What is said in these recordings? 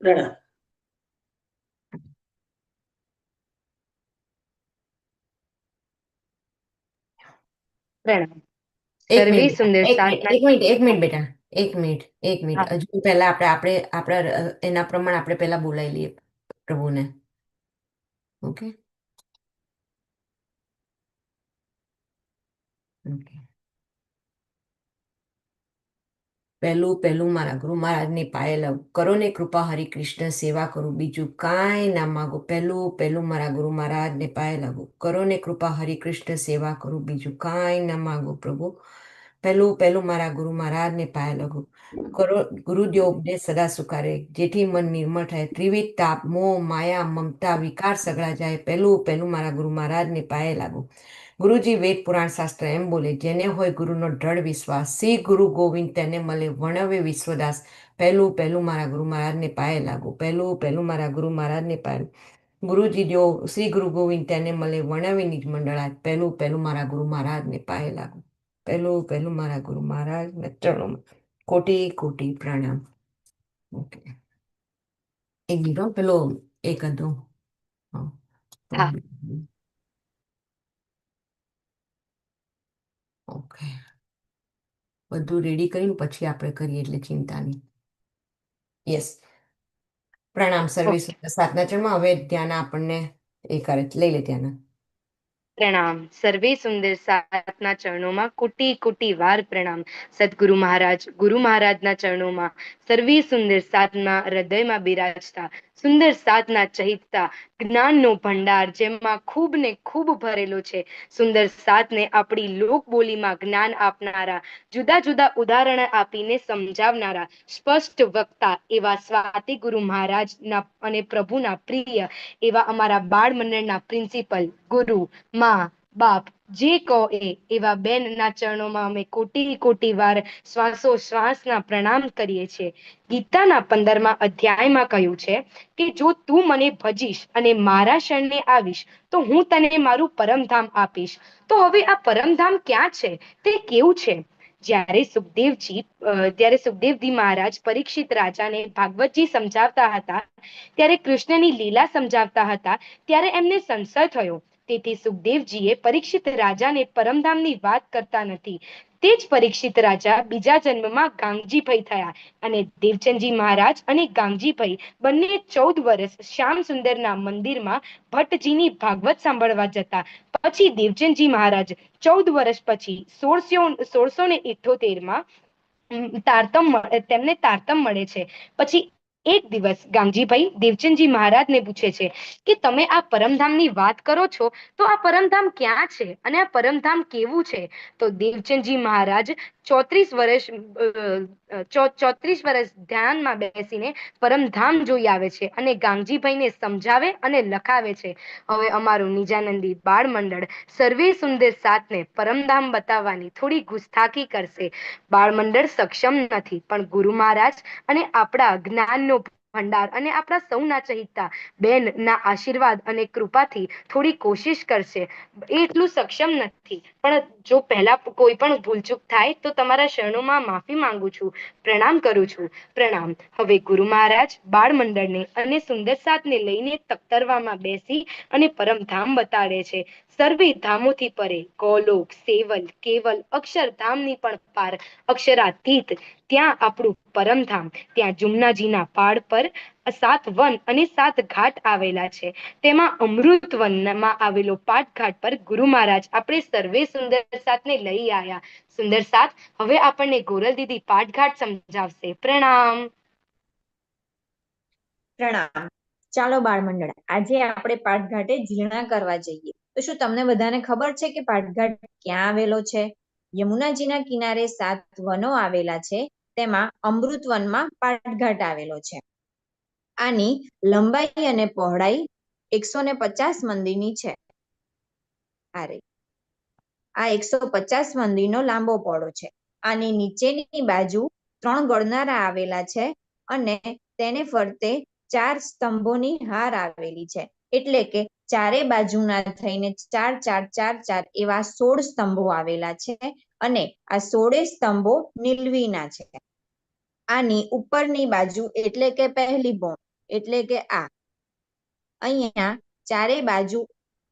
પ્રણામ. પ્રણામ. એક સર્વે મિનિટ સુંદર એક સાધના મિનિટ બેટા, એક મિનિટ હા, હજુ પહેલા આપણા એના પ્રમાણે આપણે પહેલા બોલાવી લઈએ પ્રભુને. Okay okay. પહેલું મારા ગુરુ મહારાજની પાયે લઉં, કરો ને કૃપા હરિ કૃષ્ણ સેવા કરું, બીજું કાંઈ ના માગો. પહેલું મારા ગુરુ મહારાજને પાયે લાગુ, કરો ને કૃપા હરિ કૃષ્ણ સેવા કરું, બીજું કાંઈ ના માગો પ્રભુ. પહેલું મારા ગુરુ મહારાજને પાયે લાગુ, કરો ગુરુદેવ ઉપદેશ સદા સુખારે, જેથી મન નિર્મળ થાય, ત્રિવિધ તાપ મોહ માયા મમતા વિકાર સગળા જાય. પહેલું મારા ગુરુ મહારાજને પાયે લાગુ. ગુરુજી વેદ પુરાણ શાસ્ત્ર એમ બોલે, જેને હોય ગુરુનો દ્રઢ વિશ્વાસ, શ્રી ગુરુ ગોવિંદ તેને મળે વર્ણવે વિશ્વદાસ. પહેલું મારા ગુરુ મહારાજને પાયે લાગુ, પહેલું મારા ગુરુ મહારાજને પાયે. ગુરુજી દેવ શ્રી ગુરુ ગોવિંદ તેને મળે વર્ણવે નિજ મંડળાત. પહેલું મારા ગુરુ મહારાજને પાયે લાગુ, પહેલું મારા ગુરુ મહારાજના ચરણોમાં કોટી કોટી પ્રણામ. ઓકે, એક મિનિટ પેલો એક હતો. હા. ઓકે, બધું રેડી કરીને પછી આપણે કરીએ એટલે ચિંતા નહીં. યસ, પ્રણામ. સર્વે ઓકે. સાતના ચરણમાં હવે ધ્યાન આપણને એ કરે, લઈ લે ધ્યાન. પ્રણામ. સર્વે સુંદર સાતના ચરણોમાં કોટી કોટી વાર પ્રણામ. સદગુરુ મહારાજ ગુરુ મહારાજના ચરણોમાં સર્વે સુંદર સાતના હૃદયમાં બિરાજતા સુંદર સાતના ચહિતા જ્ઞાનનો ભંડાર જેમાં ખૂબ ને ખૂબ ભરેલો છે. સુંદર સાતને આપણી લોક બોલીમાં જ્ઞાન આપનારા, જુદા જુદા ઉદાહરણ આપીને સમજાવનારા, સ્પષ્ટ વક્તા એવા સ્વાતિ ગુરુ મહારાજના અને પ્રભુના પ્રિય એવા અમારા બાળ મંડળના પ્રિન્સિપલ, ગુરુ, માં, બાપ જે કહો એવા બેનના ચરણોમાં અમે કોટી કોટી વાર શ્વાસોશ્વાસના પ્રણામ કરીએ છીએ. ગીતાના 15મા અધ્યાયમાં કહ્યું છે કે જો તું મને ભજીશ અને મારા શરણે આવીશ તો હું તને મારું પરમધામ આપીશ. તો હવે આ પરમધામ ક્યાં છે, તે કેવું છે? જ્યારે સુખદેવજી મહારાજ પરીક્ષિત રાજાને ભાગવતજી સમજાવતા હતા, ત્યારે કૃષ્ણની લીલા સમજાવતા હતા, ત્યારે એમને સંશય થયો. તેથી સુખદેવજીએ પરીક્ષિત રાજાને પરમધામની વાત કરતા નથી. તે જ પરીક્ષિત રાજા બીજા જન્મમાં ગાંગજીભાઈ થયા અને દેવચંદજી મહારાજ અને ગાંગજીભાઈ બંને 14 વર્ષ શ્યામ સુંદરના મંદિરમાં ભટ્ટજીની ભાગવત સાંભળવા જતા. પછી દેવચંદજી મહારાજ 14 વર્ષ પછી 1678માં તેમને તારતમ મળે છે. પછી એક દિવસ ગાંગજીભાઈ દેવચંદજી મહારાજને પૂછે છે કે તમે આ પરમધામની વાત કરો છો તો આ પરમધામ ક્યાં છે અને આ પરમધામ કેવું છે? તો દેવચંદજી મહારાજ 34 વર્ષ ધ્યાનમાં બેસીને પરમધામ જોઈ આવે છે અને ગાંગજીભાઈને સમજાવે અને લખાવે છે. હવે અમારું નિજાનંદી બાળ મંડળ સર્વે સુંદર સાતને પરમધામ બતાવવાની થોડી ગુસ્તાખી કરશે. બાળ મંડળ સક્ષમ નથી, પણ ગુરુ મહારાજ અને આપણા જ્ઞાનનો ભંડાર અને આપણા સૌના ચહિતા બેન ના આશીર્વાદ અને કૃપાથી થોડી કોશિશ કરશે. એ એટલું સક્ષમ નથી, પણ જો પહેલા કોઈ પણ ભૂલચૂક થાય તો તમારા શરણોમાં માફી માંગુ છું, પ્રણામ કરું છું. પ્રણામ. હવે ગુરુ મહારાજ બાળ મંડળને અને સુંદર સાતને લઈને તખ્તરમાં બેસી અને પરમધામ બતાડે છે. સર્વે ધામોથી પરે ગોલોક સેવલ કેવલ અક્ષરધામની પણ પાર અક્ષરાતીત ત્યાં આપણું પરમધામ. ત્યાં જુમનાજીના પહાડ પર 7 વન અને 7 ઘાટ આવેલા છે. તેમાં અમૃત વનમાં આવેલો પાટઘાટ પર ગુરુ મહારાજ આપણે સર્વે સુંદર સાતને લઈ આવ્યા. સુંદર સાત હવે આપણને ગોરલ દીદી પાટઘાટ સમજાવશે. પ્રણામ. પ્રણામ. ચાલો બાળ મંડળ, આજે આપણે પાટઘાટે ઝીણા કરવા જઈએ. તો શું તમને બધાને ખબર છે કે પાટઘાટ ક્યાં આવેલો છે? યમુનાજીના કિનારે 7 વનો આવેલા છે, તેમાં અમૃત વનમાં પાટઘાટ આવેલો છે. આની લંબાઈ અને પહોળાઈ 150 મંદિરની છે. આ 150 મંદિરનો લાંબો પહોળો છે. આની નીચેની બાજુ 3 ગળનારા આવેલા છે અને તેને ફરતે 4 સ્તંભોની હાર આવેલી છે. એટલે કે ચારે બાજુના થઈને 4 4 4 4 એવા 16 સ્તંભો આવેલા છે અને આ 16 સ્તંભો નીલવીના છે. આની ઉપરની બાજુ એટલે કે પહેલી એટલે કે આ. અહીંયા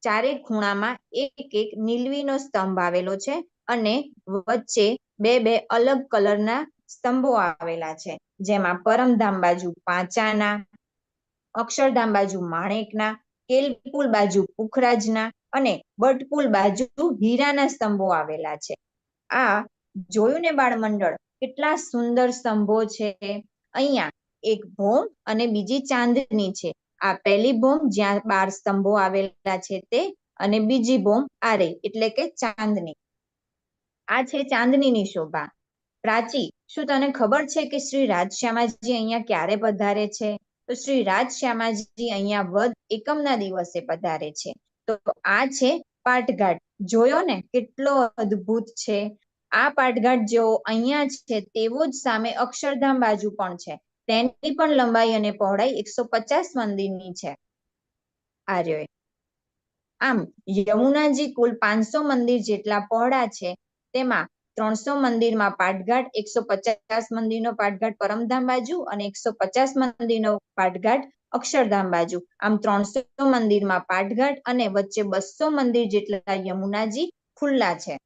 ચારે ખૂણામાં એક એક નીલવીનો સ્તંભ આવેલો છે અને વચ્ચે બે બે અલગ કલરના સ્તંભો આવેલા છે, જેમાં પરમધામ બાજુ પાંચાના, અક્ષરધામ બાજુ માણેકના, કેલપુલ બાજુ પુખરાજના અને બટપુલ બાજુ હીરાના સ્તંભો આવેલા છે. આ જોયું ને બાળમંડળ, કેટલા સુંદર સ્તંભો છે. અહીંયા એક ભોમ અને બીજી ચાંદની છે. આ પહેલી ભોમ જ્યાં 12 સ્તંભો આવેલા છે તે, અને બીજી ભોમ આ રહી એટલે કે ચાંદની. આ છે ચાંદનીની શોભા. પ્રાચી, શું તને ખબર છે કે શ્રી રાજશ્યામાજી અહીંયા ક્યારે પધારે છે? તો શ્રી રાજશ્યામાજી અહીંયા વદ એકમના દિવસે પધારે છે. તો આ છે પાટઘાટ. જોયો ને કેટલો અદ્ભુત છે. આ પાટઘાટ જેવો અહીંયા છે તેવો જ સામે અક્ષરધામ બાજુ પણ છે. તેની પણ લંબાઈ અને પહોળાઈ 150 મંદિરની છે. આ રહ્યો. આમ યમુનાજી કુલ 500 મંદિર જેટલા પહોળા છે, તેમાં 300 મંદિરમાં પાટઘાટ, 150 મંદિરનો પાટઘાટ પરમધામ બાજુ અને 150 મંદિરનો પાટઘાટ અક્ષરધામ બાજુ. આમ 300 મંદિરમાં પાટઘાટ અને વચ્ચે 200 મંદિર જેટલા યમુનાજી ખુલ્લા છે.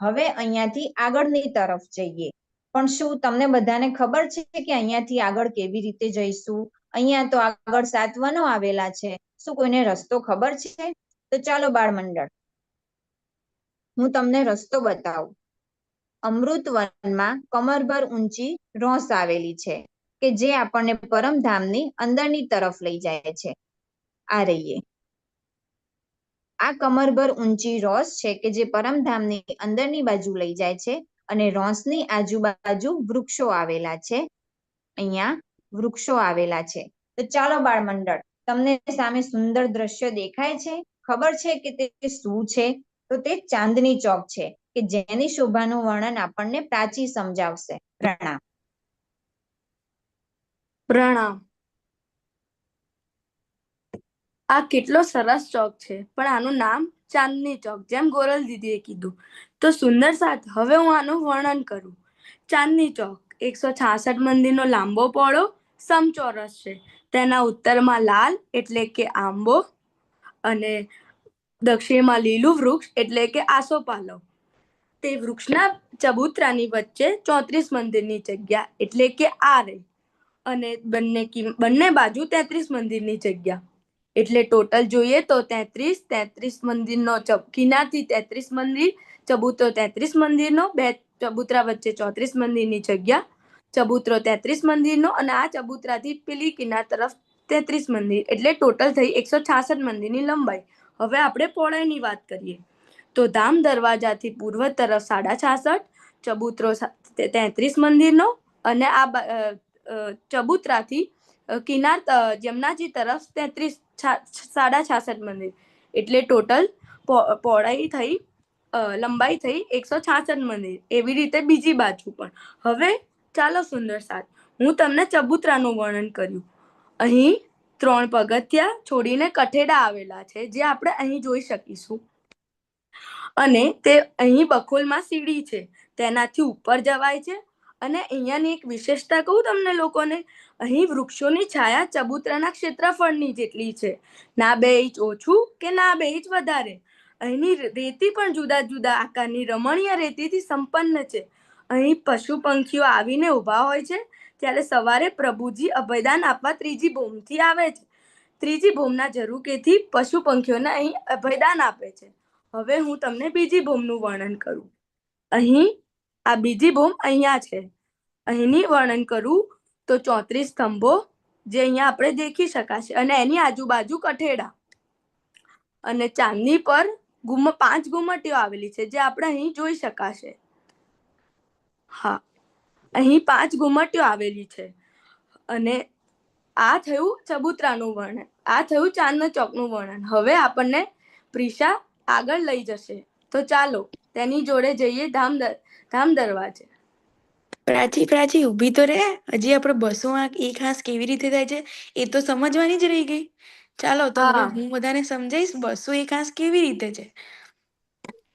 હવે અહીંયાથી આગળની તરફ જઈએ. પણ શું તમને બધાને ખબર છે કે અહીંયાથી આગળ કેવી રીતે જઈશું? અહીંયા તો આગળ 7 વનો આવેલા છે. શું કોઈને રસ્તો ખબર છે? તો ચાલો બાળમંડળ, હું તમને રસ્તો બતાવું. અમૃતવનમાં કમરભર ઊંચી રોસ આવેલી છે કે જે આપણને પરમધામની અંદરની તરફ લઈ જાય છે. આ રહીએ. આ કમરભર ઊંચી રોસ છે કે જે પરમધામની અંદરની બાજુ લઈ જાય છે, અને રોસની આજુબાજુ વૃક્ષો આવેલા છે. અહીંયા વૃક્ષો આવેલા છે. તો ચાલો બાળમંડળ, તમને સામે સુંદર દ્રશ્ય દેખાય છે? ખબર છે કે તે શું છે? તો તે ચાંદની ચોક છે કે જેની શોભાનું વર્ણન આપણને પ્રાચી સમજાવશે. પ્રણામ. પ્રણામ. આ કેટલો સરસ ચોક છે, પણ આનું નામ ચાંદની ચોક, જેમ ગોરલ દીદીએ કીધું. તો સુંદર સાથ, હવે હું આનું વર્ણન કરું. ચાંદની ચોક 166 મંદિરનો લાંબો પહોળો સમચોરસ છે. તેના ઉત્તરમાં લાલ એટલે કે આંબો અને દક્ષિણમાં લીલું વૃક્ષ એટલે કે આસોપાલવ. તે વૃક્ષના ચબૂતરાની વચ્ચે 34 મંદિરની જગ્યા એટલે કે આ રહી, અને બંને બાજુ 33 મંદિરની જગ્યા. એટલે ટોટલ જોઈએ તો 33 મંદિરનો કિનારથી 33 મંદિર, ચબૂતરો 33 મંદિરનો, બે ચબૂતરા વચ્ચે 34 મંદિરની જગ્યા, ચબૂતરો 33 મંદિરનો, અને આ ચબૂતરાથી પેલી કિનાર તરફ 33 મંદિર, એટલે ટોટલ થઈ 166 મંદિરની લંબાઈ. હવે આપણે પહોળાઈની વાત કરીએ તો ધામ દરવાજાથી પૂર્વ તરફ 66, ચબૂતરો 33 મંદિરનો, અને આ ચબૂતરાથી કિનાર જમનાજી તરફ 66 મંદિર, એટલે ટોટલ પહોળાઈ થઈ લંબાઈ થઈ 166 મંદિર. એવી રીતે બીજી બાજુ પણ. હવે ચાલો સુંદર સાથ, હું તમને ચબૂતરાનું વર્ણન કર્યું. અહીં 3 પગથિયા છોડીને કઠેડા આવેલા છે, જે આપણે અહીં જોઈ શકીશું. અને તે અહીં બખોલમાં સીડી છે, તેનાથી ઉપર જવાય છે. અને અહીંયાની એક વિશેષતા કહું તમને લોકોને, અહીં વૃક્ષોની છાયા ચબૂતરાના ક્ષેત્રફળની જેટલી છે. ના 2 ઇંચ ઓછું કે ના 2 ઇંચ વધારે. અહીંની રેતી પણ જુદા જુદા આકારની રમણીય રેતીથી સંપન્ન છે. અહીં પશુ પંખીઓ આવીને ઊભા હોય છે, ત્યારે સવારે પ્રભુજી અભયદાન આપવા ત્રીજી ભૂમથી આવે છે. ત્રીજી ભૂમના ઝરૂકેથી પશુ પંખીઓને અહીં અભયદાન આપે છે. હવે હું તમને બીજી ભૂમનું વર્ણન કરું. અહીં આ બીજી ભૂમ અહીંયા છે. અહીંની વર્ણન કરું તો 34 સ્તંભો, જે અહીંયા આપણે દેખી શકાશે, અને એની આજુબાજુ કઠેડા, અને ચાંદની પર 5 ઘુમટીઓ આવેલી છે, જે આપણે અહીં જોઈ શકાશે. હા, અહીં 5 ઘુમટીઓ આવેલી છે. અને આ થયું ચબૂતરાનું વર્ણન, આ થયું ચાંદના ચોકનું વર્ણન. હવે આપણને પ્રિશા આગળ લઈ જશે, તો ચાલો તેની જોડે જઈએ ધામ દરવાજે. પ્રાચી ઊભી તો રે, હજી આપણે બસો આંખ એક હાંસ કેવી રીતે થાય છે એ તો સમજવાની જ રહી ગઈ. ચાલો તો હવે હું બધાને સમજાઈશ બસો એક હાંસ કેવી રીતે છે.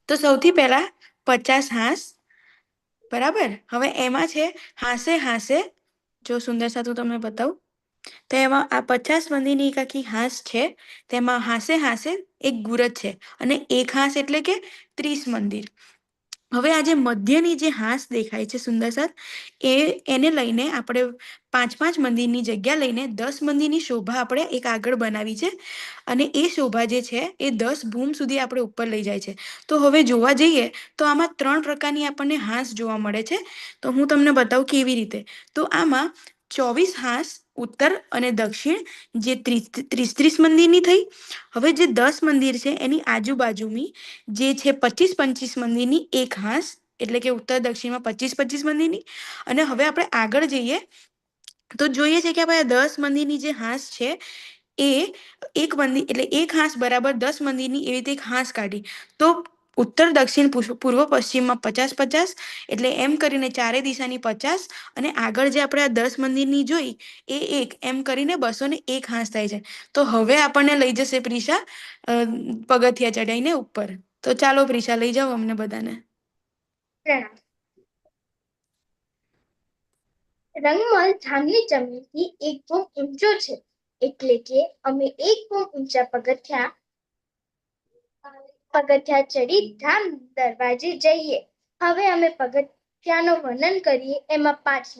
તો સૌથી પહેલા 50 હાંસ, બરાબર. હવે એમાં છે હાંસે હાંસે, જો સુંદર સાથ હું તમને બતાવું, તો એમાં આ 50 મંદિરની એક આખી હાંસ છે, તેમાં હાંસે હાંસે એક ગુરજ છે, અને એક હાંસ એટલે કે 30 મંદિર. હવે આ જે મધ્યની જે હાંસ દેખાય છે સુંદર સર, એને લઈને આપણે 5-5 મંદિરની જગ્યા લઈને 10 મંદિરની શોભા આપણે એક આગળ બનાવી છે, અને એ શોભા જે છે એ 10 ભૂમ સુધી આપણે ઉપર લઈ જાય છે. તો હવે જોવા જઈએ તો આમાં 3 પ્રકારની આપણને હાંસ જોવા મળે છે. તો હું તમને બતાવું કેવી રીતે. તો આમાં 24 હાંસ ઉત્તર અને દક્ષિણ, જે 30 મંદિરની થઈ. હવે જે 10 મંદિર છે એની આજુબાજુની જે છે 25 મંદિરની એક હાંસ, એટલે કે ઉત્તર દક્ષિણમાં 25 મંદિરની. અને હવે આપણે આગળ જઈએ તો જોઈએ છે કે આપણે 10 મંદિરની જે હાંસ છે એ એક મંદિર એટલે એક હાંસ બરાબર 10 મંદિરની એવી રીતે એક હાંસ કાઢી. તો ઉત્તર દક્ષિણ પૂર્વ પશ્ચિમમાં 50-50, એટલે એમ કરીને ચારે દિશાની 50, અને આગળ જે આપણે આ 10 મંદિરની જોઈ એ એક, એમ કરીને 201 હાંસ થાય છે. તો હવે આપણને લઈ જશે પ્રિશા પગથિયા ચડાઈને ઉપર. તો ચાલો પ્રિશા, લઈ જાઓ અમને બધાને. પ્રણામ. રંગમલ ધામની જમીનથી 1 ભૂમ ઊંચો છે, એટલે કે અમે 1 ભૂમ ઊંચા પગથિયા ચડી ધામ દરવાજે જઈએ. હવે અમે પગથિયાનું વર્ણન કરીએ. એમાં 5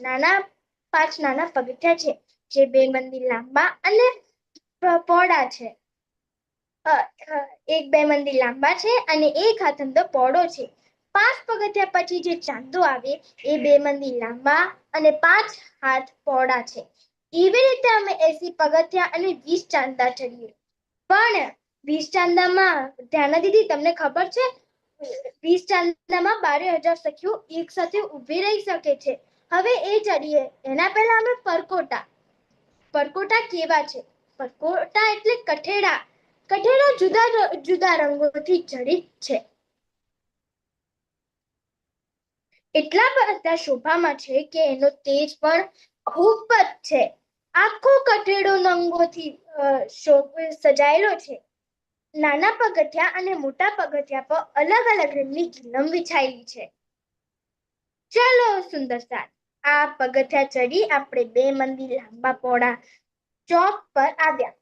નાના પગથિયા છે, જે 2 મંદિર લાંબા અને પહોળા છે. 2 મંદિર લાંબા છે અને 1 હાથમતો પહોળો છે. 5 પગથિયા પછી જે ચાંદો આવે એ 2 મંદિર લાંબા અને 5 હાથ પહોળા છે. એવી રીતે અમે 80 પગથિયા અને 20 ચાંદા ચડીએ. પણ 20 ચાંદામાં ધ્યાના દીદી, તમને ખબર છે 20 ચાંદામાં 12,000 સખીઓ એક સાથે ઊભી રહી શકે છે. હવે એ ચડીએ એના પહેલા અમે પરકોટા કેવા છે? પરકોટા એટલે કઠેડા. કઠેડા જુદા જુદા રંગોથી જડિત છે. એટલા બધા શોભામાં છે કે એનો તેજ પણ ખૂબ જ છે. આખો કઠેડો રંગોથી સજાયેલો છે. નાના પગથિયા અને મોટા પગથિયા પર અલગ અલગ રંગની ગિલમ વિછાયેલી છે. ચલો સુંદર સાથ, આ પગથિયા ચડી આપણે 2 મંદિર લાંબા પહોળા ચોક પર આવ્યા.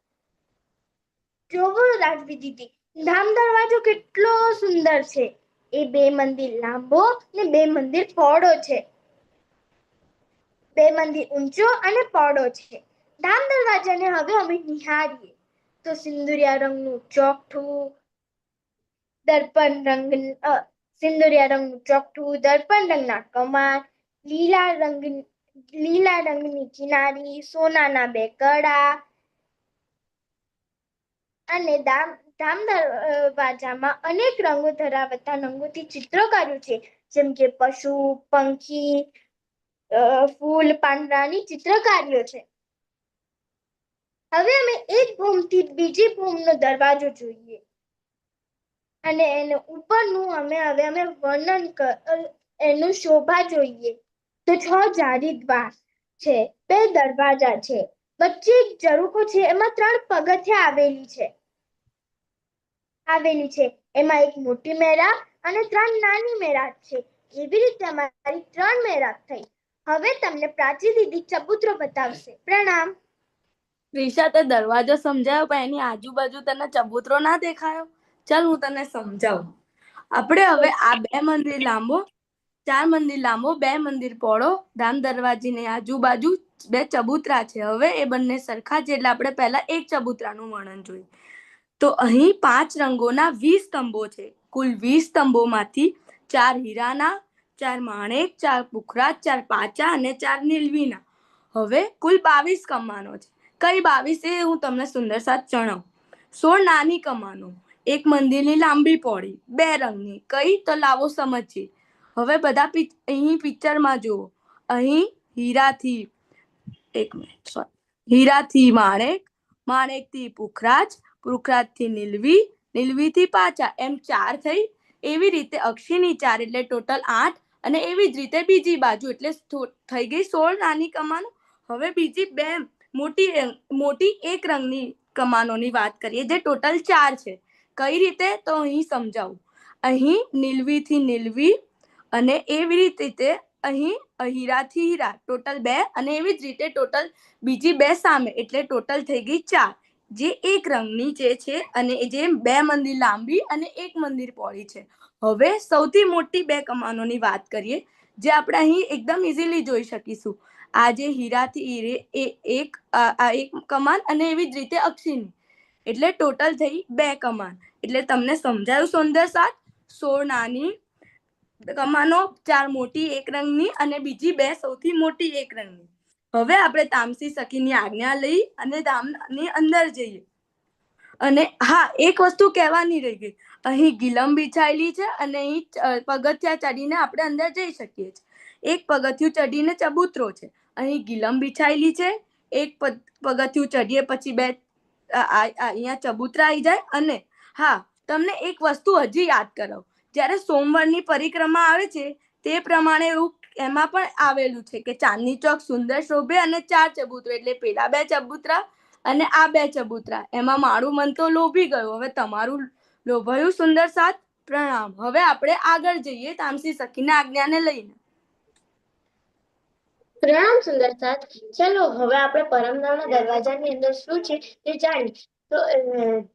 જોવો રાજવી દીદી, ધામ દરવાજો કેટલો સુંદર છે. એ 2 મંદિર લાંબો ને 2 મંદિર પહોળો છે. 2 મંદિર ઊંચો અને પહોળો છે. ધામ દરવાજાને હવે અમે નિહાળીએ તો સિંદુરિયા રંગનું ચોકઠું, દર્પણ રંગના કમાન, લીલા રંગની કિનારી, સોનાના 2 કડા, અને ધામ દરવાજામાં અનેક રંગો ધરાવતા રંગોથી ચિત્રો કર્યું છે, જેમ કે પશુ, પંખી, ફૂલ, પાંદડાની ચિત્રકારીઓ છે. હવે અમે એક ભૂમથી બીજી ભૂમનો દરવાજો જોઈએ, અને એનું ઉપરનું હવે અમે વર્ણન એનું શોભા જોઈએ. તો 6 જારી દ્વાર છે, 2 દરવાજા છે, વચ્ચે એક ઝરૂખો છે, એમાં 3 પગથિયા આવેલી છે. એમાં એક મોટી મહેરાબ અને 3 નાની મહેરાબ છે. એવી રીતે અમારી 3 મહેરાબ થઈ. હવે તમને પ્રાચી દીદી ચબૂતરો બતાવશે. પ્રણામ. પ્રિશા, તે દરવાજો સમજાયો પણ એની આજુબાજુ તને ચબૂતરો ના દેખાયો? ચાલ હું તને સમજાવું. આપણે હવે આ 2 મંદિર લાંબો, 4 મંદિર લાંબો, 2 મંદિર પહોળો, ધામ દરવાજીની આજુબાજુ 2 ચબૂતરા છે. હવે એ બંને સરખા છે, એટલે આપણે પહેલા એક ચબૂતરાનું વર્ણન જોઈએ. તો અહીં 5 રંગોના 20 સ્તંભો છે. કુલ 20 સ્તંભોમાંથી 4 હીરાના, 4 માણેક, 4 પુખરાજ, 4 પાચા અને 4 નીલવીના. હવે કુલ 22 કમાનો છે. કઈ 22 એ હું તમને સુંદર સાથ જણાવું. 16 નાની કમાનો, એક મંદિરની લાંબી પહોળી, 2 રંગની. કઈ? તો લાવો સમજીએ. હવે બધા અહીં પિક્ચરમાં જુઓ. અહીં હીરાથી માણેક, માણેકથી પુખરાજ, પુખરાજથી નીલવી, નીલવીથી પાચા, એમ 4 થઈ. એવી રીતે અક્ષીની 4 એટલે ટોટલ 8, અને એવી જ રીતે બીજી બાજુ એટલે થઈ ગઈ 16 નાની કમાનો. હવે બીજી 2 મોટી એક રંગની કમાનોની વાત કરીએ, જે ટોટલ 4 છે. કઈ રીતે? તો અહીં સમજાવું. અહીં નીલવીથી નીલવી, અને એવી રીતે અહીં હીરાથી હીરા ટોટલ 2 અને એવી જ રીતે ટોટલ બીજી 2 સામે એટલે ટોટલ થઈ ગઈ 4 જે એક રંગની જે છે અને જે 2 મંદિર લાંબી અને 1 મંદિર પહોળી છે. હવે સૌથી મોટી 2 કમાનોની વાત કરીએ જે આપણે અહીં એકદમ ઇઝીલી જોઈ શકીશું. આ જે હીરાથી હીરે એક કમાન અને એવી જ રીતે અક્ષીની એટલે ટોટલ થઈ 2 કમાન. એટલે તમને સમજાયું સુંદર સાથ? 16 નાની કમાનો, 4 મોટી એક રંગની અને બીજી 2 સૌથી મોટી એક રંગની. હવે આપણે તામસી સખીની આજ્ઞા લઈ અને ધામની અંદર જઈએ. અને હા, એક વસ્તુ કહેવાની રહી ગઈ. અહીં ગિલમ બિછાયેલી છે અને અહીં પગથિયા ચડીને આપણે અંદર જઈ શકીએ છીએ. એક પગથિયું ચડીને ચબૂતરો છે. અહીં ગિલમ બિછાયેલી છે. એક પગથિયું ચડીએ પછી 2 અહીંયા ચબૂતરા આવી જાય. અને હા, તમને એક વસ્તુ હજી યાદ કરાવું. જ્યારે સોમવારની પરિક્રમા આવે છે તે પ્રમાણે એમાં પણ આવેલું છે કે ચાંદની ચોક સુંદર શોભે અને 4 ચબૂતરો એટલે પેલા 2 ચબૂતરા અને આ 2 ચબૂતરા. એમાં મારું મન તો લોભી ગયું. હવે તમારું લોભાયું સુંદર સાથ? પ્રણામ. હવે આપણે આગળ જઈએ તામસી સખીની આજ્ઞાને લઈને. પ્રણામ સુંદર સાથ. ચલો હવે આપણે પરમધામના દરવાજાની અંદર શું છે તે જાણીએ. તો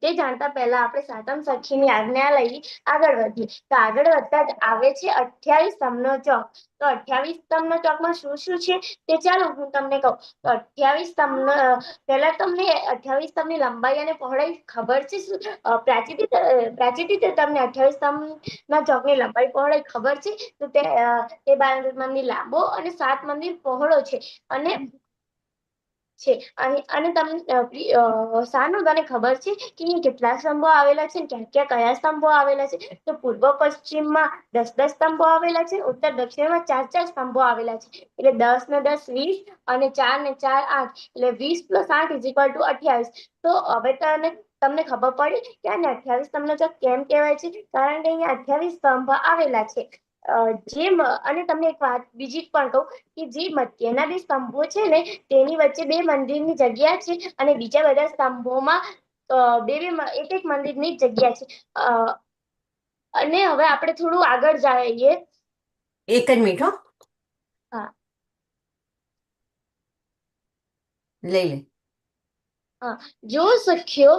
તે જાણતા પહેલા આપણે સાતમ સખીની આજ્ઞા લઈ આગળ વધીએ. તો આગળ વધતા જ આવે છે 28 સ્તંભનો ચોક. તો 28 સ્તંભનો ચોકમાં શું શું છે તે ચાલો હું તમને કહું. તો 28 સ્તંભનો પહેલા તમને 28 સ્તંભની લંબાઈ અને પહોળાઈ ખબર છે? પ્રાચીથી તમને 28 સ્તંભના ચોકની લંબાઈ પહોળાઈ ખબર છે? તો તે 12 મંદિર લાંબો અને 7 મંદિર પહોળો છે. અને તમને સાનું તને ખબર છે કે અહીંયા કેટલા સ્તંભો આવેલા છે, ક્યાં ક્યાં કયા સ્તંભો આવેલા છે? તો પૂર્વ પશ્ચિમમાં 10 સ્તંભો આવેલા છે, ઉત્તર દક્ષિણમાં 4 સ્તંભો આવેલા છે. એટલે 10 ને 10 20 અને 4 ને 4 8 એટલે 20 + 8 = 28. તો હવે તમને ખબર પડી કે આને 28 સ્તંભનો ચોક કેમ કહેવાય છે? કારણ કે અહીંયા 28 સ્તંભ આવેલા છે. અને તમને એક વાત બીજી પણ કહું કે જે મધ્યના 2 સ્તંભો છે ને તેની વચ્ચે 2 મંદિરની જગ્યા છે અને બીજા બધા સ્તંભોમાં એક મંદિરની જગ્યા છે. અને હવે આપણે થોડું આગળ જઈએ. એક જ મિનિટ હો. હા. લઈ લે. જો સખ્યો,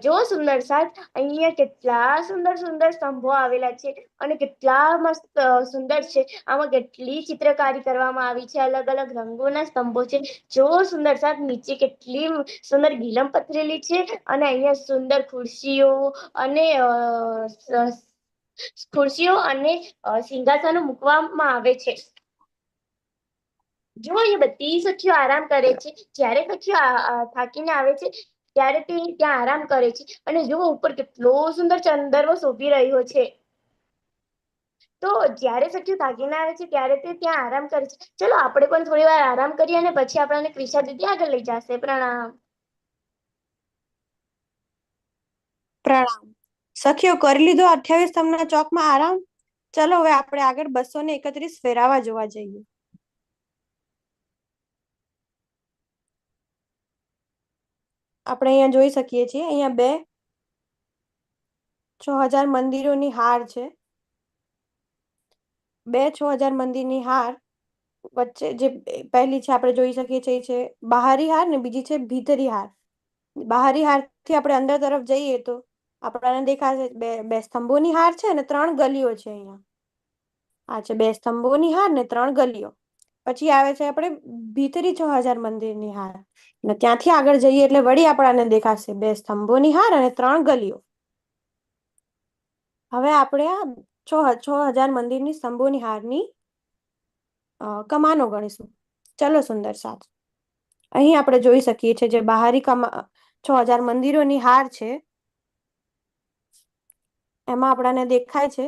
જો સુંદર સાથ, અહીંયા કેટલા સુંદર સુંદર સ્તંભો આવેલા છે અને કેટલા મસ્ત સુંદર છે. આમાં કેટલી ચિત્રકારી કરવામાં આવી છે. અલગ અલગ રંગોના સ્તંભો છે. જો સુંદર સાથ, નીચે કેટલી સુંદર ગિલમ પથરેલી છે અને અહીંયા સુંદર ખુરશીઓ અને સિંહાસનો મૂકવામાં આવે છે. જો અહીંયા બધી સખીઓ આરામ કરે છે. જ્યારે સખીઓ થાકીને આવે છે ત્યારે તે ત્યાં આરામ કરે છે. અને જો ઉપર કેટલો સુંદર ચંદરવો શોભી રહ્યો છે. તો જ્યારે સખીઓ થાકીને આવે છે ત્યારે તે ત્યાં આરામ કરે છે. ચલો આપણે પણ થોડી વાર આરામ કરીએ અને પછી આપણને ક્રિશા દીદી આગળ લઈ જશે. પ્રણામ. પ્રણામ. સખીઓ, કરી લીધો 28 સ્તંભના ચોકમાં આરામ? ચલો હવે આપણે આગળ 231 ફેરાવા જોવા જઈએ. આપણે અહીંયા જોઈ શકીએ છીએ અહીંયા 2 6000 મંદિરોની હાર છે. 2 6000 મંદિરની હાર વચ્ચે જે પહેલી છે આપણે જોઈ શકીએ છીએ છે બહારી હાર ને બીજી છે ભીતરી હાર. બહારી હારથી આપણે અંદર તરફ જઈએ તો આપણને દેખાશે 2 સ્તંભોની હાર છે અને 3 ગલીઓ છે. અહીંયા આ છે 2 સ્તંભોની હાર ને 3 ગલીઓ. પછી આવે છે આપણે ભીતરી 6000 મંદિરની હાર અને ત્યાંથી આગળ જઈએ એટલે વળી આપણને દેખાશે 2 સ્તંભોની હાર અને 3 ગલીઓ. હવે આપણે આ 6000 મંદિરની સ્તંભોની હારની કમાનો ગણીશું. ચલો સુંદર સાથ. અહીં આપણે જોઈ શકીએ છીએ જે બહારી 6000 મંદિરોની હાર છે એમાં આપણને દેખાય છે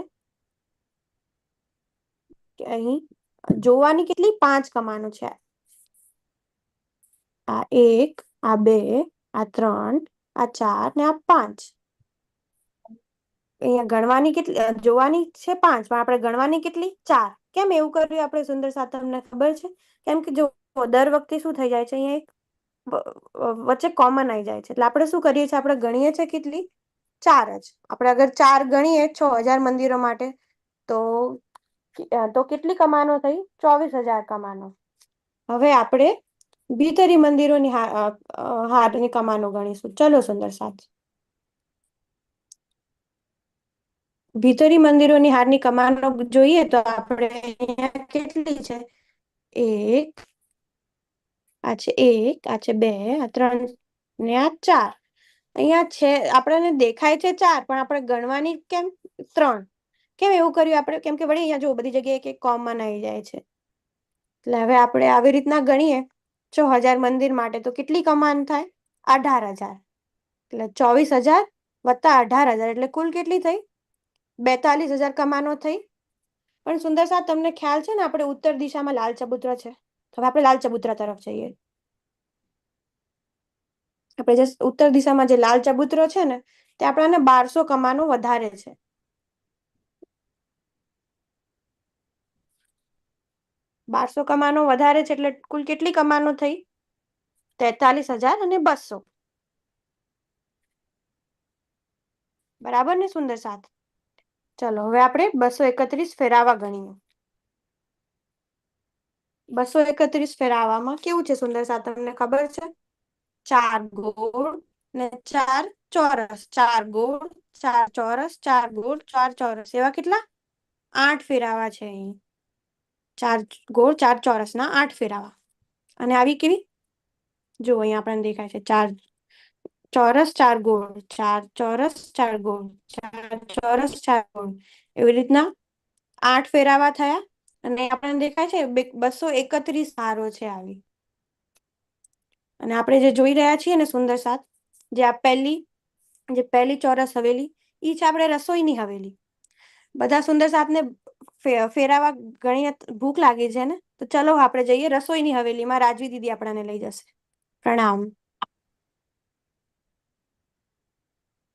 કે અહીં જોવાની કેટલી 5 કમાનો છે. આ 1, આ 2, આ 3, આ 4 ને આ 5. અહીંયા ગણવાની કેટલી જોવાની છે 5 પણ આપણે ગણવાની કેટલી 4. કેમ એવું કર્યું આપણે સુંદર સાથ? તમને ખબર છે કેમ કે જો દર વખતે શું થઈ જાય છે અહીંયા એક વચ્ચે કોમન આવી જાય છે. એટલે આપણે શું કરીએ છીએ? આપણે ગણીએ છીએ કેટલી 4 જ. આપણે અગર 4 ગણીએ 6000 મંદિરો માટે તો તો કેટલી કમાનો થઈ? 24,000 કમાનો. હવે આપણે ભીતરી મંદિરોની હારની કમાનો ગણીશું. ચલો સુંદર સાથ. ભીતરી મંદિરોની હારની કમાનો જોઈએ તો આપણે અહીંયા કેટલી છે? આ છે 1, આ છે 2, આ 3 ને આ 4. અહીંયા છે આપણને દેખાય છે 4, પણ આપણે ગણવાની કેમ 3? કેમ એવું કર્યું આપણે? કેમ કે વળી અહીંયા જો બધી જગ્યાએ એક કોમન આવી જાય છે. એટલે હવે આપણે આવી રીતના ગણીએ 6,000 મંદિર માટે તો કેટલી કમાન થાય? 18,000. એટલે 24,000 વત્તા 18,000 એટલે કુલ કેટલી થઈ? 42,000 કમાનો થઈ. પણ સુંદર સાથ, તમને ખ્યાલ છે ને આપણે ઉત્તર દિશામાં લાલ ચબૂતરો છે. હવે આપણે લાલ ચબૂતરા તરફ જઈએ. આપણે જે ઉત્તર દિશામાં જે લાલ ચબૂતરો છે ને તે આપણને 1200 કમાનો વધારે છે. બારસો કમાનો વધારે છે એટલે કુલ કેટલી કમાનો થઈ? 43,200. બરાબર ને સુંદર સાથ? ચલો હવે આપણે 231 ફેરાવા ગણીએ. 231 ફેરાવામાં કેવું છે સુંદર સાથ, તમને ખબર છે? 4 ગોળ ને 4 ચોરસ, 4 ગોળ 4 ચોરસ, 4 ગોળ 4 ચોરસ, એવા કેટલા? 8 ફેરાવા છે અહીં. 4 ગોળ 4 ચોરસના 8 ફેરાવા. અને આવી કેવી? જો અહીંયા આપણને દેખાય છે 4 ચોરસ 4 ગોળ, 4 ચોરસ 4 ગોળ, 4 ચોરસ 4 ગોળ, એવી રીતના 8 ફેરાવા થયા. અને આપણને દેખાય છે 231 હારો છે આવી. અને આપણે જે જોઈ રહ્યા છીએ ને સુંદર સાથ, જે આ પહેલી ચોરસ હવેલી, ઈ છે આપણે રસોઈની હવેલી. બધા સુંદર સાથને ફેરાવા ગણીને ભૂખ લાગી છે ને, તો ચલો આપણે જઈએ રસોઈની હવેલીમાં. રાજવી દીદી આપણને લઈ જશે. પ્રણામ.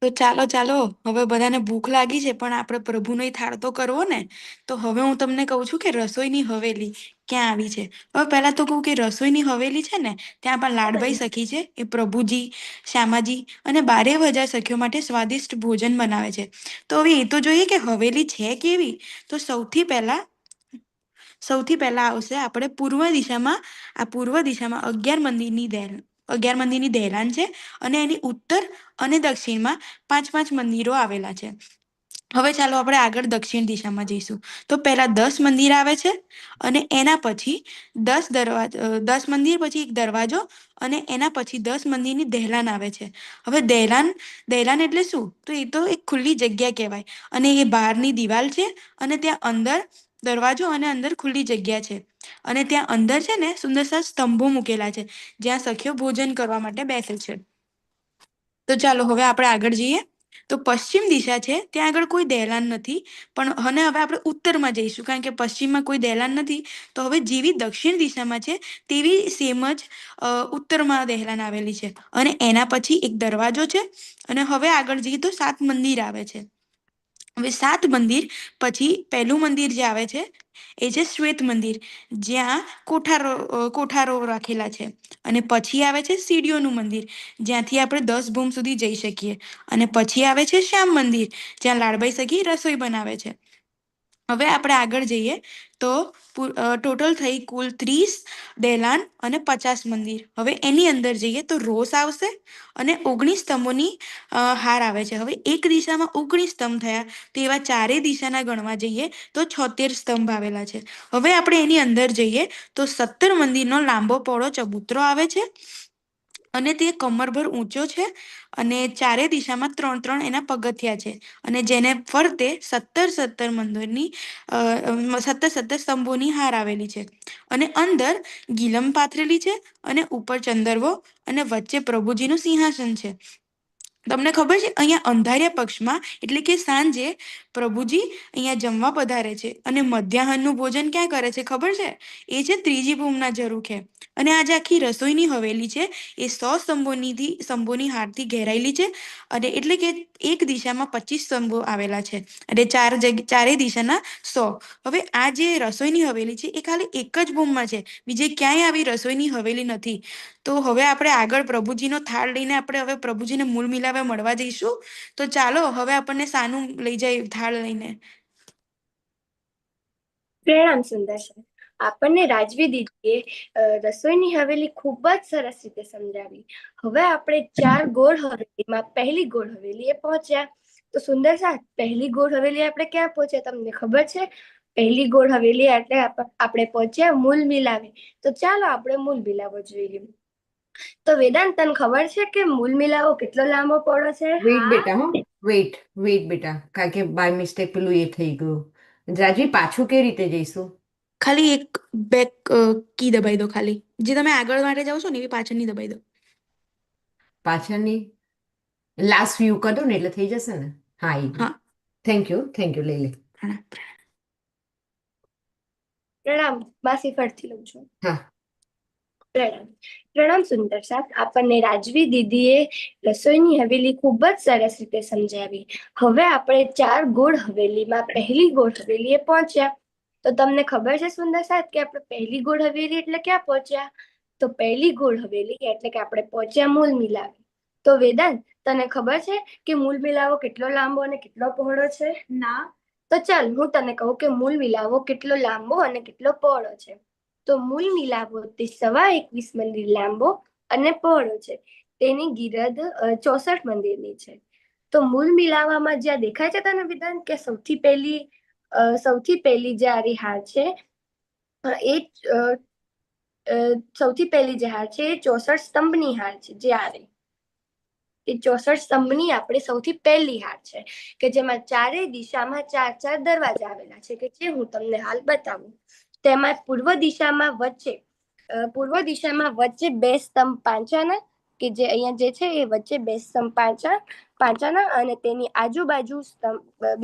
તો ચાલો હવે બધાને ભૂખ લાગી છે, પણ આપણે પ્રભુનો થાળ તો કરવો ને. તો હવે હું તમને કહું છું કે રસોઈની હવેલી ક્યાં આવી છે. હવે પહેલા તો કહું કે રસોઈની હવેલી છે ને ત્યાં પણ લાડભાઈ સખી છે. એ પ્રભુજી, શ્યામાજી અને 12,000 સખીઓ માટે સ્વાદિષ્ટ ભોજન બનાવે છે. તો હવે એ તો જોઈએ કે હવેલી છે કેવી. તો સૌથી પહેલા આવશે આપણે પૂર્વ દિશામાં. આ પૂર્વ દિશામાં 11 મંદિરની દહેલાન છે. અને એની ઉત્તર અને દક્ષિણમાં 5-5 મંદિરો આવેલા છે. હવે ચાલો આપણે આગળ દક્ષિણ દિશામાં જઈશું. તો પહેલા 10 મંદિર આવે છે. અને એના પછી 10 મંદિર પછી એક દરવાજો. અને એના પછી 10 મંદિરની દહેલાન આવે છે. હવે દહેલાન એટલે શું? તો એ તો એક ખુલ્લી જગ્યા કહેવાય. અને એ બહારની દિવાલ છે. અને ત્યાં અંદર દરવાજો અને અંદર ખુલ્લી જગ્યા છે. અને ત્યાં અંદર છે ને સુંદર સ્તંભો મૂકેલા છે, જ્યાં સખીઓ ભોજન કરવા માટે બેસે છે. તો ચાલો હવે આપણે આગળ જઈએ. તો પશ્ચિમ દિશા છે, ત્યાં આગળ કોઈ દહેલાન નથી. પણ હવે આપણે ઉત્તરમાં જઈશું, કારણ કે પશ્ચિમમાં કોઈ દહેલાન નથી. તો હવે જેવી દક્ષિણ દિશામાં છે તેવી સેમ જ ઉત્તરમાં દહેલાન આવેલી છે. અને એના પછી એક દરવાજો છે. અને હવે આગળ જઈએ તો 7 મંદિર આવે છે. હવે 7 મંદિર પછી પહેલું મંદિર જે આવે છે એ છે શ્વેત મંદિર, જ્યાં કોઠારો રાખેલા છે. અને પછી આવે છે સીડીઓનું મંદિર, જ્યાંથી આપણે 10 ભૂમ સુધી જઈ શકીએ. અને પછી આવે છે શ્યામ મંદિર, જ્યાં લાડભાઈ સખી રસોઈ બનાવે છે. હવે આપણે આગળ જઈએ તો ટોટલ થઈ કુલ 30 દહેલાન અને 50 મંદિર. હવે એની અંદર જઈએ તો રોષ આવશે. અને 19 સ્તંભોની હાર આવે છે. હવે એક દિશામાં 19 સ્તંભ થયા, તો એવા ચારેય દિશાના ગણવા જઈએ તો 76 સ્તંભ આવેલા છે. હવે આપણે એની અંદર જઈએ તો 17 મંદિરનો લાંબો પહોળો ચબૂતરો આવે છે. અને તે કમરભર ઊંચો છે. અને ચારે દિશામાં 3-3 એના પગથિયા છે. અને જેને ફરતે 17 મંદિરની 17 સ્તંભોની હાર આવેલી છે. અને અંદર ગીલમ પાથરેલી છે. અને ઉપર ચંદરવો અને વચ્ચે પ્રભુજીનું સિંહાસન છે. તમને ખબર છે, અહીંયા અંધારિયા પક્ષમાં એટલે કે સાંજે પ્રભુજી અહીંયા જમવા પધારે છે. અને મધ્યાહનનું ભોજન ક્યાં કરે છે ખબર છે? એ છે ત્રીજી ભૂમના ઝરૂખે. અને આજે આખી રસોઈની હવેલી છે એ 100 સ્તંભોની હારથી ઘેરાયેલી છે. અને એટલે કે એક દિશામાં 25 સ્તંભો આવેલા છે. અને ચારેય દિશાના 100. હવે આ જે રસોઈની હવેલી છે એ ખાલી એક જ ભૂમમાં છે. બીજે ક્યાંય આવી રસોઈની હવેલી નથી. તો હવે આપણે આગળ પ્રભુજીનો થાળ લઈને આપણે હવે પ્રભુજીને મૂળ મિલાવે મળવા જઈશું. તો ચાલો હવે આપણને સાનું લઈ જાય થાળ લઈને. પ્રણામ સુંદર સર. આપણને રાજવી દીદીએ રસોઈની હવેલી ખૂબ જ સરસ રીતે સમજાવી. હવે આપણે 4 ગોળ હવેલીમાં પહેલી ગોળ હવેલીએ પહોંચ્યા. તો સુંદર સાથ, પહેલી ગોળ હવેલી આપણે ક્યાં પહોંચ્યા તમને ખબર છે? પહેલી ગોળ હવેલી એટલે આપણે પહોંચ્યા મૂલ મિલાવે. તો ચાલો આપણે મૂલ મિલાવો જોઈએ. તો વેદાંત, તને ખબર છે કે મૂલ મિલાવો કેટલો લાંબો પહોળો છે? વેઇટ બેટા, હો વેઇટ બેટા, કારણ કે બાય મિસ્ટેક પેલું એ થઈ ગયું. રાજવી, પાછું કેવી રીતે જઈશું? ખાલી એક બેક કી દબાઈ દો. ખાલી જે તમે આગળ માટે જાઓ છો ને એવી પાછળની દબાઈ દો. પાછળની લાસ્ટ વ્યૂ કરી દો ને એટલે થઈ જશે ને. હા, એ હા. થેન્ક યુ લઈ લે. પ્રણામ. પ્રણામ, માસી ફરથી લઉં છું. હા. પ્રણામ સુંદર સાથ. આપણને રાજવી દીદીએ રસોઈની હવેલી ખૂબ જ સરસ રીતે સમજાવી. હવે આપણે 4 ગોળ હવેલીમાં પહેલી ગોળ હવેલીએ પહોંચ્યા. તો તમને ખબર છે સુંદર સાથ કે આપણે પહેલી ગોળ હવેલી એટલે ક્યાં પહોંચ્યા? તો પહેલી ગોળ હવેલી એટલે કે આપણે પહોંચ્યા મૂલ મિલાવે. તો વેદાંત, તને ખબર છે કે મૂલ મિલાવો કેટલો લાંબો અને કેટલો પહોળો છે? ના. તો ચાલ હું તને કહું કે મૂલ મિલાવો કેટલો લાંબો અને કેટલો પહોળો છે. તો મૂલ મિલાવો તે 21.25 મંદિર લાંબો અને પહોળો છે. તેની ગિરદ 64 મંદિરની છે. તો મૂલ મિલાવામાં જ્યાં દેખાય છે તને વિધાન કે સૌથી પહેલી જે આરી હાર છે એ સૌથી પહેલી જે હાર છે એ 64 સ્તંભની હાર છે. જે આરે એ 64 સ્તંભની આપણે સૌથી પહેલી હાર છે કે જેમાં ચારેય દિશામાં 4 દરવાજા આવેલા છે કે જે હું તમને હાલ બતાવું. તેમાં પૂર્વ દિશામાં વચ્ચે 2 સ્તંભ પાંચાના કે જે અહીંયા જે છે એ વચ્ચે 2 સ્તંભ પાંચાના અને તેની આજુબાજુ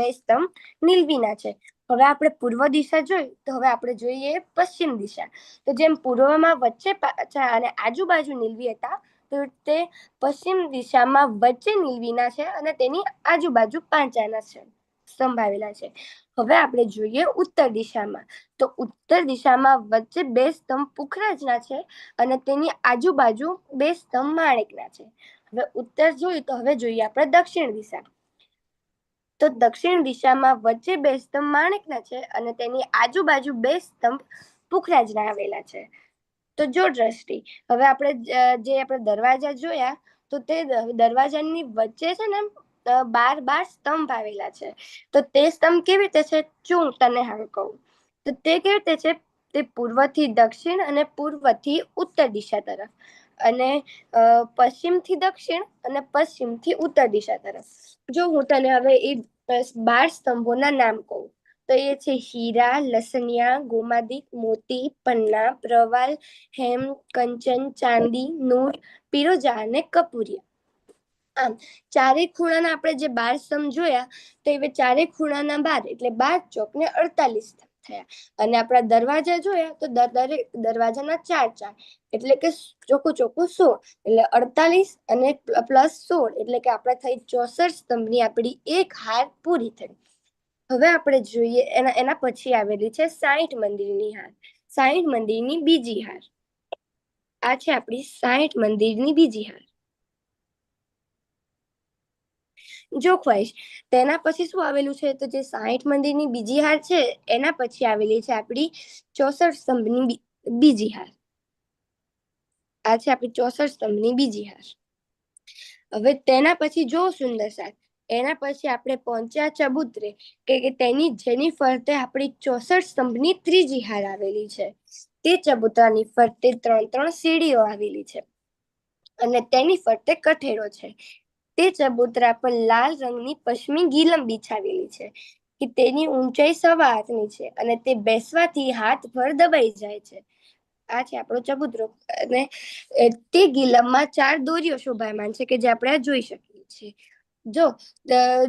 2 સ્તંભ નીલવીના છે. હવે આપણે પૂર્વ દિશા જોઈ તો હવે આપણે જોઈએ પશ્ચિમ દિશા. તો જેમ પૂર્વમાં વચ્ચે પાંચા અને આજુબાજુ નીલવી હતા તો તે પશ્ચિમ દિશામાં વચ્ચે નીલવીના છે અને તેની આજુબાજુ પાંચાના છે સ્તંભ આવેલા છે. હવે આપણે જોઈએ ઉત્તર દિશામાં. તો ઉત્તર દિશામાં વચ્ચે 2 સ્તંભ પુખરાજના છે અને તેની આજુબાજુ 2 સ્તંભ માણેકના છે. હવે ઉત્તર જોયું તો હવે જોઈએ આપણે દક્ષિણ દિશા. તો દક્ષિણ દિશામાં વચ્ચે 2 સ્તંભ માણેકના છે અને તેની આજુબાજુ 2 સ્તંભ પુખરાજના આવેલા છે. તો જો દ્રષ્ટિ, હવે આપણે દરવાજા જોયા તો તે દરવાજાની વચ્ચે છે ને 12 સ્તંભ આવેલા છે. તો તે સ્તંભ કેવી રીતે છે હું તને હાલ કહું. તો તે કેવી રીતે છે? તે પૂર્વથી દક્ષિણ અને પૂર્વથી ઉત્તર દિશા તરફ અને પશ્ચિમથી દક્ષિણ અને પશ્ચિમથી ઉત્તર દિશા તરફ. જો હું તને હવે એ 12 સ્તંભોના નામ કહું તો એ છે હીરા, લસણિયા, ગોમાદિક, મોતી, પન્ના, પ્રવાલ, હેમ, કંચન, ચાંદી, નૂર, પિરોજા અને કપૂરિયા. આમ ચારેય ખૂણાના આપણે જે 12 સ્તંભ જોયા તો એ ચારેય ખૂણાના 12 એટલે 12 ચોક ને 48 થયા. અને આપણા દરવાજા જોયા તો દરેક દરવાજાના 4 એટલે કે ચોખ્ખું 16 એટલે 48 અને +16 એટલે કે આપણે થઈ 64 સ્તંભની આપણી એક હાર પૂરી થઈ. હવે આપણે જોઈએ એના પછી આવેલી છે 60 મંદિરની હાર. 60 મંદિરની બીજી હાર. આ છે આપણી 60 મંદિરની બીજી હાર. જો ખ્વાઈશ, તેના પછી શું આવેલું છે? તો જે 60 મંદિરની બીજી હાર છે એના પછી આવેલી છે આપણી 64 સ્તંભની બીજી હાર. આ છે આપણી 64 સ્તંભની બીજી હાર. હવે તેના પછી જો સુંદર સાથ, એના પછી આપણે પહોંચ્યા ચબુતરે કે જેની ફરતે આપણી 64 સ્તંભની ત્રીજી હાર આવેલી છે. તે ચબુતરાની ફરતે 3 સીડીઓ આવેલી છે અને તેની ફરતે કઠેડો છે. તે ચબૂતરા પર લાલ રંગની પશ્ચિમી ગિલમ બિછાવેલી છે કે તેની ઊંચાઈ 1.25 હાથની છે અને તે બેસવાથી હાથ ભર દબાઈ જાય છે. આ છે આપણો ચબૂતરો અને તે ગિલમમાં 4 દોરીઓ શોભાયમાન છે કે જે આપણે જોઈ શકીએ છીએ.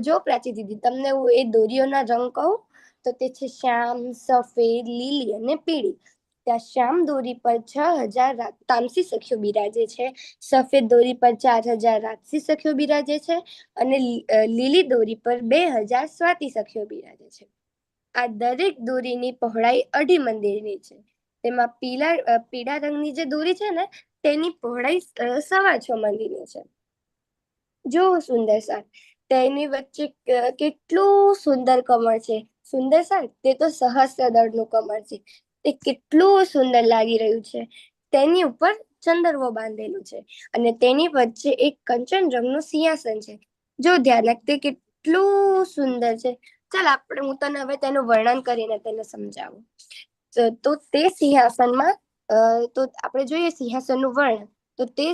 જો પ્રાચી દીદી, તમને હું એ દોરીઓના રંગ કહું તો તે છે શ્યામ, સફેદ, લીલી અને પીળી. ત્યાં શ્યામ દોરી પર 6000 તામસી સખીઓ બિરાજે છે. સફેદ દોરી પર 4000 રાજસી સખીઓ બિરાજે છે અને લીલી દોરી પર 2000 સ્વાતિ સખીઓ બિરાજે છે. આ દરેક દોરીની પહોળાઈ 2.5 મંદિરની છે. તેમાં પીળા રંગની જે દોરી છે ને તેની પહોળાઈ 6.25 મંદિરની છે. જો સુંદર સાથ, તેની વચ્ચે કેટલું સુંદર કમળ છે સુંદર સાથ તે તો સહસ્ત્રદળનું કમળ છે. તે કેટલું સુંદર લાગી રહ્યું છે. તેની ઉપર ચંદરવો બાંધેલું છે અને તેની વચ્ચે એક કંચન રંગનું સિંહાસન છે. જો ધ્યાનક તે કેટલું સુંદર છે. ચાલ હું તને હવે તેનું વર્ણન કરીને તેને સમજાવું. તો તે સિંહાસનમાં તો આપણે જોઈએ સિંહાસનનું વર્ણન. તો તે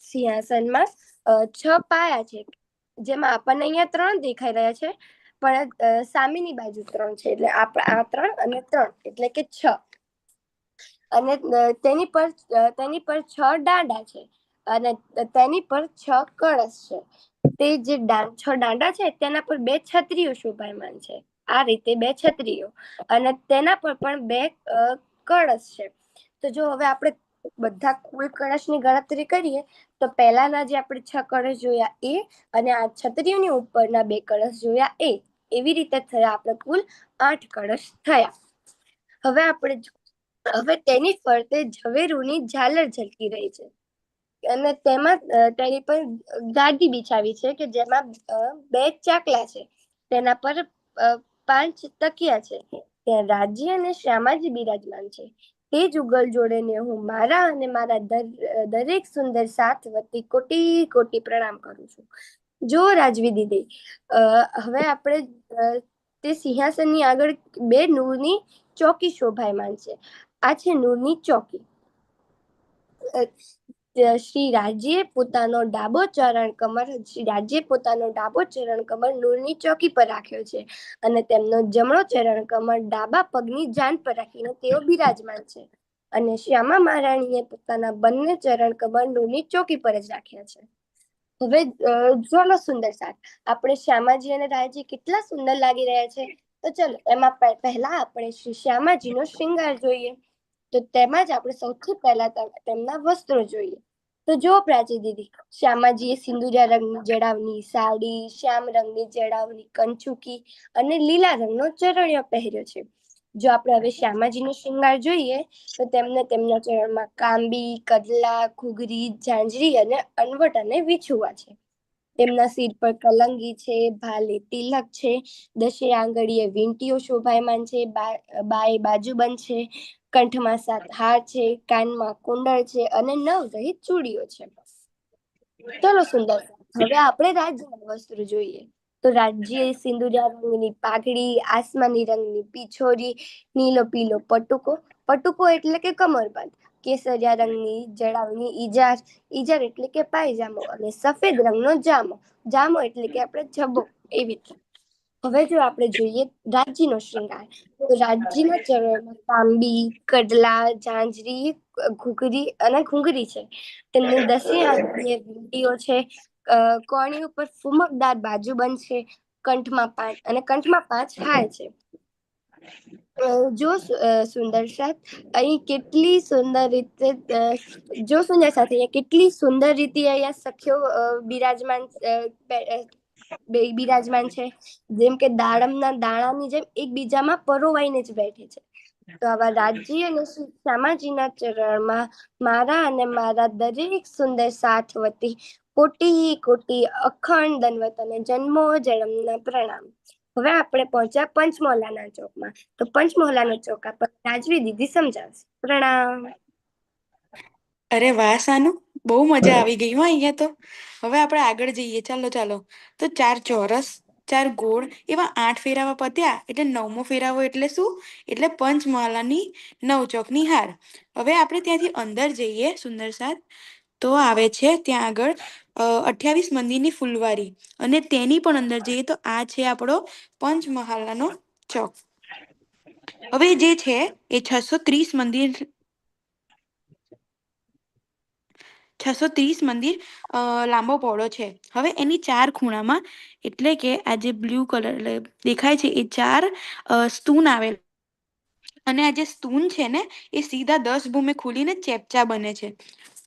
સિંહાસનમાં 6 પાયા છે, જેમાં આપણને અહીંયા 3 દેખાઈ રહ્યા છે, પણ સામેની બાજુ 3 છે, એટલે આ 3 અને 3 એટલે કે 6. અને તેની પર 6 દાંડા છે અને તેની પર 6 કળશ છે. તે જે 6 દાંડા છે તેના પર 2 છત્રીઓ શોભાયમાન છે. આ રીતે 2 છત્રીઓ અને તેના પર પણ 2 કળશ છે. તો જો હવે આપણે બધા કુલ કળશની ગણતરી કરીએ તો પહેલાના જે આપણે 6 કળશ જોયા એ અને આ છત્રીઓની ઉપરના 2 કળશ જોયા એ, એવી રીતે થયા આપણે કુલ 8 કળશ થયા. હવે તેની ફરતે ઝવેરોની ઝાલર ઝલકી રહી છે અને તેની પર ગાદી બિછાવી છે કે જેમાં 2 ચાકલા છે. તેના પર 5 તકિયા છે. ત્યાં રાજ્ય અને શ્યામાજી બિરાજમાન છે. તે જુગલ જોડેને હું મારા અને મારા દરેક સુંદર સાથ વતી કોટી કોટી પ્રણામ કરું છું. જો રાજવી દીદી, હવે આપણે તે સિંહાસનની આગળ 2 નૂરની ચોકી શોભાયમાન છે. આ છે નૂરની ચોકી. શ્રી રાજ્યે પોતાનો ડાબો ચરણ કમર નૂરની ચોકી પર રાખ્યો છે અને તેમનો જમણો ચરણ કમર ડાબા પગની જાન પર રાખીને તેઓ બિરાજમાન છે. અને શ્યામા મહારાણીએ પોતાના બંને ચરણ કમર નૂરની ચોકી પર જ રાખ્યા છે. હવે ચલો સુંદર સાથ, આપણે શ્યામાજી અને રાયજી કેટલા સુંદર લાગી રહ્યા છે. તો ચલો એમાં પહેલા આપણે શ્રી શ્યામાજીનો શૃંગાર જોઈએ. તો તેમાં જ આપણે સૌથી પહેલા તેમના વસ્ત્રો જોઈએ. તો જો પ્રાચી દીદી, શ્યામાજીએ સિંદુરા રંગની જડાવની સાડી, શ્યામ રંગની જડાવની કંચુકી અને લીલા રંગનો ચરણિયો પહેર્યો છે. જો આપણે હવે શ્યામાજીનો શૃંગાર જોઈએ તો તેમને તેમના ચરણમાં કાંબી, કદલા, ઘૂઘરી, ઝાંઝરી અને અણવટ અને વિછુવા છે. તેમના સિર પર કલંગી છે, ભાલે તિલક છે, 10 આંગળીએ વીંટીઓ શોભાયમાન છે, બાએ બાજુબંધ છે, કંઠમાં 7 હાર છે, કાનમાં કુંડળ છે અને 9 રહિત ચૂડીઓ છે. ચલો સુંદર, હવે આપણે રાજ્યના વસ્ત્રો જોઈએ. તો રાજ્ય સિંદુરા રંગની પાઘડી, આસમાની રંગની પિછોરી, નીલો પીલો પટુકો એટલે કે કમરબંધ, કેસરિયા રંગની જડાવની ઈજાર એટલે કે પાયજામો અને સફેદ રંગનો જામો એટલે કે આપણે જબ્બો, એવી રીતે. હવે જો આપણે જોઈએ રાજ્યનો શૃંગાર, તો રાજ્યના ચરણમાં તાંબી, કડલા, ઝાંઝરી, ઘૂંઘરી છે. તેમની 10 આંગળીએ વીંટીઓ છે, કોણી ઉપર ફુમકદાર બાજુબંધ છે, કંઠમાં 5 હાર છે. જો સુંદર સાથ, અહીં કેટલી સુંદર રીતે અહીંયા સખીઓ બિરાજમાન છે, જેમ કે દાડમના દાણાની જેમ એકબીજામાં પરોવાઈને જ બેઠે છે. તો આવા રાજ્ય અને શ્યામાજીના ચરણમાં મારા અને મારા દરેક સુંદર સાથ વતી કોટી કોટી અખંડ દંડવત અને જન્મો જન્મના પ્રણામ. હવે આપણે પહોંચ્યા પંચમહોલાના ચોકમાં. તો પંચમહોલાના ચોકા પર રાજવી દીદી સમજાવશે. પ્રણામ. અરે વાહ સાનુ, બહુ મજા આવી ગઈ હો અહીંયા તો. હવે આપણે આગળ જઈએ. ચાલો. તો 4 ચોરસ, 4 ગોળ એવા 8 ફેરાવા પત્યા એટલે 9મો ફેરાવો એટલે શું? એટલે પંચમહાલાની 9 ચોકની હાર. હવે આપણે ત્યાંથી અંદર જઈએ સુંદર સાથ, તો આવે છે ત્યાં આગળ 28 મંદિરની ફૂલવારી અને તેની પણ અંદર જઈએ તો આ છે આપણો પંચમહાલાનો ચોક. હવે જે છે એ 630 મંદિર લાંબો પહોળો છે. હવે એની 4 ખૂણામાં એટલે કે આ જે બ્લુ કલર દેખાય છે એ 4 સ્તૂન આવેલ અને આ જે સ્તૂન છે ને એ સીધા 10 ભૂમે ખુલીને ચેપચા બને છે.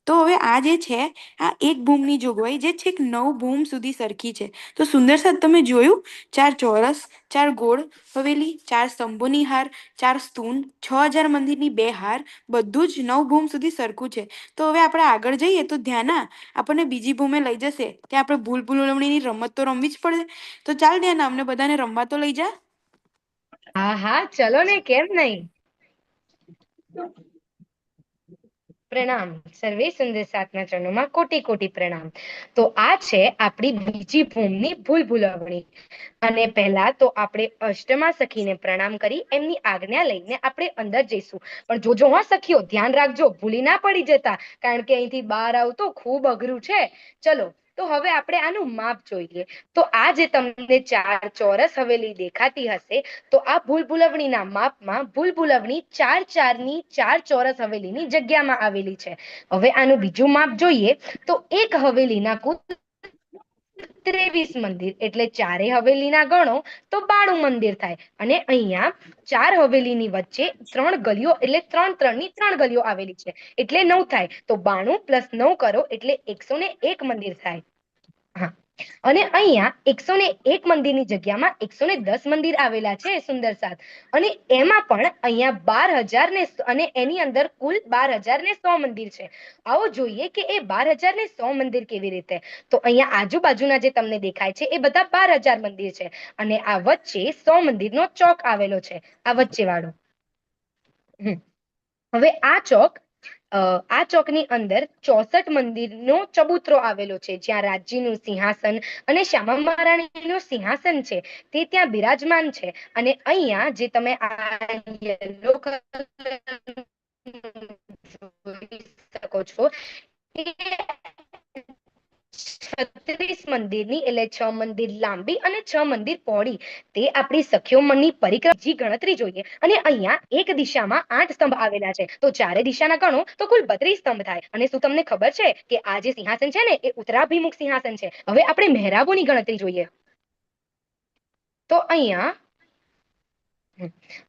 તો હવે આ જે છે આ 1 ભૂમની જોગવાઈ જે છેક 9 ભૂમ સુધી સરખી છે. તો સુંદર સાથ, તમે જોયું 4 ચોરસ, 4 ગોળ હવેલી, 4 સ્તંભોની હાર, 4 સ્તૂન, 6000 મંદિરની 2 હાર, બધું જ 9 ભૂમ સુધી સરખું છે. તો હવે આપણે આગળ જઈએ તો ધ્યાના આપણને બીજી ભૂમે લઈ જશે. ત્યાં આપણે ભૂલભુલમણીની રમત તો રમવી જ પડે. તો ચાલ ધ્યાના, અમને બધાને રમવા તો લઈ જા. હા હા, ચલો ને, કેમ નહીં. પ્રણામ. સર્વે સુંદર સાતના ચરણોમાં કોટી કોટી પ્રણામ. તો આ છે આપણી બીજી ભૂમની ભૂલ ભૂલામણી. અને પહેલા તો આપણે અષ્ટમા સખીને પ્રણામ કરી એમની આજ્ઞા લઈને આપણે અંદર જઈશું. પણ જોજો હા સખીઓ, ધ્યાન રાખજો, ભૂલી ના પડી જતા, કારણ કે અહીંથી બહાર આવતું ખૂબ અઘરું છે. ચલો, તો હવે આપણે આનું માપ જોઈએ. તો આ જે તમને 4 ચોરસ હવેલી દેખાતી હશે, તો આ ભૂલ ભૂલવણીના માપમાં ભૂલ ભૂલવણી 4 4ની 4 ચોરસ હવેલીની જગ્યામાં આવેલી છે. હવે આનું બીજું માપ જોઈએ તો એક હવેલીના કુલ 23 મંદિર, એટલે ચારે હવેલીના ગણો તો 92 મંદિર થાય. અને અહીંયા 4 હવેલીની વચ્ચે 3 ગલીઓ, એટલે 3 3 ની 3 ગલીઓ આવેલી છે, એટલે 9 થાય. તો 92 + 9 કરો એટલે 101 મંદિર થાય. હા, અને અહીંયા 101 મંદિરની જગ્યામાં 110 મંદિર આવેલા છે, સુંદર સાથ. અને એમાં પણ અહીંયા 12,000 ને અને એની અંદર કુલ 12,100 મંદિર છે. આવો જોઈએ કે એ 12,100 મંદિર કેવી રીતે. તો અહીંયા આજુબાજુના જે તમને દેખાય છે એ બધા 12,000 મંદિર છે. અને આ વચ્ચે 100 મંદિરનો ચોક આવેલો છે, આ વચ્ચે વાળો. હવે આ ચોકની અંદર 64 મંદિરનો ચબૂતરો આવેલો છે, જ્યાં રાજ્યનું સિંહાસન અને શ્યામા મહારાણીનું સિંહાસન છે તે ત્યાં બિરાજમાન છે. અને અહીંયા જે તમે આ યલો કલર જોઈ શકો છો, 36 મંદિરની, એટલે 6 મંદિર લાંબી અને 6 મંદિર પહોળી, તે આપણી સખીઓની પરિક્રમાની ગણતરી જોઈએ. અને અહીંયા એક દિશામાં 8 સ્તંભ આવેલા છે, તો ચારે દિશાના ગણો તો કુલ 32 સ્તંભ થાય. અને શું તમને ખબર છે કે આ જે સિંહાસન છે ને એ ઉત્તરાભિમુખ સિંહાસન છે. હવે આપણે મહેરાબોની ગણતરી જોઈએ. તો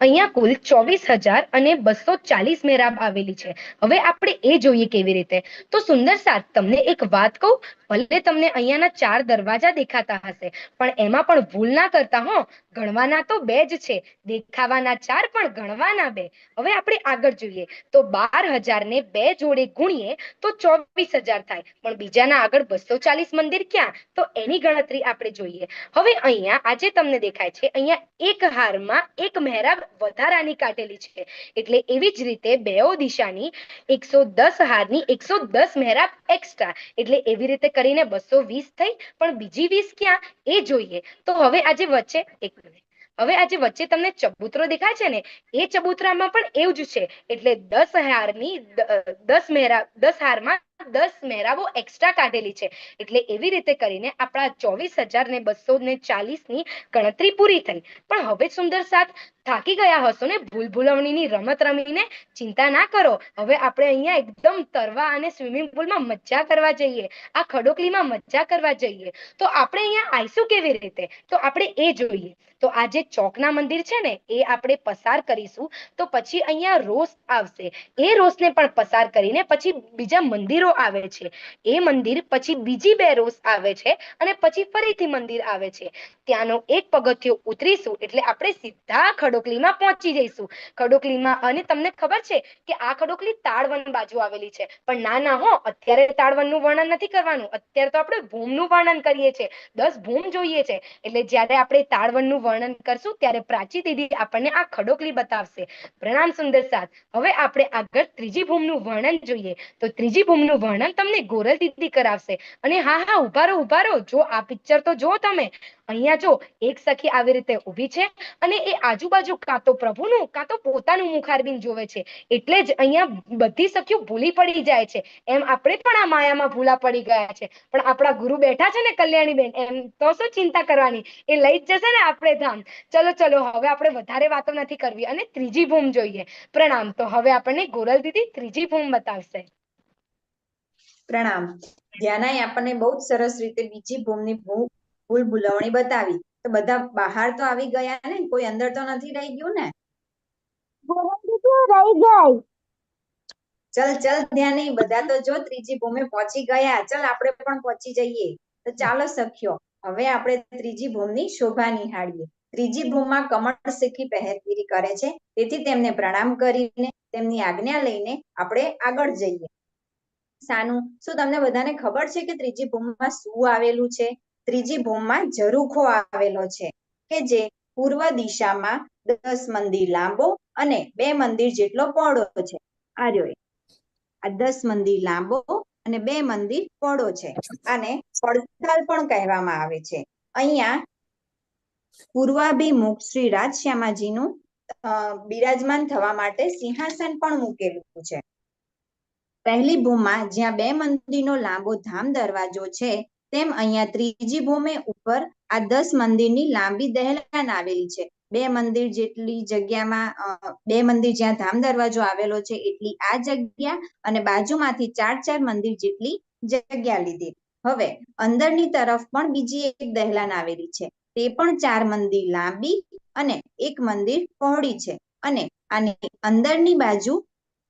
અહીંયા કુલ 24,240 મહેરાબ આવેલી છે. હવે આપણે એ જોઈએ કેવી રીતે. તો સુંદર સાથ, તમને એક વાત કહું, ભલે તમને અહીંયાના 4 દરવાજા દેખાતા હશે, પણ એમાં પણ ભૂલ ના કરતા હો, ગણવાના તો 2 જ છે, દેખાવાના 4 પણ ગણવાના 2. હવે આપણે આગળ જોઈએ તો 12,000 ને 2 જોડે ગુણીએ તો 24,000 થાય. પણ બીજાના આગળ 240 મંદિર ક્યાં, તો એની ગણતરી આપણે જોઈએ. હવે અહીંયા આજે તમને દેખાય છે, અહીંયા એક હારમાં એક મહેરાબ વધારાની કાઢેલી છે, એટલે એવી જ રીતે બેઓ દિશાની 110 હારની 110 મહેરાબ એક્સ્ટ્રા, એટલે એવી રીતે કરીને 220 થઈ. પણ બીજી 20 ક્યાં એ જોઈએ. તો હવે આજે વચ્ચે હવે આજે વચ્ચે તમને ચબૂતરો દેખાય છે ને, એ ચબૂતરામાં પણ એવું જ છે, એટલે 10 હારની 10 મહેરાબ, 10 હારમાં 10 મહેરાબો એક્સ્ટ્રા કાઢેલી છે. એટલે એવી રીતે કરીને આપણા 24,240ની ગણતરી પૂરી થઈ. પણ હવે સુંદર સાથ, થાકી ગયા હશો ને ભૂલ ભૂલવણીની રમત રમીને? ચિંતા ના કરો, હવે આપણે અહીંયા એકદમ તરવા અને સ્વિમિંગ પુલમાં મજા કરવા જઈએ, આ ખડોકલીમાં મજા કરવા જઈએ. તો આપણે અહીંયા આવીશું કેવી રીતે, તો આપણે એ જોઈએ. તો આ જે ચોકના મંદિર છે ને એ આપણે પસાર કરીશું, તો પછી અહીંયા રોસ આવશે, એ રોસને પણ પસાર કરીને પછી બીજા મંદિરો આવે છે, એ મંદિર પછી બીજી 2 રોસ આવે છે, અને પછી ફરીથી મંદિર આવે છે. ત્યાંનો એક પગથિયો ઉતરીશું એટલે આપણે સીધા ખડોકલીમાં પહોંચી જઈશું. ખડોકલીમાં, અને તમને ખબર છે કે આ ખડોકલી તાળવન બાજુ આવેલી છે. પણ ના ના હો, અત્યારે તાળવનનું વર્ણન નથી કરવાનું, અત્યારે તો આપણે ભૂમનું વર્ણન કરીએ છીએ, 10 ભૂમ જોઈએ છે. એટલે જ્યારે આપણે તાળવનનું વર્ણન કરશું ત્યારે પ્રાચી દીદી આપણને આ ખડોકલી બતાવશે. પ્રણામ સુંદર સાથ. હવે આપણે આગળ ત્રીજી ભૂમનું વર્ણન જોઈએ. તો ત્રીજી ભૂમનું વર્ણન તમને ગોરલ દીદી કરાવશે. અને હા, ઉભા રહો, જો આ પિક્ચર તો જો તમે. અહીંયા જો એક સખી આવી રીતે ઊભી છે, અને એ આજુબાજુ કાં તો પ્રભુનું કાં તો પોતાનું મુખારબિંદ જોવે છે. એટલે જ અહીંયા બધી સખીઓ ભૂલી પડી જાય છે. એમ આપણે પણ આ માયામાં ભૂલા પડી ગયા છે. પણ આપણા ગુરુ બેઠા છે ને કલ્યાણીબેન, એમ તો શું ચિંતા કરવાની, એ લઈ જ જશે ને આપણે ધામ. ચલો, હવે આપણે વધારે વાતો નથી કરવી અને ત્રીજી ભૂમ જોઈએ. પ્રણામ. તો હવે આપણને ગોરલ દીદી ત્રીજી ભૂમ બતાવશે. પ્રણામ. ધ્યાનાએ આપણને બહુ જ સરસ રીતે બીજી ભૂમની ભૂલ ભૂલવણી બતાવી. તો બધા બહાર તો આવી ગયા ને, કોઈ અંદર તો નથી રહી ગયું ને? ચલ ધ્યાની, બધા તો જો ત્રીજી ભૂમે પહોંચી ગયા. ચલ આપણે પણ પહોંચી જઈએ. તો ચાલો સખીઓ, હવે આપણે ત્રીજી ભૂમની શોભા નિહાળીએ. ત્રીજી ભૂમમાં કમળ શીખી પહેરગીરી કરે છે, તેથી તેમને પ્રણામ કરીને તેમની આજ્ઞા લઈને આપણે આગળ જઈએ. સાનું, શું તમને બધાને ખબર છે કે ત્રીજી ભૂમમાં શું આવેલું છે? ત્રીજી ભૂમમાં ઝરૂખો આવેલો છે, કે જે પૂર્વ દિશામાં 10 મંદિર લાંબો અને 2 મંદિર જેટલો પહોળો છે. આ રહ્યો આ 10 મંદિર લાંબો અને 2 મંદિર પહોળો છે. આને પડસાલ પણ કહેવામાં આવે છે. અહીંયા પૂર્વાભિમુખ શ્રી રાજશ્યામાજીનું બિરાજમાન થવા માટે સિંહાસન પણ મૂકેલું છે. પહેલી ભૂમમાં જ્યાં 2 મંદિરનો લાંબો ધામ દરવાજો છે, તેમ અહીંયા ત્રીજી ભૂમે ઉપર આ 10 મંદિરની લાંબી દહેલાન આવેલી છે. 2 મંદિર જેટલી જગ્યામાં 2 મંદિર જ્યાં ધામ દરવાજો આવેલો છે એટલી આ જગ્યા અને બાજુમાંથી 4 મંદિર જેટલી જગ્યા લીધી. હવે અંદરની તરફ પણ બીજી એક દહેલાન આવેલી છે. તે પણ 4 મંદિર લાંબી અને 1 મંદિર પહોળી છે. અને આની અંદરની બાજુ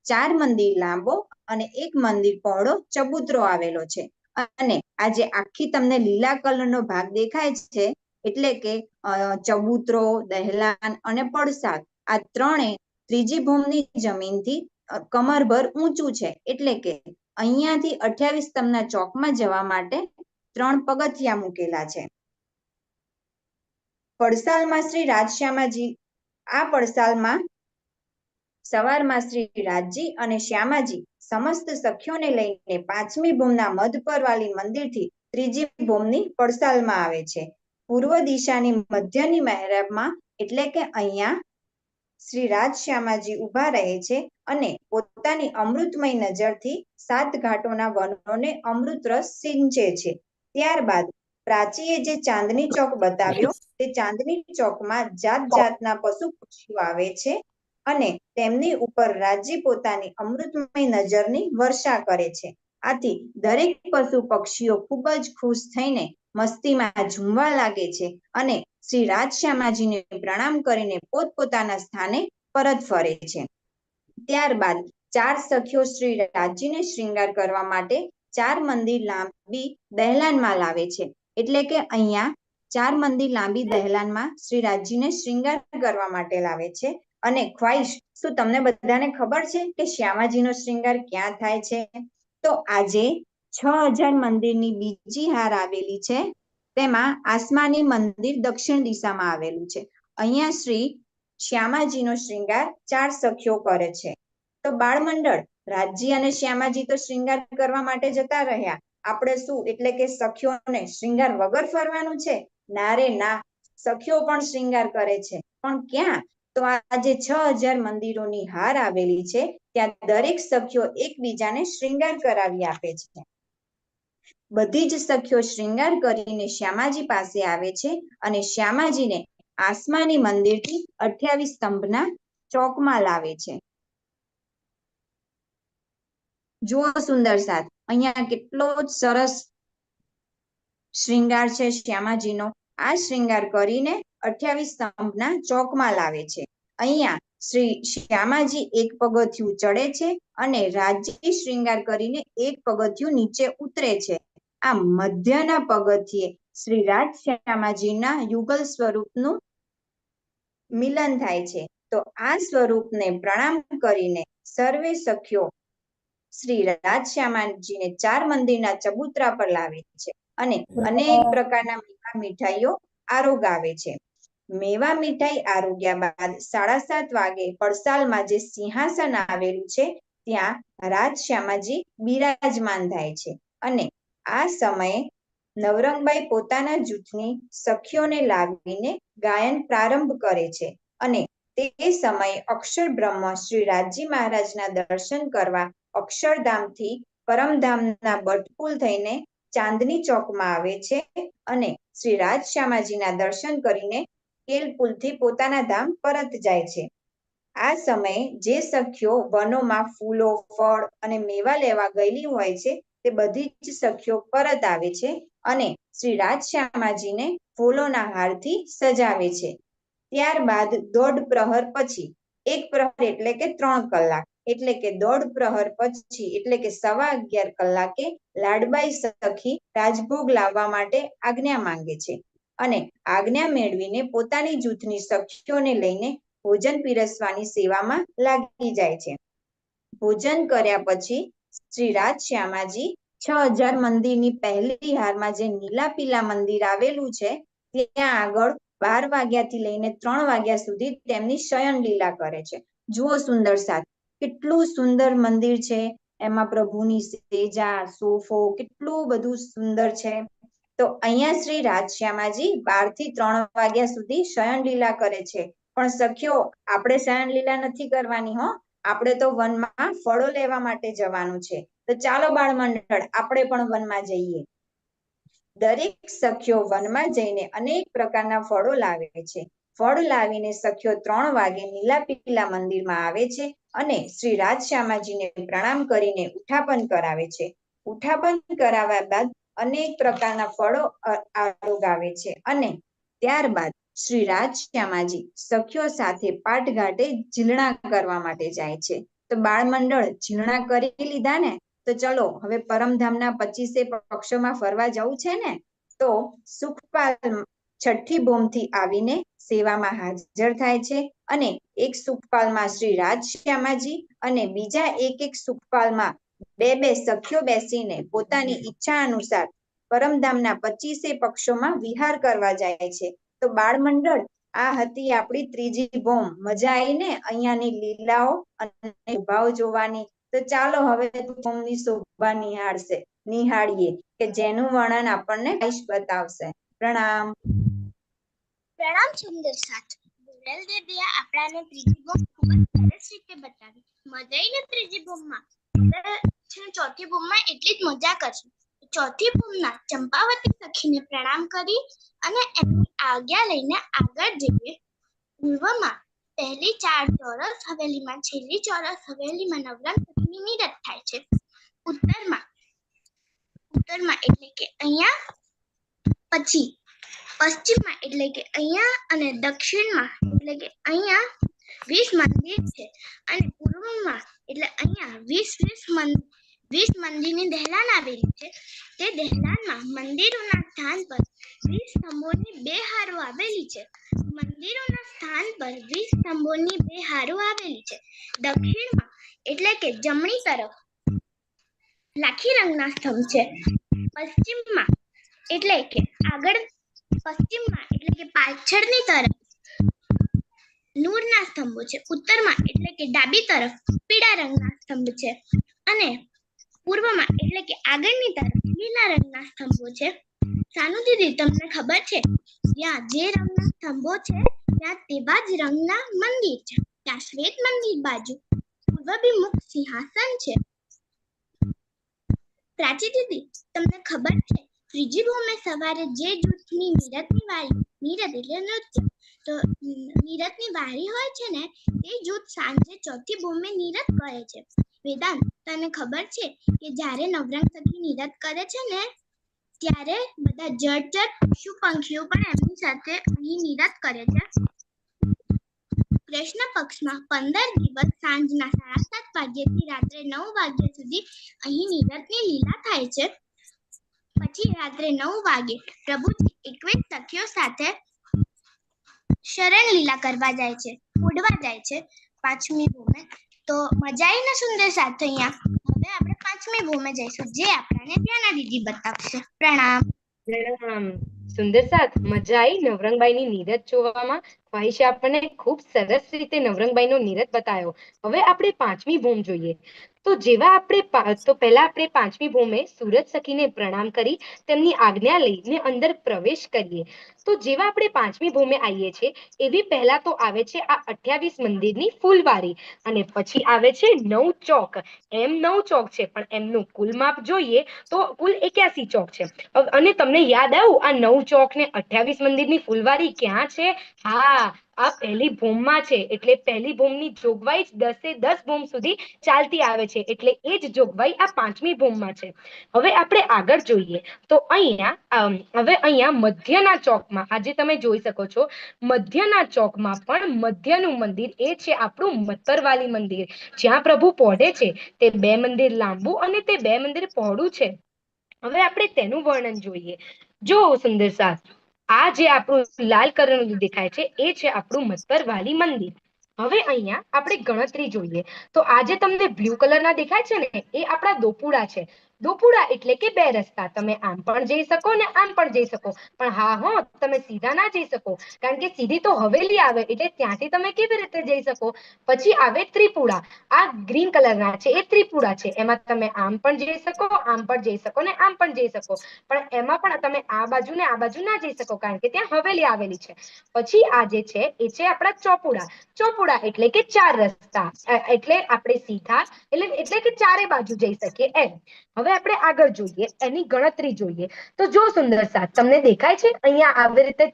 4 મંદિર લાંબો અને 1 મંદિર પહોળો ચબૂતરો આવેલો છે. અને આ જે આખી તમને લીલા કલરનો ભાગ દેખાય છે એટલે કે ચબૂતરો, દહેલાન અને પડસાલ આ ત્રણે ત્રીજી ભૂમની જમીનથી કમરભર ઊંચું છે. એટલે કે અહીંયાથી 28 સ્તંભના ચોકમાં જવા માટે 3 પગથિયા મૂકેલા છે. પડસાલમાં શ્રી રાજશ્યામાજી આ પડસાલમાં સવારમાં શ્રી રાજજી અને શ્યામાજી સમસ્ત સખીઓને લઈને 5મી ભૂમના મધ પર વાલી મંદિરથી ત્રીજી ભૂમની પડસાલમાં આવે છે. પૂર્વ દિશાની મધ્યની મહેરાબમાં એટલે કે અહીંયા શ્રી રાજશ્યામાજી ઊભા રહે છે અને પોતાની અમૃતમય નજરથી 7 ઘાટોના વનોને અમૃત રસ સિંચે છે. ત્યારબાદ પ્રાચીએ જે ચાંદની ચોક બતાવ્યો તે ચાંદની ચોકમાં જાત જાતના પશુ પક્ષીઓ આવે છે અને તેમની ઉપર રાજજી પોતાની અમૃતમય નજરની વર્ષા કરે છે. આથી દરેક પશુ પક્ષીઓ ખૂબ જ ખુશ થઈને મસ્તીમાં ઝૂમવા લાગે છે અને શ્રી રાજશ્યામાજીને પ્રણામ કરીને પોતપોતાના સ્થાને પરત ફરે છે. ત્યારબાદ 4 સખીઓ શ્રી રાજજીને શ્રૃંગાર કરવા માટે 4 મંદિર લાંબી દહેલાનમાં લાવે છે. એટલે કે અહીંયા 4 મંદિર લાંબી દહેલાનમાં શ્રી રાજજીને શ્રૃંગાર કરવા માટે લાવે છે. અને ખ્વાહિશ, શું તમને બધાને ખબર છે કે શ્યામાજીનો શ્રૃંગાર ક્યાં થાય છે? તો આજે 6000 મંદિરની બીજી હાર આવેલી છે, તેમાં આસમાની મંદિર દક્ષિણ દિશામાં આવેલું છે. અહીંયા શ્રી શ્યામાજીનો શ્રૃંગાર 4 સખીઓ કરે છે. તો બાળમંડળ, રાજજી અને શ્યામાજી તો શ્રૃંગાર કરવા માટે જતા રહ્યા, આપણે શું એટલે કે સખીઓને શ્રૃંગાર વગર ફરવાનું છે? ના રે ના, સખીઓ પણ શ્રૃંગાર કરે છે. પણ ક્યાં? તો આજે 6000 મંદિરોની હાર આવેલી છે, ત્યાં દરેક સખીઓ એકબીજાને શ્રૃંગાર કરાવી આપે છે. બધી જ સખીઓ શ્રૃંગાર કરીને શ્યામાજી પાસે આવે છે અને શ્યામાજીને આસમાની મંદિરથી 28 સ્તંભના ચોકમાં લાવે છે. જુઓ સુંદર સાથ, અહીંયા કેટલો જ સરસ શ્રૃંગાર છે શ્યામાજીનો. આ શ્રૃંગાર કરીને 28 સ્તંભના ચોકમાં લાવે છે. અહીંયા શ્રી શ્યામાજી એક પગથિયું ચડે છે અને રાજજી શ્રૃંગાર કરીને એક પગથિયું નીચે ઉતરે છે. આ મધ્યના પગથિયે શ્રી રાજશ્યામાજીના યુગલ સ્વરૂપનું મિલન થાય છે. તો આ સ્વરૂપને પ્રણામ કરીને સર્વે સખીઓ શ્રી રાજશ્યામાજીને 4 મંદિરના ચબૂતરા પર લાવે છે અને અનેક પ્રકારના મેવા મીઠાઈઓ આરોગાવે છે. મેવા મીઠાઈ આરોગ્યા બાદ 7:30 વાગે પડસાલમાં જે સિંહાસન આવેલું છે ત્યાં રાજશ્યામાજી બિરાજમાન થાય છે. અને આ સમયે નવરંગબાઈ પોતાના જૂથની સખીઓને લાવીને ગાયન પ્રારંભ કરે છે. અને તે સમયે અક્ષર બ્રહ્મ શ્રી રાજજી મહારાજના દર્શન કરવા અક્ષરધામથી પરમધામના બટકુલ થઈને ચાંદની ચોકમાં આવે છે અને શ્રી રાજશ્યામાજીના દર્શન કરીને કેલપુલથી પોતાના ધામ પરત જાય છે. આ સમયે જે સખીઓ વનોમાં ફૂલો, ફળ અને મેવા લેવા ગયેલી હોય છે તે બધી જ સખીઓ પરત આવે છે અને શ્રી રાજશ્યામાજીને ફૂલોના હારથી સજાવે છે. ત્યારબાદ 1.5 પ્રહર પછી, 1 પ્રહર એટલે કે 3 કલાક, એટલે કે 1.5 પ્રહર પછી એટલે કે 11:15 કલાકે લાડબાઈ સખી રાજભોગ લાવવા માટે આજ્ઞા માંગે છે અને આજ્ઞા મેળવીને પોતાની જૂથની સખીઓને લઈને ભોજન પીરસવાની સેવામાં લાગી જાય છે. ભોજન કર્યા પછી શ્રી રાજશ્યામાજી 6000 મંદિરની પહેલી હારમાં જે નીલા પીલા મંદિર આવેલું છે ત્યાં આગળ 12 વાગ્યાથી લઈને 3 વાગ્યા સુધી તેમની શયન લીલા કરે છે. જુઓ સુંદર સાથ, કેટલું સુંદર મંદિર છે. એમાં પ્રભુની સેજા, સોફો કેટલું બધું સુંદર છે. તો અહીંયા શ્રી રાધશ્યામાજી 12 થી 3 વાગ્યા સુધી શયન લીલા કરે છે. પણ સખીઓ, આપણે શયન લીલા નથી કરવાની હો. આપણે તો વનમાં ફળો લેવા માટે જવાનું છે. તો ચાલો બાળ મંડળ, આપણે પણ વનમાં જઈએ. દરેક સખીઓ વનમાં જઈને અનેક પ્રકારના ફળો લાવે છે. ફળ લાવીને સખીઓ 3 વાગે નીલા પીલા મંદિરમાં આવે છે અને શ્રી રાધશ્યામાજીને પ્રણામ કરીને ઉઠાપન કરાવે છે. ઉઠાપન કરાવ્યા બાદ અનેક પ્રકારના ફળો આરોગાવે છે અને ત્યારબાદ શ્રી રાધશ્યામાજી સખીઓ સાથે પાટઘાટે ઝીલણા કરવા માટે જાય છે. તો બાળ મંડળ, ઝીલણા કરી લીધા ને? તો ચલો હવે પરમધામના 25 પક્ષોમાં ફરવા જવું છે ને? તો સુખપાલ છઠ્ઠી ભૂમથી આવીને સેવામાં હાજર થાય છે અને એક સુખપાલમાં શ્રી રાધશ્યામાજી અને બીજા એક સુખપાલમાં બે સખીઓ બેસીને પોતાની ઈચ્છા અનુસાર પરમધામના 25 પક્ષોમાં વિહાર કરવા જાય છે. તો બાળ મંડળ, આ હતી આપણી ત્રીજી ભૂમ. મજા આવી ને અહીંયાની લીલાઓ અને શોભાઓ જોવાની? તો ચાલો હવે ભૂમની શોભા નિહાળીએ કે જેનું વર્ણન આપણને ગાઈશ બતાવશે. પ્રણામ. પ્રણામ સુંદર સાથ. ગોરલ દીદીએ આપણાને ત્રીજી ભૂમ ખૂબ જ સરસ રીતે બતાવી. મજા આવી ને ત્રીજી ભૂમમાં? ચોથી ભૂમમાં એટલી જ મજા કરશું. ચોથી ભૂમના ચંપાવતી સખીને પ્રણામ કરી અને એમની આજ્ઞા લઈને આગળ જઈએ. પૂર્વમાં પહેલી 4 ચોરસ હવેલીમાં, છેલ્લી ચોરસ હવેલીમાં નવરંગ સખીની નિરત થાય છે. ઉત્તરમાં એટલે કે અહીંયા, પછી પશ્ચિમમાં એટલે કે અહીંયા અને દક્ષિણમાં એટલે કે અહીંયા 20 મંદિર છે અને પૂર્વમાં એટલે અહીંયા 20 મંદિરની દહેલાન આવેલી છે. તે દહેલાનમાં મંદિરોના સ્થાન પર 20 સ્તંભોની 2 હારો આવેલી છે. મંદિરોના સ્થાન પર 20 સ્તંભોની 2 હારો આવેલી છે. દક્ષિણમાં એટલે કે જમણી તરફ લાખી રંગના સ્તંભ છે. પશ્ચિમમાં એટલે કે પાછળની તરફ નૂરના સ્તંભો છે. ઉત્તરમાં એટલે કે ડાબી તરફ પીળા રંગના સ્તંભ છે અને પૂર્વમાં એટલે કે આગળની તરફ લીલા રંગના સ્તંભો છે. સાનુ દીદી, તમને ખબર છે ત્યાં જે રંગના સ્તંભો છે ત્યાં તેવા જ રંગના મંદિર છે. ત્યાં શ્વેત મંદિર બાજુ પૂર્વાભિમુખ સિંહાસન છે. પ્રાચી દીદી, તમને ખબર છે ત્રીજી ભૂમે સવારે જે જૂથની નીરતની વારી હોય છે ને, તે જૂથ સાંજે ચોથી ભૂમે નીરત કરે છે. વેદાંત, તને ખબર છે કે જ્યારે નવરંગ સખી નીરત કરે છે ને, ત્યારે બધા જળચર પશુ પંખીઓ પણ એમની સાથે અહીં નીરત કરે છે. કૃષ્ણ પક્ષમાં 15 દિવસ સાંજના 7:30 વાગ્યાથી રાત્રે 9 વાગ્યા સુધી અહીં નીરતની લીલા થાય છે. પછી રાત્રે 9 વાગે પ્રભુજી 21 સખીઓ સાથે શરણ લીલા કરવા જાય છે, ઓઢવા જાય છે 5મી ભૂમે. તો મજા આવી ને સુંદર સાથ અહીંયા? હવે આપણે 5મી ભૂમે જઈશું, જે આપણને ત્યાંના દીદી બતાવશે. પ્રણામ. સુંદર સાથ, મજા આવી નવરંગબાઈની નીરત જોવામાં? ભાઈ આપણને ખૂબ સરસ રીતે નવરંગબાઈનો નીરત બતાવ્યો. હવે આપણે 5મી ભૂમ જોઈએ. તો પહેલા આપણે 5મી ભૂમે સુરત સખીને પ્રણામ કરી તેમની આજ્ઞા લઈને અંદર પ્રવેશ કરીએ. તો જેવા આપણે 5મી ભૂમે આવીએ છીએ એવી પહેલા તો આવે છે આ 28 મંદિરની ફૂલવારી અને પછી આવે છે 9 ચોક. એમ 9 ચોક છે પણ એમનું કુલ માપ જોઈએ તો કુલ 81 ચોક છે. અને તમને યાદ આવ્યું આ 9 ચોક ને 28 મંદિરની ફૂલવારી ક્યાં છે? હા, આ પહેલી ભૂમમાં છે. એટલે પહેલી ભૂમની જોગવાઈ 10 ભૂમ સુધી ચાલતી આવે છે. એટલે એ જ જોગવાઈ આ 5મી ભૂમમાં છે. હવે આપણે આગળ જોઈએ તો અહીંયા મધ્યના ચોકમાં, આજે તમે જોઈ શકો છો મધ્યના ચોકમાં પણ મધ્યનું મંદિર એ છે આપણું મત્તરવાલી મંદિર, જ્યાં પ્રભુ પહોંચે છે. તે 2 મંદિર લાંબુ અને તે 2 મંદિર પહોળું છે. હવે આપણે તેનું વર્ણન જોઈએ. જો સુંદર સાથ, આ જે આપણું લાલ કલરનું દેખાય છે એ છે આપણું મત્તરવાલી મંદિર. હવે અહીંયા આપણે ગણતરી જોઈએ તો આ જે તમને બ્લુ કલરના દેખાય છે ને, એ આપણા દોપુડા છે. દોપુડા એટલે કે બે રસ્તા, તમે આમ પણ જઈ શકો ને આમ પણ જઈ શકો, પણ હા હો તમે સીધા ના જઈ શકો, કારણ કે સીધી તો હવેલી આવે એટલે ત્યાંથી તમે કેવી રીતે જઈ શકો. પછી આવે ત્રિપુડા, આ ગ્રીન કલરના છે એ ત્રિપુડા છે, એમાં તમે આમ પણ જઈ શકો, આમ પણ જઈ શકો ને આમ પણ જઈ શકો, પણ એમાં પણ તમે આ બાજુ ને આ બાજુ ના જઈ શકો, કારણ કે ત્યાં હવેલી આવેલી છે. પછી આ જે છે એ છે આપણા ચોપુડા. ચોપુડા એટલે કે ચાર રસ્તા, એટલે આપણે સીધા એટલે કે ચારે બાજુ જઈ શકીએ એમ. હવે આપણે આગળ જોઈએ, એની ગણતરી જોઈએ, તો જો સુંદર સાથ તમને દેખાય છે અહીંયા આવી રીતે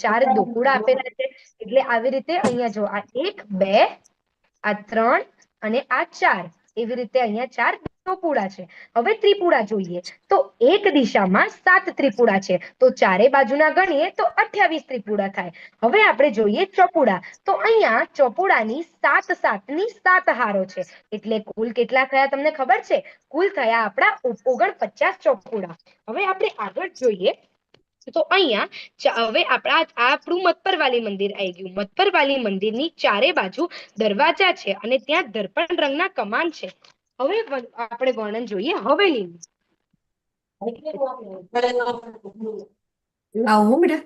ચાર દોકુડા આપેલા છે, એટલે આવી રીતે અહીંયા જો આ 1 2 આ 3 અને આ 4, એવી રીતે અહીંયા 4 દોકુડા છે. હવે ત્રિપુડા જોઈએ, તો એક દિશામાં 7 ત્રિપુડા છે, તો ચારે બાજુના ગણીએ તો 28 ત્રિપુડા થાય. હવે આપણે જોઈએ ચોપુડા, તો અહીંયા ચોપુડાની 7 7 ની 7 હારો છે, એટલે કુલ કેટલા થયા તમને ખબર છે? કુલ થયા આપણા 49 ચોપુડા. હવે આપણે આગળ જોઈએ, તો અહીંયા હવે આપણું મતપરવાલી મંદિર આવી ગયું. મતપરવાલી મંદિરની ચારે બાજુ દરવાજા છે અને ત્યાં દર્પણ રંગના કમાન છે. હવે આપણે વર્ણન જોઈએ હવેલીનું. આવું બેટા.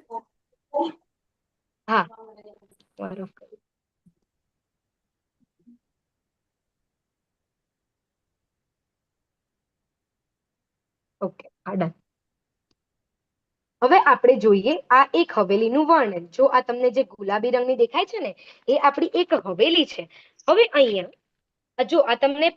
હા બરોબર. Okay done. હવે આપણે જોઈએ આ એક હવેલીનું વર્ણન. જો આ તમને જે ગુલાબી રંગની દેખાય છે ને, એ આપણી એક હવેલી છે. હવે અહીંયા જો આ તમને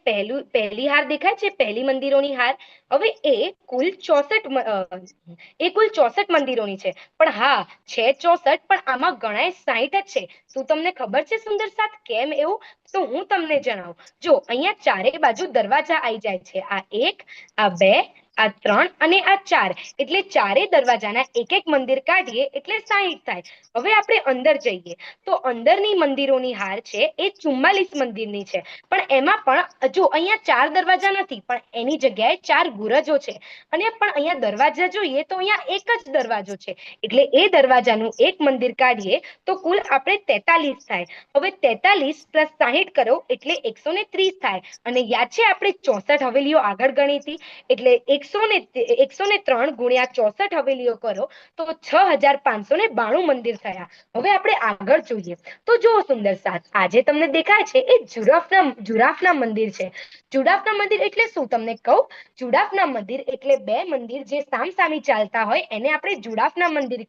પહેલી હાર દેખાય છે, પહેલી મંદિરોની હાર, હવે એ કુલ 64 મંદિરોની છે. પણ હા છે 64, પણ આમાં ગણાય 60 જ છે. શું તમને ખબર છે સુંદર સાથ કેમ એવું? તો હું તમને જણાવું. જો અહીંયા ચારે બાજુ દરવાજા આવી જાય છે, આ 1 આ 2 આ 3 અને આ 4, એટલે ચારે દરવાજાના એક એક મંદિર કાઢીએ એટલે 60 થાય. હવે આપણે અંદર જઈએ, તો અંદરની મંદિરોની હાર છે એ 44 મંદિરની છે. પણ એમાં પણ જો અહીંયા 4 દરવાજા નથી, પણ એની જગ્યાએ 4 બુરજો છે. અને પણ અહીંયા દરવાજા જોઈએ તો અહીંયા એક જ દરવાજો છે, એટલે એ દરવાજાનું એક મંદિર કાઢીએ તો કુલ આપણે 43 થાય. હવે 43 + 60 કરો એટલે 130 થાય. અને યાદ છે આપણે 64 હવેલીઓ આગળ ગણી હતી, એટલે 103 ગુણ્યા 64 હવેલીઓ કરો તો 6592 મંદિર થયા. હવે આપણે આગળ જોઈએ, તો જુઓ સુંદર સાથ, આજે તમને દેખાય છે એ જુરાફના મંદિર છે. જુરાફના મંદિર એટલે શું તમને કહું? જુડાફના મંદિર એટલે બે મંદિર જે સામસામી ચાલતા હોય એને આપણે જુડાફના મંદિર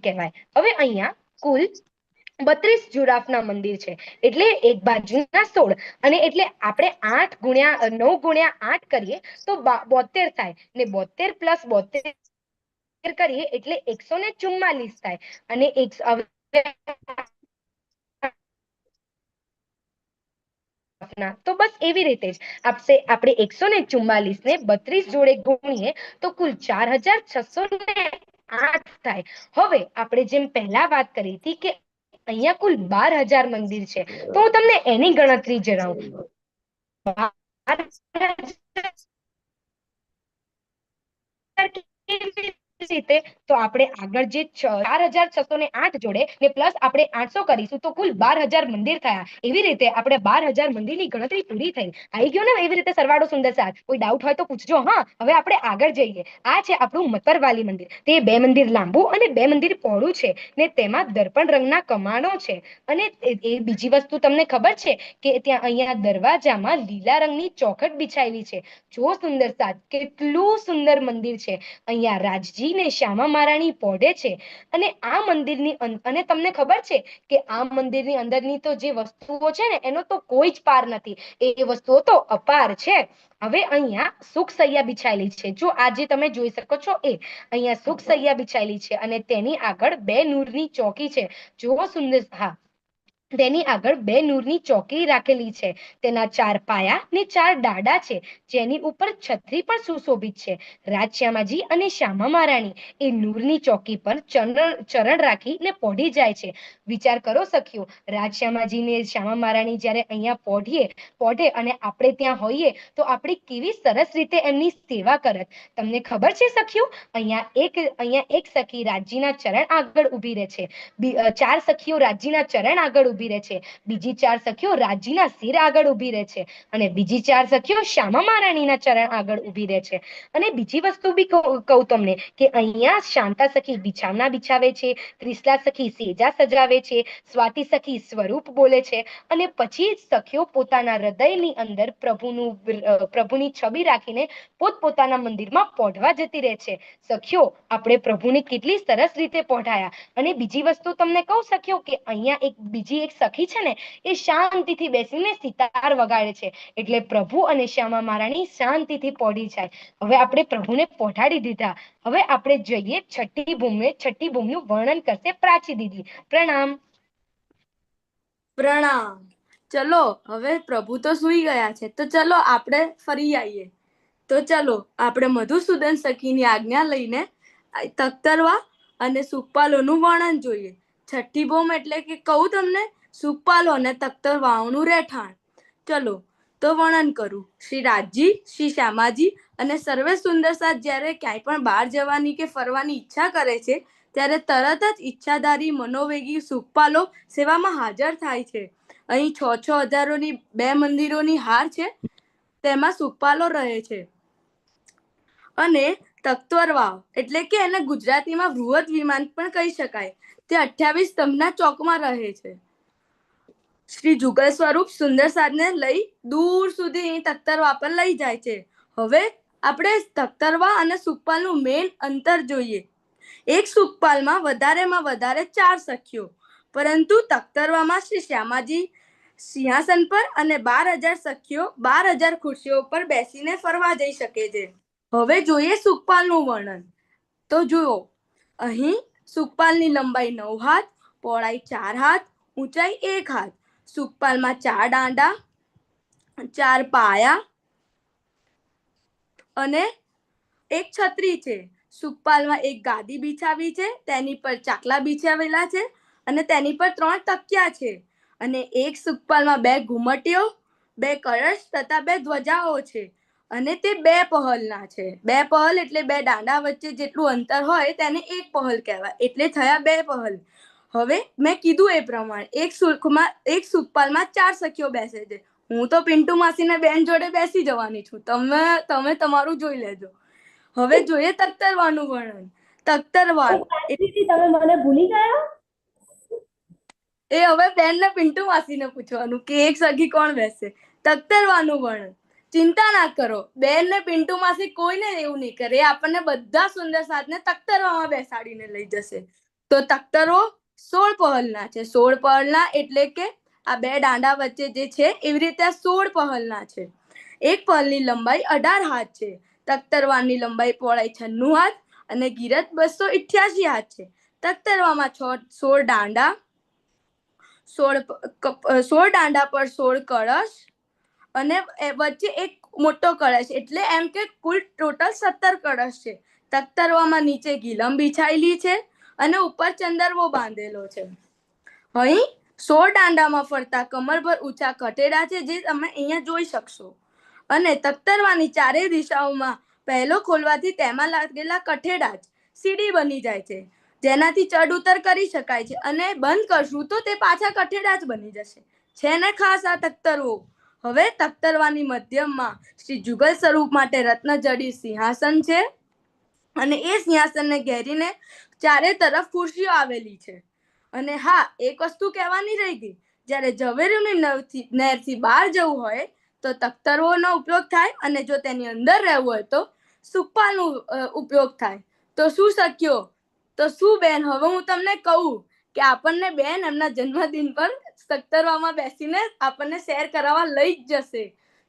કહેવાય. હવે અહીંયા કુલ 32 જુરાફના મંદિર છે, એટલે એક બાજુના 16, અને એટલે આપણે 9 ગુણ્યા 8 કરીએ તો 72 થાય, ને 72 + 72 કરીએ એટલે 144 થાય. અને તો બસ એવી રીતે જ આપણે 144 ને 32 જોડે ગુણીએ તો કુલ 4608 થાય. હવે આપણે જેમ પહેલા વાત કરી હતી કે અહીંયા કુલ 12000 મંદિર છે, તો હું તમને એની ગણતરી જણાવું. 12,000 રીતે તો આપણે આગળ જે 4608 જોડે ને પ્લસ આપણે 800 કરીશું તો કુલ 12000 મંદિર થયા. એવી રીતે આપણે 12000 મંદિરની ગણતરી પૂરી થઈ. આવી ગયો ને એવી રીતે સરવાળો સુંદર સાથ? કોઈ ડાઉટ હોય તો પૂછજો. હા હવે આપણે આગળ જઈએ. આ છે આપણું મતરવાલી મંદિર. તે 2 મંદિર લાંબુ અને 2 મંદિર પહોળું છે, ને તેમાં દર્પણ રંગના કમાણો છે. અને એ બીજી વસ્તુ તમને ખબર છે કે ત્યાં અહીંયા દરવાજામાં લીલા રંગની ચોખટ બિછાયેલી છે. જો સુંદર સાથ, કેટલું સુંદર મંદિર છે. અહીંયા રાજજી ને શ્યામા મહારાણી પોઢે છે. અને આ મંદિરની અને તમને ખબર છે કે આ મંદિરની અંદરની તો જે વસ્તુઓ છે ને એનો તો કોઈ જ પાર નથી. એ વસ્તુઓ તો અપાર છે. હવે અહીંયા સુખ સૈયા બિછાયેલી છે. જો આ જે તમે જોઈ શકો છો એ અહીંયા સુખ સૈયા બિછાયેલી છે, અને તેની આગળ 2 નૂરની ચોકી છે. જુઓ સુંદર, હા તેની આગળ 2 નૂરની ચોકી રાખેલી છે. તેના 4 પાયા ને 4 ડાડા છે, જેની ઉપર છત્રી પણ સુશોભિત છે. રાજશ્યામાજી અને શ્યામા મહારાણી એ નૂરની ચોકી પર ચરણ રાખીને પોઢી જાય છે. વિચાર કરો સખીઓ, રાજશ્યામાજી ને શ્યામા મહારાણી જ્યારે અહીંયા પોઢે અને આપણે ત્યાં હોઈએ તો આપણે કેવી સરસ રીતે એમની સેવા કરત. તમને ખબર છે સખીઓ, અહીંયા એક સખી રાજજીના ચરણ આગળ ઊભી રહે છે, 4 સખીઓ રાજજીના ચરણ આગળ ઊભી રહે છે, બીજી 4 સખીઓ રાજીના શિર આગળ ઊભી રહે છે, અને બીજી 4 સખીઓ શ્યામા મહારાણીના ચરણ આગળ ઊભી રહે છે. અને બીજી વસ્તુ બી કહું તમને કે અહીંયા શાંતા સખી બિછાવના બિછાવે છે, ત્રિશલા સખી સેજા સજાવે છે, સ્વાતિ સખી સ્વરૂપ બોલે છે, અને પછી સખીઓ પોતાના હૃદયની અંદર પ્રભુની છબી રાખીને પોતપોતાના મંદિરમાં પોઢવા જતી રહે છે. સખીઓ, આપણે પ્રભુને કેટલી સરસ રીતે પોઢાયા. અને બીજી વસ્તુ તમને કહું સખીઓ કે અહીંયા બીજી એક સખી છે ને, એ શાંતિથી બેસીને સિતાર વગાડે છે, એટલે પ્રભુ અને શ્યામા મહારાણી શાંતિથી પોઢી જાય. હવે આપણે પ્રભુને પોઢાડી દીધા. હવે આપણે જઈએ છઠ્ઠી ભૂમિનું વર્ણન કરશે પ્રાચી દીદી. પ્રણામ. પ્રણામ. ચલો હવે પ્રભુ તો સૂઈ ગયા છે, તો ચલો આપણે ફરી આવીએ. તો ચલો આપણે મધુસૂદન સખીની આજ્ઞા લઈને તખ્તરવા અને સુખપાલોનું વર્ણન જોઈએ. છઠ્ઠી ભૂમ એટલે કે કહું તમને, સુખપાલો અને તખ્તરવાઓનું રહેઠાણ. ચલો તો વર્ણન કરું. શ્રી રાજજી, શ્રી શ્યામાજી અને સર્વે સુંદર સાથ જ્યારે ક્યાંય પણ બહાર જવાની કે ફરવાની ઈચ્છા કરે છે, ત્યારે તરત જ ઈચ્છાધારી મનોવેગી સુખપાલો સેવામાં હાજર થાય છે. અહીં 6,000 2 મંદિરોની હાર છે, તેમાં સુખપાલો રહે છે. અને તખ્તરવાવ એટલે કે એને ગુજરાતીમાં બૃહદ વિમાન પણ કહી શકાય, તે 28 સ્તંભના ચોકમાં રહે છે. શ્રી જુગલ સ્વરૂપ સુંદર સાધને લઈ દૂર સુધી તખ્તરવા પર લઈ જાય છે. હવે આપણે તખ્તરવા અને સુખપાલનું મેઇન અંતર જોઈએ. એક સુખપાલમાં વધારેમાં વધારે 4 સખીઓ, પરંતુ તખ્તરવામાં શ્રી શ્યામાજી સિંહાસન પર અને 12,000 સખીઓ 12,000 ખુરશીઓ પર બેસીને ફરવા જઈ શકે છે. હવે જોઈએ સુખપાલનું વર્ણન. તો જુઓ, અહીં સુખપાલની લંબાઈ 9 હાથ, પહોળાઈ 4 હાથ, ઊંચાઈ 1 હાથ. સુખપાલમાં 4 દાંડા, 4 પાયા અને એક છત્રી છે. સુખપાલમાં એક ગાદી બિછાવી છે, તેની પર ચાકલા બિછાવેલા છે અને તેની પર 3 તકિયા છે. અને એક સુખપાલમાં 2 ઘુમટીઓ, 2 કળશ તથા 2 ધ્વજાઓ છે. અને તે 2 પહલના છે. 2 પહલ એટલે 2 દાંડા વચ્ચે જેટલું અંતર હોય તેને એક પહલ કહેવાય, એટલે થયા 2 પહલ. હવે મેં કીધું એ પ્રમાણે એક સુખપાલમાં 4 સખીઓ બેસે છે. હું તો પિન્ટુ માસીને બેન જોડે બેસી જવાની છું, તમે તમારું જોઈ લેજો. હવે જોઈએ તખ્તરવાનું વર્ણન. તખ્તરવાન તમે મને ભૂલી ગયા? એ હવે બેન ને પિન્ટુ માસીને પૂછવાનું કે એક સખી કોણ બેસે. તખ્તરવાનું વર્ણન. ચિંતા ના કરો, બેન ને પિન્ટુ માસી કોઈને એવું નહીં કરે. આપણને બધા સુંદર સાથને તખ્તરવામાં બેસાડીને લઈ જશે. તો તખ્તરો 16 પહલના છે. 16 પહલના એટલે કે આ 2 દાંડા વચ્ચે જે છે એવી રીતે 16 પહલના છે. એક પહલની લંબાઈ 18 હાથ છે. તખ્તરવાની લંબાઈ પહોળાઈ 96 હાથ અને ગિરત 288 હાથ છે. તખ્તરવામાં 16 દાંડા, 16 દાંડા પર 16 કળશ અને વચ્ચે એક મોટો કળશ, એટલે એમ કે કુલ ટોટલ 17 કળશ છે. તખ્તરવામાં નીચે ગીલમ બિછાયેલી છે અને ઉપર ચંદરવો બાંધેલો છે. અહીં 16 દાંડામાં ફરતા કમરભર ઊંચા કઠેડા છે, જે તમે અહીંયા જોઈ શકશો. અને તખ્તરવાની ચારેય દિશાઓમાં પહેલો ખોલવાથી તેમાં લાગેલા કઠેડા જ સીડી બની જાય છે, જેનાથી ચડ ઉતર કરી શકાય છે. અને બંધ કરશું તો તે પાછા કઠેડા જ બની જશે. છે ને ખાસ આ તખ્તરવો. હવે તખ્તરવાની મધ્યમાં શ્રી જુગલ સ્વરૂપ માટે રત્નજડિત સિંહાસન છે અને એ સિંહાસનને ઘેરીને ચારે તરફ ખુરશીઓ આવેલી છે. અને હા, એક વસ્તુ કહેવાની રહી ગઈ, જ્યારે ઝવેરીની નહેરથી બહાર જવું હોય તો તખ્તરવોનો ઉપયોગ થાય, અને જો તેની અંદર રહેવું હોય તો સુખપાલનો ઉપયોગ થાય. તો શું સખ્યો, તો શું બેન, હવે હું તમને કહું કે આપણને બેન એમના જન્મદિન પર તખ્તરવામાં બેસીને આપણને સૈર કરાવવા લઈ જ જશે.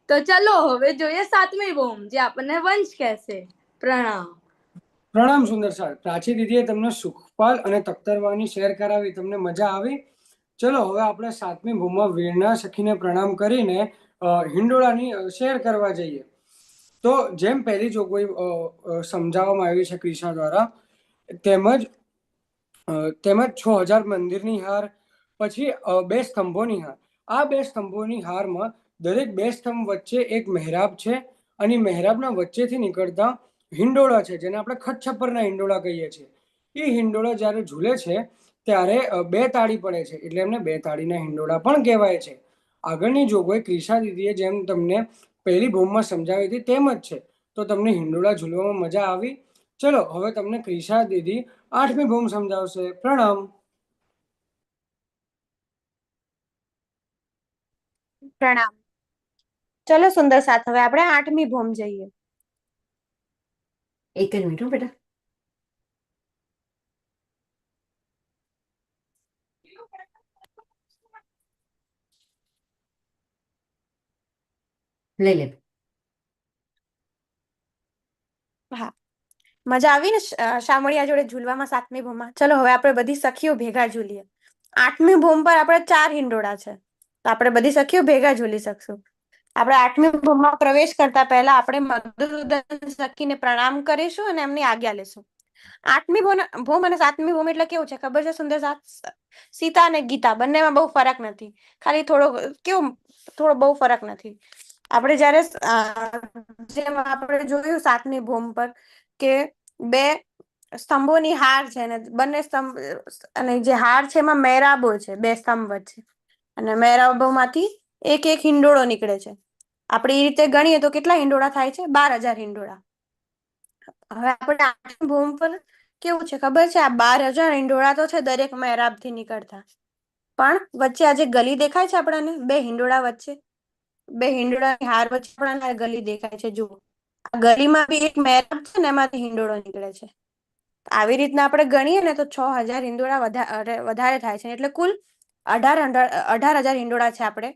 તો ચલો હવે જોઈએ 7મી ભૂમ, જે આપણને વંશ કહેશે. પ્રણામ. પ્રણામ સુંદર સાહેબ. પ્રાચી દીદીએ તમને સુખપાલ અને તખ્તરવાની શેર કરાવી, તમને મજા આવી? ચલો હવે આપણે 7મી ભૂમમાં વીરણા સખીને પ્રણામ કરીને હિંડોળાની શેર કરવા જઈએ. તો જેમ પહેલી જોગવાઈ સમજાવવામાં આવી છે ક્રિશા દ્વારા, તેમજ 6,000 મંદિરની હાર, પછી 2 સ્તંભોની હાર. આ 2 સ્તંભોની હારમાં દરેક 2 સ્તંભ વચ્ચે એક મહેરાબ છે, અને મહેરાબના વચ્ચેથી નીકળતા હિંડોળા છે, જેને આપણે ખટછપરના હિંડોળા કહીએ છીએ. એ હિંડોળા જ્યારે ઝૂલે છે ત્યારે બે તાળી પડે છે એટલે એમને બે તાળીના હિંડોળા પણ કહેવાય છે. આગળની જોગવાઈ ક્રિશા દીદીએ જેમ તમને પહેલી ભૂમમાં સમજાવી હતી તેમ જ છે. તો તમને હિંડોળા ઝૂલવામાં મજા આવી? ચલો હવે તમને ક્રિશા દીદી 8મી ભૂમ સમજાવશે. પ્રણામ. પ્રણામ. ચલો સુંદર સાથ, હવે આપણે 8મી ભૂમ જઈએ. એક જ મિનિટ હો બેટા. લઈ લે. હા, મજા આવી ને શામળિયા જોડે ઝૂલવામાં 7મી ભૂમમાં? ચલો હવે આપણે બધી સખીઓ ભેગા ઝૂલીએ. 8મી ભૂમ પર આપણે 4 હિંડોળા છે, તો આપણે બધી સખીઓ ભેગા ઝૂલી શકશું. આપણે 8મી ભૂમમાં પ્રવેશ કરતા પહેલા આપણે મધુસૂદન સખીને પ્રણામ કરીશું અને એમની આજ્ઞા લેશું. 8મી ભૂમ અને 7મી ભૂમ એટલે કેવું છે ખબર છે સુંદર સાથ? સીતા અને ગીતા બંનેમાં બહુ ફરક નથી, ખાલી થોડો બહુ ફરક નથી. આપણે જ્યારે જેમ આપણે જોયું 7મી ભૂમ પર કે બે સ્તંભોની હાર છે ને બંને સ્તંભ અને જે હાર છે એમાં મહેરાબો છે, બે સ્તંભ વચ્ચે, અને મહેરાબોમાંથી એક એક હિંડોળો નીકળે છે. આપણે એ રીતે ગણીએ તો કેટલા હિંડોળા થાય છે? 12,000 હિંડોળા. હવે આપણે 8મી ભૂમ પર કેવું છે ખબર છે? આ 12,000 હિંડોળા તો છે દરેક મહેરાબથી નીકળતા, પણ વચ્ચે આ જે ગલી દેખાય છે આપણને બે હિંડોળા વચ્ચે, બે હિંડોળાની હાર વચ્ચે આપણને ગલી દેખાય છે. જુઓ, આ ગલીમાં બી એક મહેરાબ છે ને એમાંથી હિંડોળો નીકળે છે. આવી રીતના આપણે ગણીએ ને તો 6,000 હિંડોળા વધારે થાય છે, એટલે કુલ 18,000 હિંડોળા છે આપણે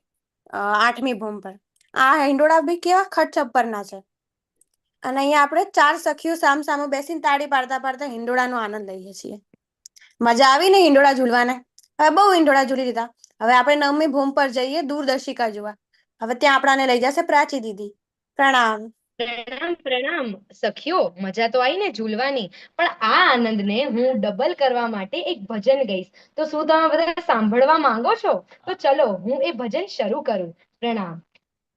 8મી ભૂમ પર. આ હિંડોળા બી કેવા ખટચપ્પરના છે. અને અહીંયા આપણે 4 સખીઓ સામસામે બેસીને તાળી પાડતા પાડતા હિંડોળાનો આનંદ લઈએ છીએ. મજા આવી ને હિંડોળા ઝૂલવાને? હવે બહુ હિંડોળા ઝૂલી લીધા. હવે આપણે 9મી ભૂમ પર જઈએ દૂરદર્શિકા જોવા. હવે ત્યાં આપણાને લઈ જશે પ્રાચી દીદી. પ્રણામ. પ્રણામ પ્રણામ સખીઓ, મજા તો આવી ને ઝૂલવાની, પણ આ આનંદને હું ડબલ કરવા માટે એક ભજન ગઈશ. તો શું તમે બધા સાંભળવા માંગો છો? તો ચલો હું એ ભજન શરૂ કરું. પ્રણામ.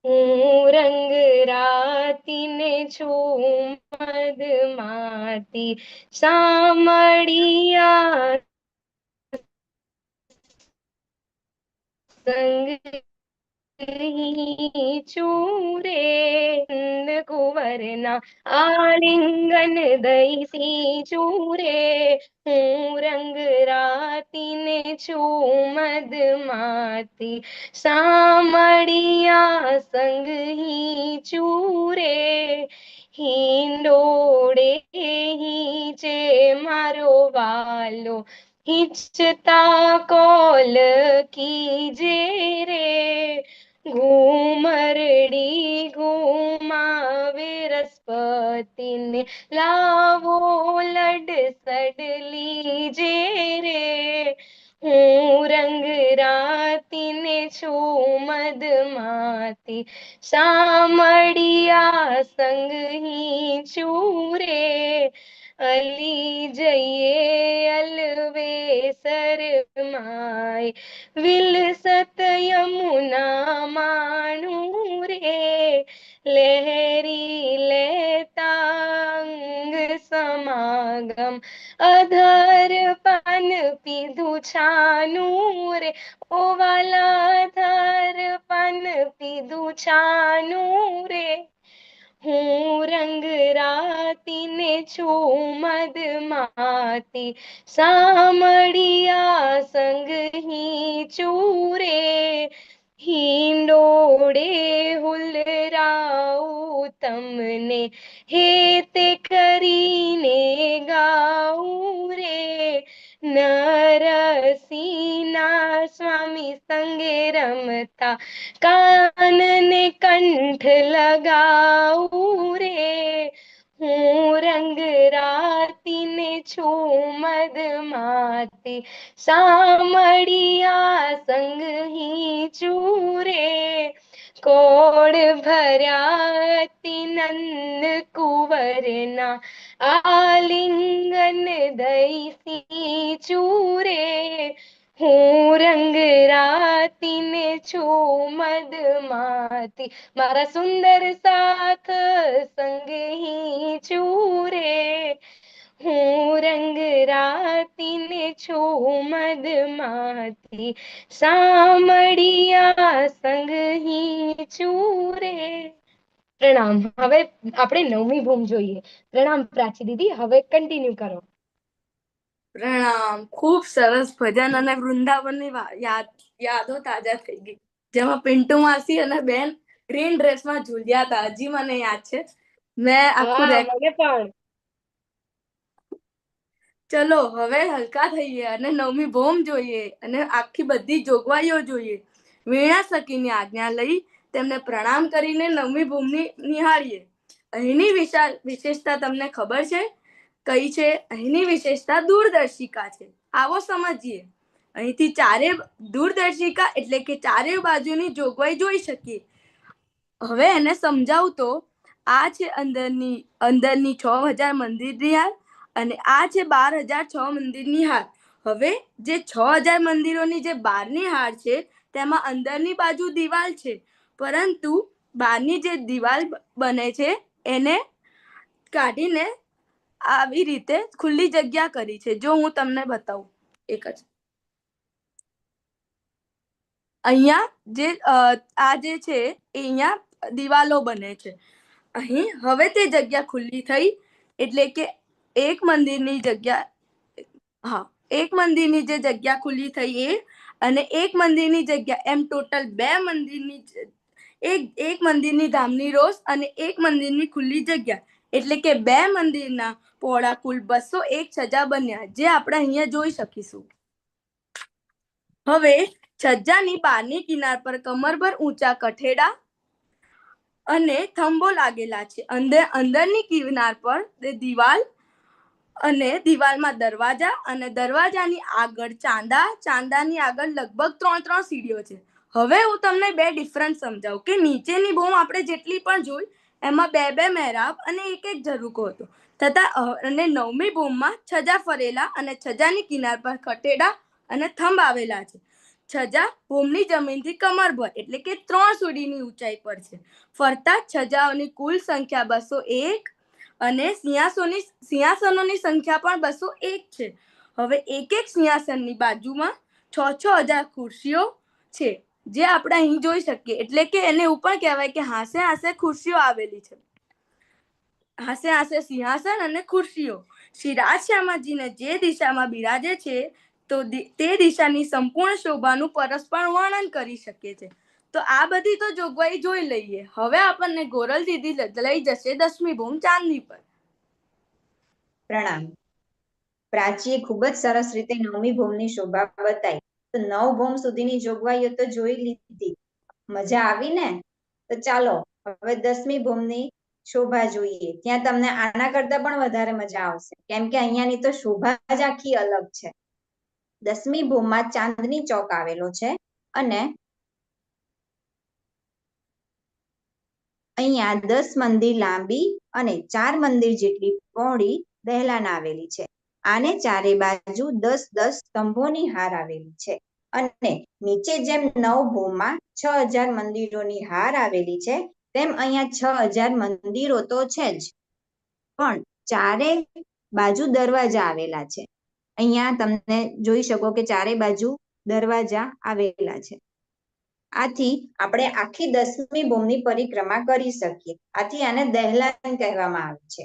હું રંગ રાતીને છું મદમાતી, સામળિયા સંગ ચૂરે કુંવરના આલિંગન દઈસી ચૂરે. હું રંગ રાતીને છું મદમાતી, સામળિયા સંગ ચૂરે. હિંડોળે હિંચે મારો વાલો, હિંચતા કોલ કીજે રે. ઘુમરડી ઘુમાવે રસપતિને, લાવો લડ સડલી રે. હું રંગ રાતીને છું મદમાતી, સામળિયા સંગ ચૂરે. અલી જઈએ અલવેસર માય, વિલસત યમુના માણું રે. લહેરી લેતાંગ સમાગમ, અધર પાન પીધું છાનું રે. ઓ વાલા અધર પાન પીધું છાનું રે. હું રંગ રાતીને છું મદમાતી, સામળિયા સંગ ચૂરે. હિંડોળે હુલરાઉં તમને, હેતે કરીને ગાઉં રે. નરસિંહના સ્વામી સંગે રમતા, કાનને કંઠ લગાઉં રે. હું રંગ રાતીને છું મદમાતી, સામળિયા સંગ ચૂરે. કોળ ભર્યા અતિ નંદ કુંવરના, આલિંગન દઈસી ચૂરે. હું રંગ રાતીને છું મદમાતી, મારા સુંદર સાથ સંગ ચૂરે. હું રંગ રાતીને છું નથી સામળિયા સંગ હી ચૂરે. પ્રણામ. હવે આપણે 9મી ભૂમ જોઈએ. પ્રણામ પ્રાચી દીદી, હવે કન્ટિન્યુ કરો. પ્રણામ. ખૂબ સરસ ભજન અને વૃંદાવનની યાદો તાજા થઈ ગઈ, જેમાં પિન્ટુ માસી અને બેન ગ્રીન ડ્રેસમાં ઝૂલ્યા હતા. હજી મને યાદ છે. મેં આખું મને પણ. ચલો હવે હલકા થઈએ અને 9મી ભૂમ જોઈએ અને આખી બધી જોગવાઈઓ જોઈએ. વીણા સખીની આજ્ઞા લઈ તેમને પ્રણામ કરીને 9મી ભૂમની નિહાળીએ. અહીંની વિશેષતા તમને ખબર છે કઈ છે? અહીંની વિશેષતા દૂરદર્શિકા છે. આવો સમજીએ. અહીંથી દૂરદર્શિકા એટલે કે ચારે બાજુની જોગવાઈ જોઈ શકીએ. હવે એને સમજાવું તો આ છે અંદરની 6000 મંદિરની હાર અને આ છે 12006 મંદિરની હાર. હવે જે 6000 મંદિરોની જે બહારની હાર છે તેમાં અંદરની બાજુ દિવાલ છે, પરંતુ બહારની જે દિવાલ બને છે એને કાઢીને આવી રીતે ખુલ્લી જગ્યા કરી છે. જો હું તમને બતાવું એક જ. અહીંયા જે આ જે છે એ અહીંયા દિવાલો બને છે. અહીં હવે તે જગ્યા ખુલ્લી થઈ એટલે કે એક મંદિરની જે જગ્યા ખુલ્લી થઈ એ અને એક મંદિરની જગ્યા એમ ટોટલ 2 મંદિરની એક મંદિરની ધામની રોષ અને એક મંદિરની ખુલ્લી જગ્યા એટલે કે 2 મંદિરના પહોળા કુલ 201 છજા બન્યા, જે આપણે અહીંયા જોઈ શકીશું. હવે છજ્જાની બહારની કિનાર પર કમરભર ઊંચા કઠેડા અને થંભો લાગેલા છે. અંદરની કિનાર પર દિવાલ અને દિવાલમાં દરવાજા અને દરવાજાની આગળ ચાંદાની આગળ લગભગ 3 સીડીઓ છે. હવે હું તમને 2 ડિફરન્સ સમજાવું કે નીચેની ભૂમ આપણે જેટલી પણ જોઈ એમાં 2 મહેરાબ અને એક ઝરૂકો હતો અને 9મી ભૂમમાં છજા ફરેલા અને છજાની કિનાર પર કઠેડા અને થંભ આવેલા છે. છજા ભૂમની જમીનથી કમરભર એટલે કે 3 સીડીની ઊંચાઈ પર છે. ફરતા છજાઓની કુલ સંખ્યા 201 અને સિંહાસનોની સંખ્યા પણ 201 છે. હવે એક સિંહાસનની બાજુમાં 6,000 ખુરશીઓ છે, જે આપણે અહીં જોઈ શકીએ. એટલે કે એને ઉપર કહેવાય કે હાસે હાસે ખુરશીઓ આવેલી છે. હાસે હાસે સિંહાસન અને ખુરશીઓ. શ્રી રાજશ્યામાજીને જે દિશામાં બિરાજે છે તો તે દિશાની સંપૂર્ણ શોભાનું પરસ્પર વર્ણન કરી શકે છે. તો આ બધી તો જોગવાઈ જોઈ લઈએ. હવે આપણને ગોરલ દીદી લઈ જશે 10મી ભૂમ ચાંદની પર. પ્રણામ. પ્રાચીએ ખૂબ જ સરસ રીતે 9મી ભૂમની શોભા બતાવી. તો 9 ભૂમ સુધીની જોગવાઈઓ તો જોઈ લીધી. મજા આવી ને? તો ચાલો હવે 10મી ભૂમની શોભા જોઈએ. ત્યાં તમને આના કરતા પણ વધારે મજા આવશે, કેમ કે અહીંયાની તો શોભા જ આખી અલગ છે. 10મી ભૂમમાં ચાંદની ચોક આવેલો છે અને અહીંયા 10 મંદિર લાંબી અને 4 મંદિર જેટલી પહોળી દહેલાન આવેલી છે. આને ચારે બાજુ 10-10 સ્તંભોની હાર આવેલી છે અને નીચે જેમ 9 ભૂમમાં 6000 મંદિરોની હાર આવેલી છે તેમ અહીંયા 6000 મંદિરો તો છે જ, પણ ચારે બાજુ દરવાજા આવેલા છે. અહીંયા તમને જોઈ શકો કે ચારે બાજુ દરવાજા આવેલા છે. આથી આપણે આખી 10મી ભૂમની પરિક્રમા કરી શકીએ. આથી આને દહેલાન કહેવામાં આવે છે.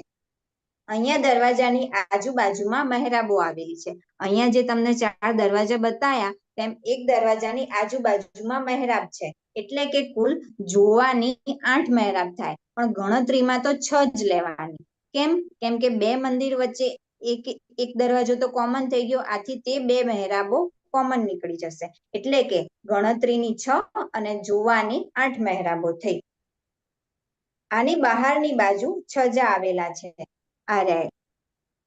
અહીંયા દરવાજાની આજુબાજુમાં મહેરાબો આવેલી છે. અહીંયા જે તમને 4 દરવાજા બતાયા તેમ એક દરવાજાની આજુબાજુમાં મહેરાબ છે, એટલે કે કુલ જોવાની 8 મહેરાબ થાય, પણ ગણતરીમાં તો 6 જ લેવાની. કેમ કે 2 મંદિર વચ્ચે એક દરવાજો તો કોમન થઈ ગયો, આથી તે 2 મહેરાબો કોમન નીકળી જશે, એટલે કે ગણતરીની 6 અને જોવાની 8 મહેરાબો થઈ. આની બહારની બાજુ છજા આવેલા છે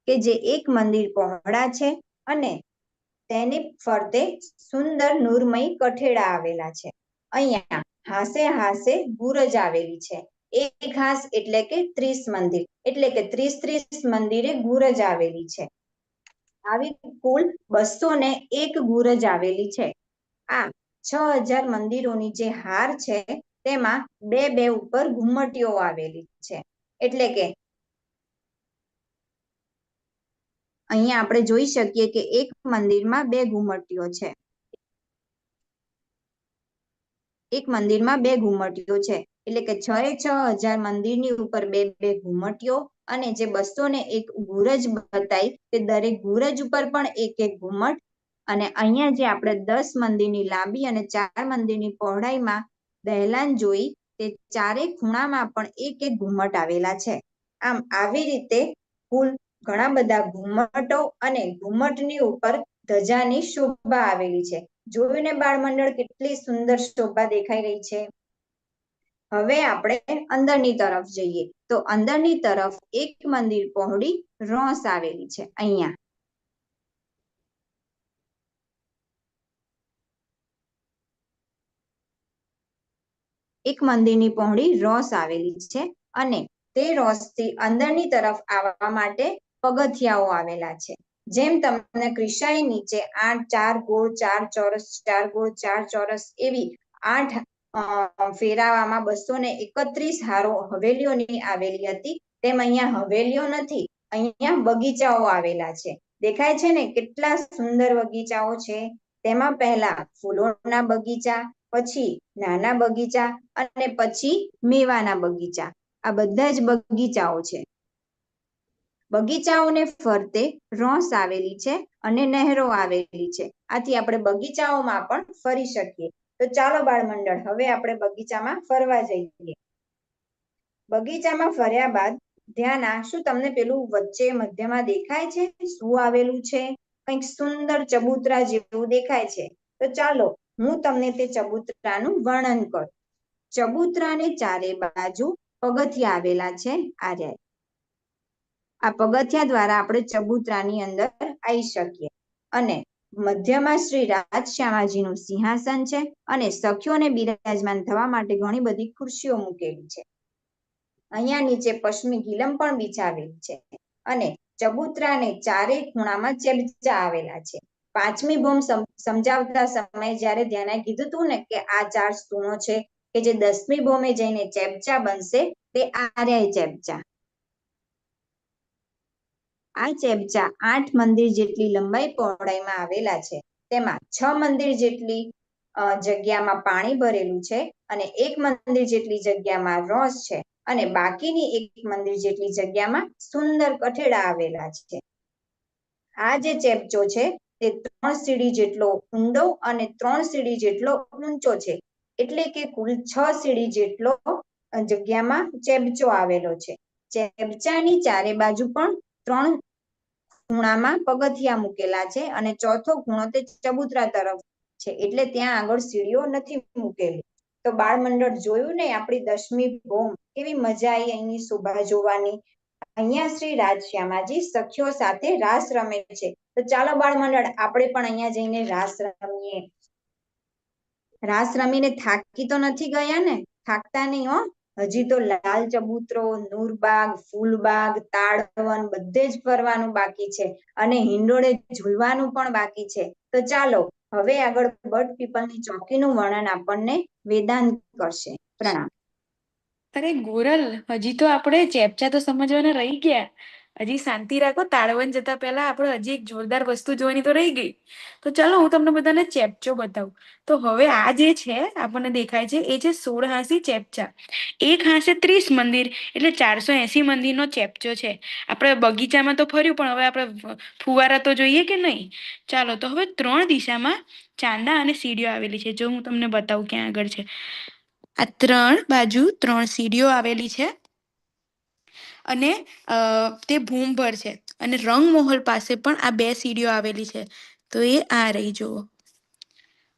કે જે એક મંદિર પહોળા છે અને તેની ફરતે સુંદર નૂરમય કઠેડા આવેલા છે. અહીંયા હાસે હાસે બુરજ આવેલી છે. એક હાસ એટલે કે 30 મંદિર, એટલે કે 30 મંદિરે બુરજ આવેલી છે. આવી કુલ 201 બુરજ આવેલી છે. આ 6000 મંદિરોની જે હાર છે તેમાં 2 ઉપર ઘુમ્મટીઓ આવેલી છે, એટલે કે અહીંયા આપણે જોઈ શકીએ કે એક મંદિરમાં 2 ઘુમ્મટીઓ છે. એક મંદિરમાં 2 ઘુમટીઓ છે, એટલે કે 6,000 મંદિરની ઉપર 2 ઘુમટીઓ, અને જે 201 બુરજ બતાવી તે દરેક બુરજ ઉપર પણ એક ઘુમટ, અને અહીંયા જે આપણે 10 મંદિરની લાંબી અને 4 મંદિરની પહોળાઈમાં દહેલાન જોઈ તે ચારે ખૂણામાં પણ એક ઘુમટ આવેલા છે. આમ આવી રીતે કુલ ઘણા બધા ઘુમટો અને ઘુમટની ઉપર ધજાની શોભા આવેલી છે. જોયું ને બાળમંડળ, કેટલી સુંદર શોભા દેખાઈ રહી છે. હવે આપણે અંદરની તરફ જઈએ તો અંદરની તરફ એક મંદિર પહોળી રોસ આવેલી છે. અહીંયા એક મંદિરની પહોળી રોસ આવેલી છે, અને તે રોસથી અંદરની તરફ આવવા માટે પગથિયાઓ આવેલા છે. જેમ તમને ક્રિશાની નીચે 4 ગોળ 4 ચોરસ 4 ગોળ 4 ચોરસ એવી 8 ફેરાવામાં 231 હારો હવેલીઓની આવેલી હતી, તેમ અહીંયા હવેલીઓ નથી, અહીંયા બગીચાઓ આવેલા છે. દેખાય છે ને કેટલા સુંદર બગીચાઓ છે. તેમાં પહેલા ફૂલોના બગીચા, પછી નાના બગીચા, અને પછી મેવાના બગીચા. આ બધા જ બગીચાઓ છે. બગીચાઓને ફરતે રોસ આવેલી છે અને નહેરો આવેલી છે. આથી આપણે બગીચાઓમાં પણ ફરી શકીએ. તો ચાલો બાળમંડળ, હવે આપણે બગીચામાં ફરવા જઈએ. બગીચામાં ફર્યા બાદ ધ્યાન, શું તમને પેલું વચ્ચે મધ્યમાં દેખાય છે શું આવેલું છે? કંઈક સુંદર ચબૂતરા જેવું દેખાય છે. તો ચાલો હું તમને તે ચબૂતરાનું વર્ણન કરું. ચબૂતરાને ચારે બાજુ પગથિયા આવેલા છે. આ પગથિયા દ્વારા આપણે ચબૂતરાની અંદર આવી શકીએ, અને મધ્યમાં શ્રી રાજશ્યામાજીનું સિંહાસન છે, અને સખીઓને બિરાજમાન થવા માટે ઘણી બધી ખુરશીઓ મૂકેલી છે. અહીંયા નીચે પશ્ચિમી ગિલમ પણ બિછાવેલી છે, અને ચબૂતરાને ચારે ખૂણામાં ચેબચા આવેલા છે. પાંચમી ભૂમ સમજાવતા સમયે જ્યારે ધ્યાને કીધું હતું ને કે આ 4 સ્તૂણો છે કે જે 10મી ભૂમે જઈને ચેબચા બનશે, તે આર્ય ચેબચા. આ ચેબચા 8 મંદિર જેટલી લંબાઈ પહોળાઈમાં આવેલા છે. તેમાં 6 મંદિર જેટલી જગ્યામાં પાણી ભરેલું છે, અને 1 મંદિર જેટલી જગ્યામાં રોસ છે, અને બાકીની 1 મંદિર જેટલી જગ્યામાં સુંદર કઠેડા આવેલા છે. આ જે ચેબચો છે તે 3 સીડી જેટલો ઊંડો અને 3 સીડી જેટલો ઊંચો છે, એટલે કે કુલ 6 સીડી જેટલો જગ્યામાં ચેબચો આવેલો છે. ચેબચાની ચારે બાજુ પણ 3 ખૂણામાં પગથિયા મૂકેલા છે, અને ચોથો ખૂણો તે ચબૂતરા તરફ છે, એટલે ત્યાં આગળ સીડીઓ નથી મૂકેલી. તો બાળમંડળ જોયું ને આપણી 10મી ભૂમ, કેવી મજા આવી અહીંની શોભા જોવાની. અહીંયા શ્રી રાજશ્યામાજી સખીઓ સાથે રાસ રમે છે. તો ચાલો બાળમંડળ, આપણે પણ અહીંયા જઈને રાસ રમીએ. રાસ રમીને થાકી તો નથી ગયા ને? થાકતા નહીં હો. હજી તો લાલ ચબૂતરો, નૂરબાગ, ફૂલબાગ, તાળવન બધે જ ફરવાનું બાકી છે, અને હિંડોળે ઝૂલવાનું પણ બાકી છે. તો ચાલો હવે આગળ બર્ડ પીપલની ચોકીનું વર્ણન આપણને વેદાંત કરશે. પ્રણામ. અરે ગોરલ, હજી તો આપણે ચેપચા તો સમજવાના રહી ગયા. હજી શાંતિ રાખો, તાળવન જતા પહેલા આપણે હજી એક જોરદાર વસ્તુ જોવાની તો રહી ગઈ. તો ચાલો હું તમને બધાને ચેપચો બતાવું. તો હવે આ જે છે આપણને દેખાય છે એ છે 16 હાંસી ચેપચા. એક હાંસે 30 મંદિર, એટલે 480 મંદિરનો ચેપચો છે. આપણે બગીચામાં તો ફર્યું, પણ હવે આપણે ફુવારા તો જોઈએ કે નહીં? ચાલો, તો હવે 3 દિશામાં ચાંદા અને સીડીઓ આવેલી છે. જો હું તમને બતાવું ક્યાં આગળ છે. આ 3 બાજુ 3 સીડીઓ આવેલી છે, અને તે ભૂમભર છે. અને રંગમહોલ પાસે પણ આ 2 સીડીઓ આવેલી છે. તો એ આ રહી જુઓ.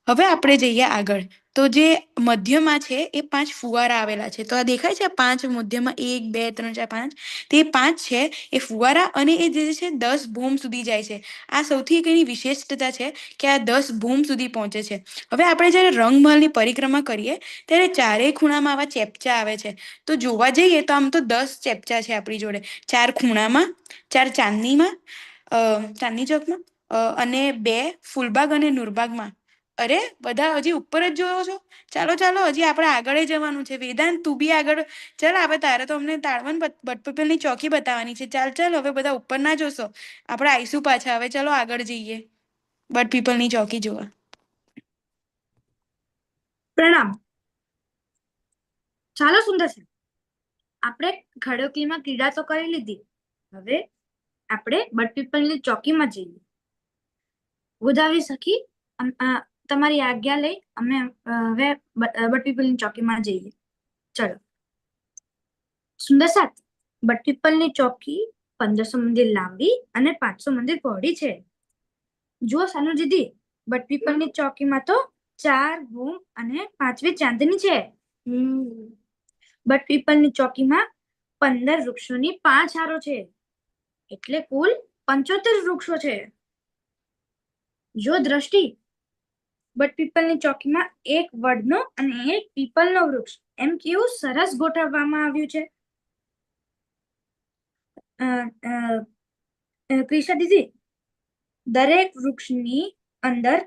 હવે આપણે જઈએ આગળ. તો જે મધ્યમાં છે એ 5 ફુવારા આવેલા છે. તો આ દેખાય છે 5 મધ્યમાં 1 2 3 4 5, તે 5 છે એ ફુવારા, અને એ જે છે 10 ભૂમ સુધી જાય છે. આ સૌથી એક એની વિશેષતા છે કે આ 10 ભૂમ સુધી પહોંચે છે. હવે આપણે જ્યારે રંગમહલની પરિક્રમા કરીએ ત્યારે ચારેય ખૂણામાં આવા ચેપચા આવે છે. તો જોવા જઈએ તો આમ તો 10 ચેપચા છે આપણી જોડે. 4 ખૂણામાં, 4 ચાંદની ચોકમાં, અને 2 ફૂલબાગ અને નૂરબાગમાં. અરે બધા હજી ઉપર જ જોવો છો? ચાલો ચાલો, હજી આપણે આગળ જવાનું છે. વેદાંત, તું બી આગળ ચાલ. આવે તારે તો અમને તાળવન બટપીપલની ચોકી બતાવવાની છે. ચાલ ચાલ, હવે બધા ઉપર ના જોશો, આપણે આવીશું પાછા. હવે ચાલો આગળ જઈએ બટપીપલની ચોકી જોવા. પ્રણામ. ચાલો સુંદર સાહેબ, આપણે ખડકલીમાં ક્રીડા તો કરી લીધી, હવે આપણે બટપીપલની ચોકીમાં જઈએ. ગોદાવરી સખી, તમારી આજ્ઞા લઈ અમે હવે બટપીપલની ચોકીમાં જઈએ. ચલો સુંદર સાથ, બટપીપલની ચોકી 1500 મંદિર લાંબી અને 500 મંદિર પહોળી છે. જુઓ સાનુ દીદી, બટપીપલની ચોકીમાં તો 4 બૂમ અને 5મી ચાંદની છે. બટપીપલની ચોકીમાં 15 વૃક્ષોની 5 હારો છે, એટલે કુલ 75 વૃક્ષો છે. જો દ્રષ્ટિ, બટપીપલની ચોકીમાં એક વડનો અને એક પીપલનો વૃક્ષ, એમ કેવું સરસ ગોઠવવામાં આવ્યું છે. ક્રિશા દીદી, દરેક વૃક્ષની અંદર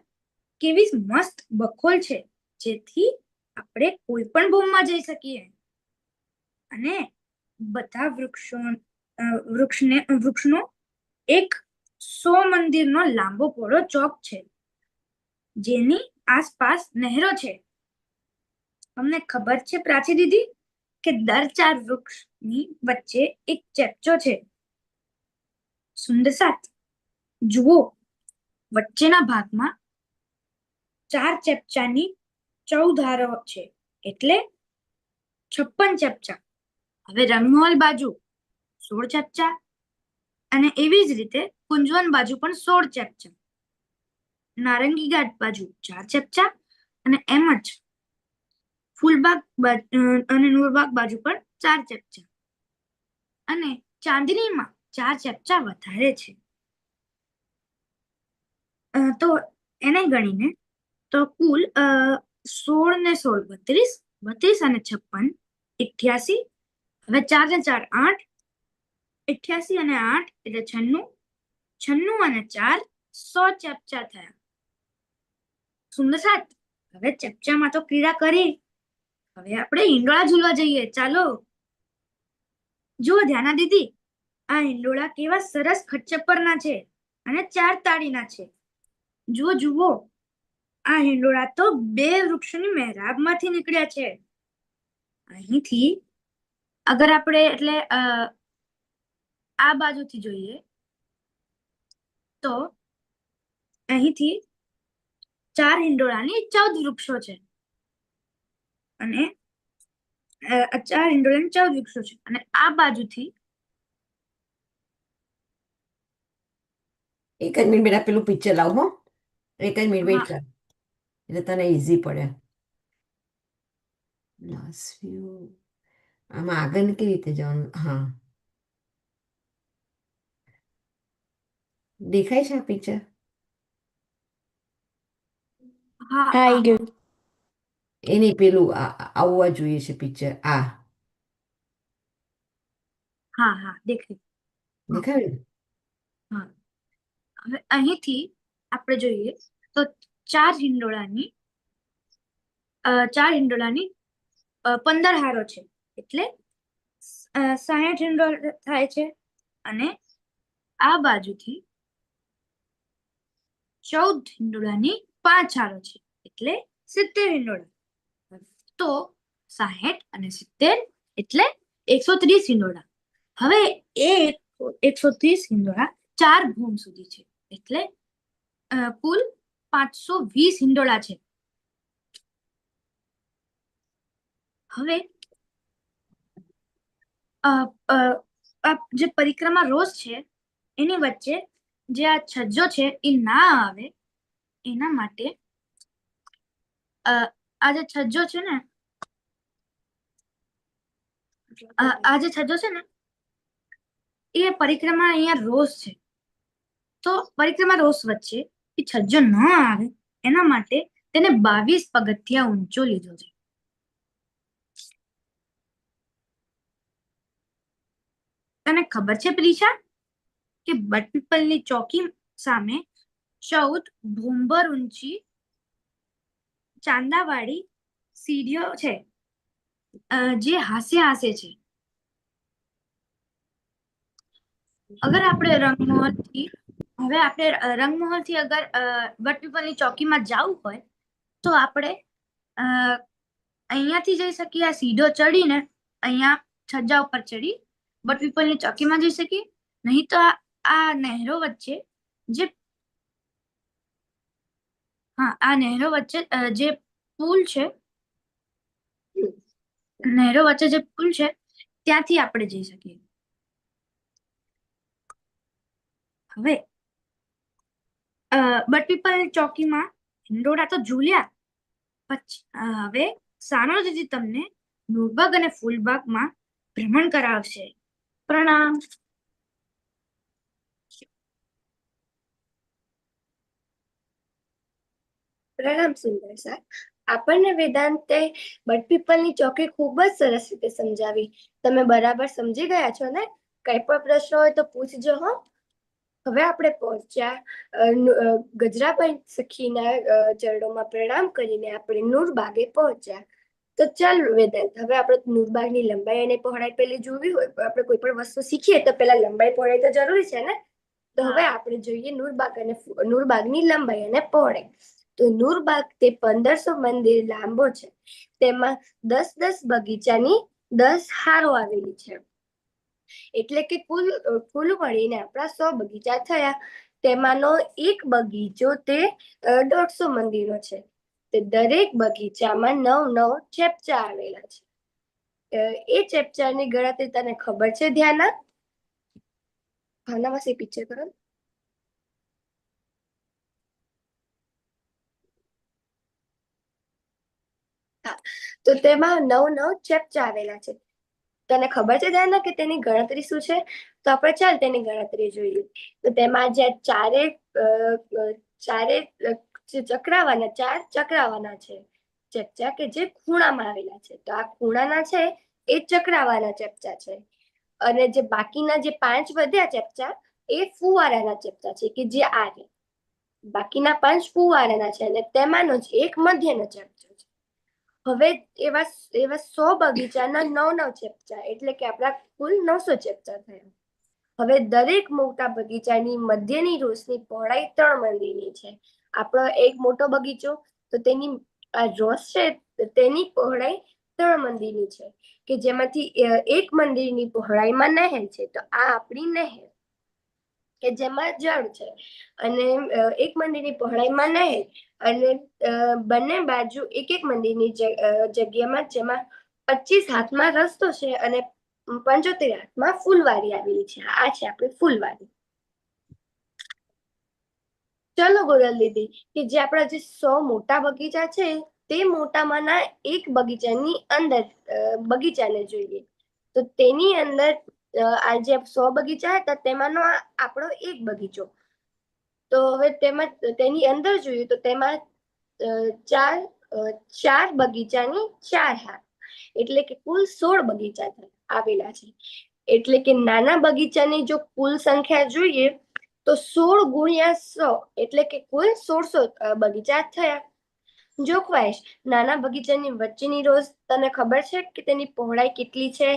કેવી મસ્ત બખોલ છે, જેથી આપણે કોઈ પણ ભૂમમાં જઈ શકીએ. અને બધા વૃક્ષનો એક 100 મંદિરનો લાંબો પહોળો ચોક છે, જેની આસપાસ નહેરો છે. તમને ખબર છે પ્રાચી દીદી કે દર 4 વૃક્ષની વચ્ચે એક ચેપચો છે. સુંદર સાથ, જુઓ વચ્ચેના ભાગમાં 4 ચેપચાની 14 હારો છે, એટલે 56 ચેપચા. હવે રંગમહોલ બાજુ 16 ચેપચા અને એવી જ રીતે કુંજવન બાજુ પણ 16 ચેપચા. નારંગી ઘાટ બાજુ 4 ચેપચા અને એમ જ ફૂલબાગ અને નૂરબાગ બાજુ પણ 4 ચેપચા અને ચાંદનીમાં 4 ચેપચા વધારે છે. તો એને ગણીને તો કુલ 16 ને 16 32, 32 અને 56 88. હવે 4 ને 4 8, 88 અને 8 એટલે 96, 96 અને 4 100 ચેપચા થયા. સુંદર સાથ, હવે ચેપચામાં તો ક્રીડા કરી, હવે આપણે હિંડોળા ઝૂલવા જઈએ. ચાલો જુઓ ધ્યાના દીદી, આ હિંડોળા કેવા સરસ ખચ્ચપરના છે અને 4 તાળીના છે. જુઓ જુઓ, આ હિંડોળા તો 2 વૃક્ષોની મહેરાબમાંથી નીકળ્યા છે. અહીંથી અગર આપણે એટલે આ બાજુથી જોઈએ તો અહીંથી 4 હિંડોળાની 14 વૃક્ષો છે અને 4 હિંડોળાની 14 વૃક્ષો છે અને આ બાજુથી એક જ મિનિટ બેટા, પેલું પિક્ચર લાવ હો. એક જ મિનિટ વેઇટ કર, એટલે તને ઈઝી પડે. લાસ્ટ વ્યૂ આમાં આગળ કેવી રીતે જવાનું? હા, દેખાય છે આ પિક્ચર? હા આવી ગયું. એની પેલું આવવા જોઈએ છે પિક્ચર. આ હા હા દેખાય. દેખાયું? હા, હવે અહીંથી આપણે જોઈએ તો 4 હિંડોળાની 15 હારો છે, એટલે 60 હિંડોળા થાય છે. અને આ બાજુથી 14 હિંડોળાની 5 હારો છે, એટલે 70 હિંડોળા. તો 60 અને 70 એટલે 130 હિંડોળા. હવે એ 130 હિંડોળા 4 ભૂમ સુધી છે, એટલે કુલ 520 હિંડોળા છે. હવે જે પરિક્રમા રોઝ છે એની વચ્ચે જે આ છજ્જો છે એ ના આવે એના માટે આ જે છજ્જો છે ને એ પરિક્રમા અહીંયા રોઝ છે, તો પરિક્રમા રોઝ વચ્ચે એ છજ્જો ન આવે એના માટે તેને 22 પગથિયા ઊંચો લીધો છે. તને ખબર છે પ્રિશા કે બટપીપલની ચોકી સામે 14 ભૂંબર ઊંચી ચાંદાવાળી સીડીઓ છે, જે હાસે હાસે છે. અગર આપણે રંગમહોલથી અગર બટપીપલની ચોકીમાં જવું હોય તો આપણે અહીંયાથી જઈ શકીએ આ સીધો ચડીને અહીંયા છજ્જા ઉપર ચડી બટપીપલની ચોકીમાં જઈ શકીએ, નહીં તો આ નહેરો વચ્ચે જે આ નહેરો વચ્ચે જે પુલ છે, નહેરો વચ્ચે જે પુલ છે ત્યાંથી આપણે જઈ શકીએ. હવે બટપીપલ ચોકીમાં હિંડોળા તો ઝૂલ્યા, પછી હવે સાનોજીજી તમને નૂરબાગ અને ફૂલબાગમાં ભ્રમણ કરાવશે. પ્રણામ. પ્રણામ સુંદર સર. આપણને વેદાંતે બટપીપલની ચોકી ખૂબ જ સરસ રીતે સમજાવી. તમે બરાબર સમજી ગયા છો ને? કઈ પણ પ્રશ્ન હોય તો પૂછજો હો. હવે આપણે પહોંચ્યા ગજરાભાઈ સખીના ચરણોમાં પ્રણામ કરીને આપણે નૂરબાગે પહોંચ્યા. તો ચાલ વેદાંત, હવે આપણે નૂરબાગની લંબાઈ અને પહોળાઈ પેલી જોવી હોય, આપણે કોઈ પણ વસ્તુ શીખીએ તો પેલા લંબાઈ પહોળાઈ તો જરૂરી છે ને. તો હવે આપણે જોઈએ નૂરબાગની લંબાઈ અને પહોળાઈ. તો નૂરબાગ તે 1500 મંદિર લાંબો છે. તેમાં 10-10 બગીચાની 10 હારો આવેલી છે. એટલે કે કુલ મળીને આપણા 100 બગીચા થયા. તેમાંનો એક બગીચો તે 150 મંદિરનો છે. તે દરેક બગીચામાં 9-9 ચેપ્ચા આવેલા છે. એ ચેપ્ચાની ગણતરી તને ખબર છે ધ્યાના? ભાવનામાં પિક્ચર કરો. તો તેમાં 9-9 ચેપ્ચા આવેલા છે. તને ખબર છે ધ્યાના કે તેની ગણતરી શું છે? તો આપણે ચાલ તેની ગણતરી જોઈએ. તો તેમાં જે ચારે ચક્રાવાના છે ચેપ્ચા કે જે ખૂણામાં આવેલા છે. તો આ ખૂણાના છે એ ચક્રાવાના ચેપ્ચા છે. અને જે બાકીના જે 5 વધ્યા ચેપ્ચા એ ફુવારાના ચેપ્ચા છે કે જે આ છે. બાકીના 5 ફુવારાના છે અને તેમાંનો જ એક મધ્યનો ચેપ્ચો છે. હવે એવા 100 બગીચાના 9-9 ચેપ્ચા, એટલે કે આપણા કુલ 900 ચેપ્ચા થયા. હવે દરેક મોટા બગીચાની મધ્યની રોસની પહોળાઈ 3 મંદિરની છે. આપણો એક મોટો બગીચો, તો તેની આ રોસ છે તેની પહોળાઈ 3 મંદિરની છે, કે જેમાંથી એક મંદિરની પહોળાઈમાં નહેર છે. તો આ આપણી નહેર કે જેમાં જળ છે, અને એક મંદિરની પહોળાઈમાં નહેર, અને બંને બાજુ એક મંદિરની જગ્યામાં જેમાં 25 હાથમાં રસ્તો છે અને 75 હાથમાં ફૂલવારી આવેલી છે. આ છે આપણી ફૂલવારી. ચલો ગોરલ દીદી, કે જે આપણા જે 100 મોટા બગીચા છે તે મોટામાંના એક બગીચાની અંદર બગીચાને જોઈએ. તો તેની અંદર આ જે 100 બગીચા હતા તેમાંનો આપણો એક બગીચો. તો હવે તેની અંદર જોઈએ તો તેમાં ચાર બગીચાની 4 હાર, એટલે કે કુલ 16 બગીચા આવેલા છે. એટલે કે નાના બગીચાની જો કુલ સંખ્યા જોઈએ તો 16 ગુણ્યા 100, એટલે કે કુલ 1600 બગીચા થયા. જોખવાઈશ, નાના બગીચાની વચ્ચેની રોજ તને ખબર છે કે તેની પહોળાઈ કેટલી છે?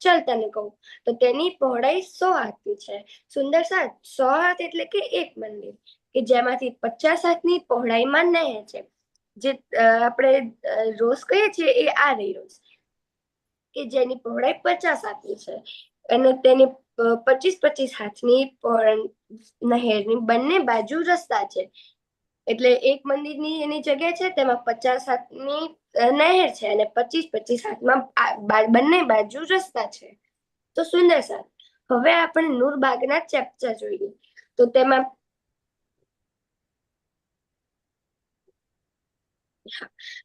ચલ તને કહું. તો તેની પહોળાઈ 100 હાથની છે. સુંદર સાથ, 100 હાથ એટલે કે એક મંદિર, કે જેમાંથી 50 હાથની પહોળાઈમાં નહેર છે. જે આપણે રોઝ કહીએ છીએ એ આ રહી રોઝ, કે જેની પહોળાઈ 50 હાથની છે, અને તેની 25-25 હાથની નહેરની બંને બાજુ રસ્તા છે. એટલે એક મંદિરની એની જગ્યા છે તેમાં 50 હાથની નહેર છે અને 25-25 હાથમાં બંને બાજુ રસ્તા છે. તો સુંદર સાથ, હવે આપણે નૂરબાગના ચેપ્ચા જોઈએ. તો તેમાં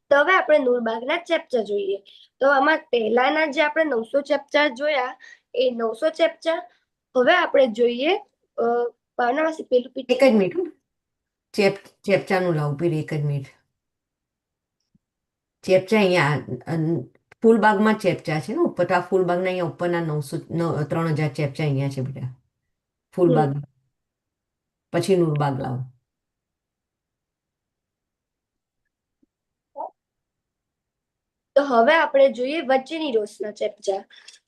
તો હવે આપણે નૂરબાગના ચેપ્ચા જોઈએ. તો આમાં પહેલાના જે આપણે 900 ચેપ્ચા જોયા એ 900 ચેપ્ચા. હવે આપણે જોઈએ ભાવનાવાસી પેલું એક જ મિનિટ, ચેપચાનું લાવું પીર, એક જ મિનિટ. ચેપચા અહીંયા ફૂલબાગમાં ચેપચા છે ને ઉપર, તો આ ફૂલબાગના અહીંયા ઉપરના 3000 ચેપચા અહીંયા છે બેટા ફૂલબાગ. પછી નૂરબાગ લાવો. તો હવે આપણે જોઈએ વચ્ચેની રોસના ચેપ્ચા.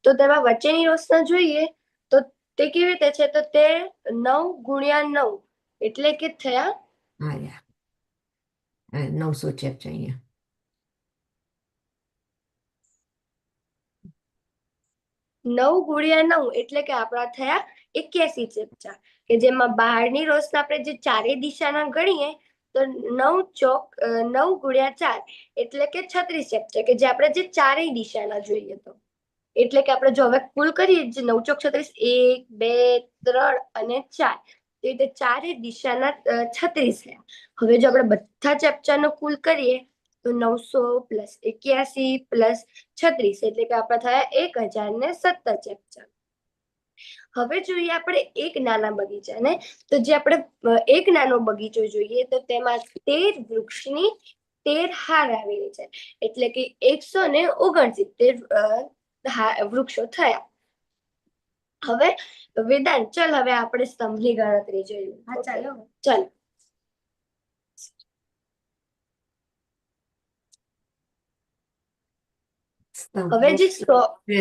તો તેમાં વચ્ચેની રોસના જોઈએ તો તે કેવી રીતે છે? તો તે 9 ગુણ્યા 9, એટલે કે થયા 900 ચેપચા અહીંયા. 9 × 9 એટલે કે આપણા થયા 81 ચેપ્ચા, કે જેમાં બહારની રોશના આપણે જે ચારેય દિશાના ગણીએ તો 9 ચોક 9 × 4 એટલે કે 36 ચેપ્ચા, કે જે આપણે જે ચારેય દિશાના જોઈએ તો. એટલે કે આપણે જો હવે કુલ કરીએ જે 9 ચોક 36, 1 2 3 અને 4, તો રીતે ચારેય દિશાના 36 થયા. હવે જો આપણે બધા ચેપ્ચરનો કુલ કરીએ તો 900 + 81 + 36 એટલે કે આપણા થયા 1017 ચેપ્ચર. હવે જોઈએ આપણે એક નાના બગીચાને, તો જે આપણે એક નાનો બગીચો જોઈએ તો તેમાં 13 વૃક્ષની 13 હાર આવેલી છે, એટલે કે 169 વૃક્ષો થયા. હવે વેદાંત ચાલ હવે આપણે સ્તંભની ગણતરી જોઈએ. ચાલો. હવે જે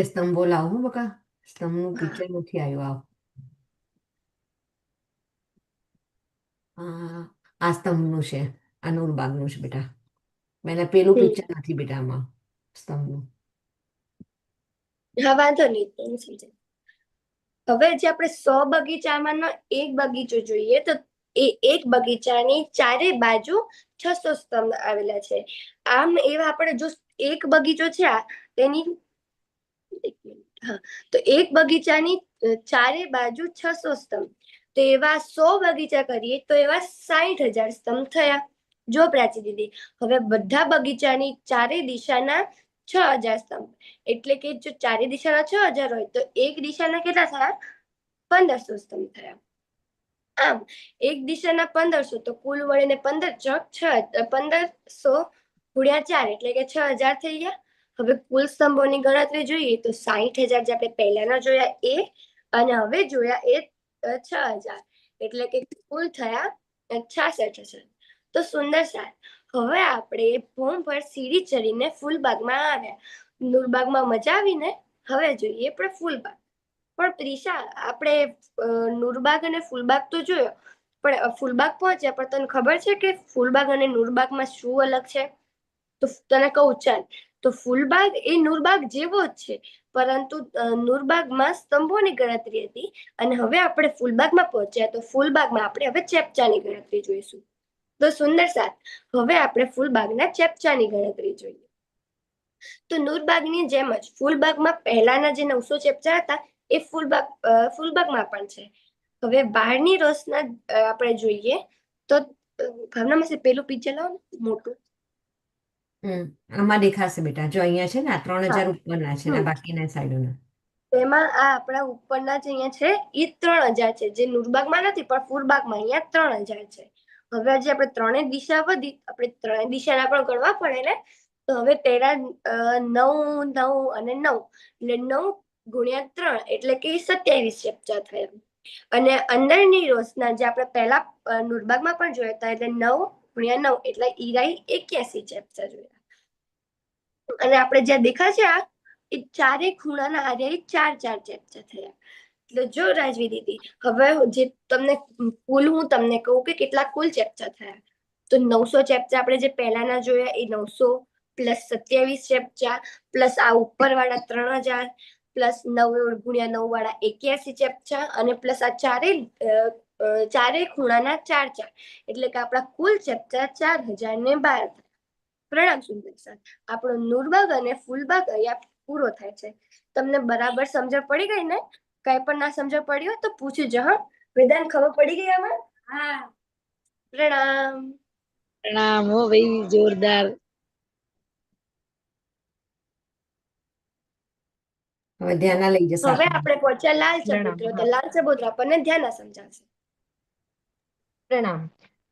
સ્તંભો લાવું બકા, સ્તંભનું પિક્ચર નથી આવ્યું. આ સ્તંભનું છે, આ નૂરબાગનું છે બેટા. મેં પેલું પિક્ચર નથી બેટા આમાં સ્તંભનું. હા વાંધો નહીં, હું સમજાય. હવે જે આપણે 100 બગીચામાંનો એક બગીચો જોઈએ તો એ એક બગીચાની ચારે બાજુ 600 સ્તંભ આવેલા છે. આમ એવા આપણે જો એક બગીચો છે તેની તો એક બગીચાની ચારે બાજુ 600 સ્તંભ, તો એવા 100 બગીચા કરીએ તો એવા 60,000 સ્તંભ થયા. જો પ્રાચી દીદી, હવે બધા બગીચાની ચારે દિશાના 6,000 સ્તંભ, એટલે કે જો ચારે દિશાના 6,000 હોય તો એક દિશાના કેટલા થયા? 1,500 સ્તંભ થયા. આમ એક દિશાના 1,500 તો કુલ મળીને 15 ચોક 1,500 × 4 એટલે કે 6,000 થઈ ગયા. હવે કુલ સ્તંભોની ગણતરી જોઈએ તો 60,000 જે આપણે પહેલાના જોયા એ, અને હવે જોયા એ 6,000 એટલે કે કુલ થયા 66,000. તો સુંદર સાથ, હવે આપણે ભૂમ પર સીડી ચડીને ફૂલબાગમાં આવ્યા. નૂરબાગમાં મજા આવીને. હવે જોઈએ આપણે ફૂલબાગ. પણ પ્રિશા, આપણે નૂરબાગ અને ફૂલબાગ તો જોયો, પણ ફૂલબાગ પહોંચ્યા પણ તને ખબર છે કે ફૂલબાગ અને નૂરબાગમાં શું અલગ છે? તો તને કહું ચાલ. તો ફૂલબાગ એ નૂરબાગ જેવો જ છે, પરંતુ નૂરબાગમાં સ્તંભોની ગણતરી હતી, અને હવે આપણે ફૂલબાગમાં પહોંચ્યા તો ફૂલબાગમાં આપણે હવે ચેપ્ચાની ગણતરી જોઈશું. તો સુંદર સાથ, હવે આપણે ફૂલબાગના ચેપ્ચાની ગણતરી જોઈએ. તો નૂરબાગની જેમ જ ફૂલબાગમાં પહેલાના જે 900 ચેપ્ચા હતા એ ફૂલબાગમાં પણ છે. હવે બહારની રોશના આપણે જોઈએ તો ભાવના માસી પેલું પિક્ચર લાવો ને મોટું. આમાં દેખાશે બેટા, જો અહીંયા છે ને આ 3,000 ઉપરના છે ને બાકીના સાઈડોના. તેમાં આ આપણા ઉપરના જે અહીંયા છે એ 3,000 છે, જે નૂરબાગમાં નથી પણ ફૂલબાગમાં અહીંયા 3,000 છે. હવે જે આપણે ત્રણેય દિશા વધી, આપણે ત્રણેય દિશાના પણ ગણવા પડે ને, તો હવે તેના 9 9 અને 9 એટલે 9 × 3 એટલે કે 27 ચેપ્ચા થયા. અને અંદરની રોશના જે આપણે પહેલા નૂરબાગમાં પણ જોયા હતા એટલે 9 × 9 એટલે ઈરાઈ 81 ચેપ્ચા જોયા. અને આપણે જ્યાં દેખા છે આ એ ચારે ખૂણાના આધારે 4 ચેપ્ચા થયા. એટલે જો રાજવી દીદી, હવે જે તમને કુલ હું તમને કહું કે કેટલા કુલ ચેપ્ચા થયા, તો 900 ચેપ્ચા આપણે જે પહેલાના જોયા એ 900 + 27 ચેપ્ચા પ્લસ આ ઉપરવાળા 3,000 પ્લસ 9 × 9 વાળા 81 ચેપ્ચા અને પ્લસ આ ચારે ખૂણાના 4 એટલે કે આપણા કુલ ચેપ્ચા 4,012. પ્રણામ સુંદર સાથ, આપણો નૂરબાગ અને ફૂલબાગ અહીંયા પૂરો થાય છે. તમને બરાબર સમજણ પડી ગઈ ને? કઈ પણ ના સમજણ પડી હોય તો પૂછજો. હા વેદાંત, ખબર પડી ગઈ આમાં? હા. પ્રણામ. પ્રણામ હો ભાઈ, જોરદાર. હવે ધ્યાન લઈ જશે. હવે આપણે પહોંચ્યા લાલ ચબૂતરો, તો લાલ ચબૂતરો આપણને ધ્યાન સમજાવશે. પ્રણામ.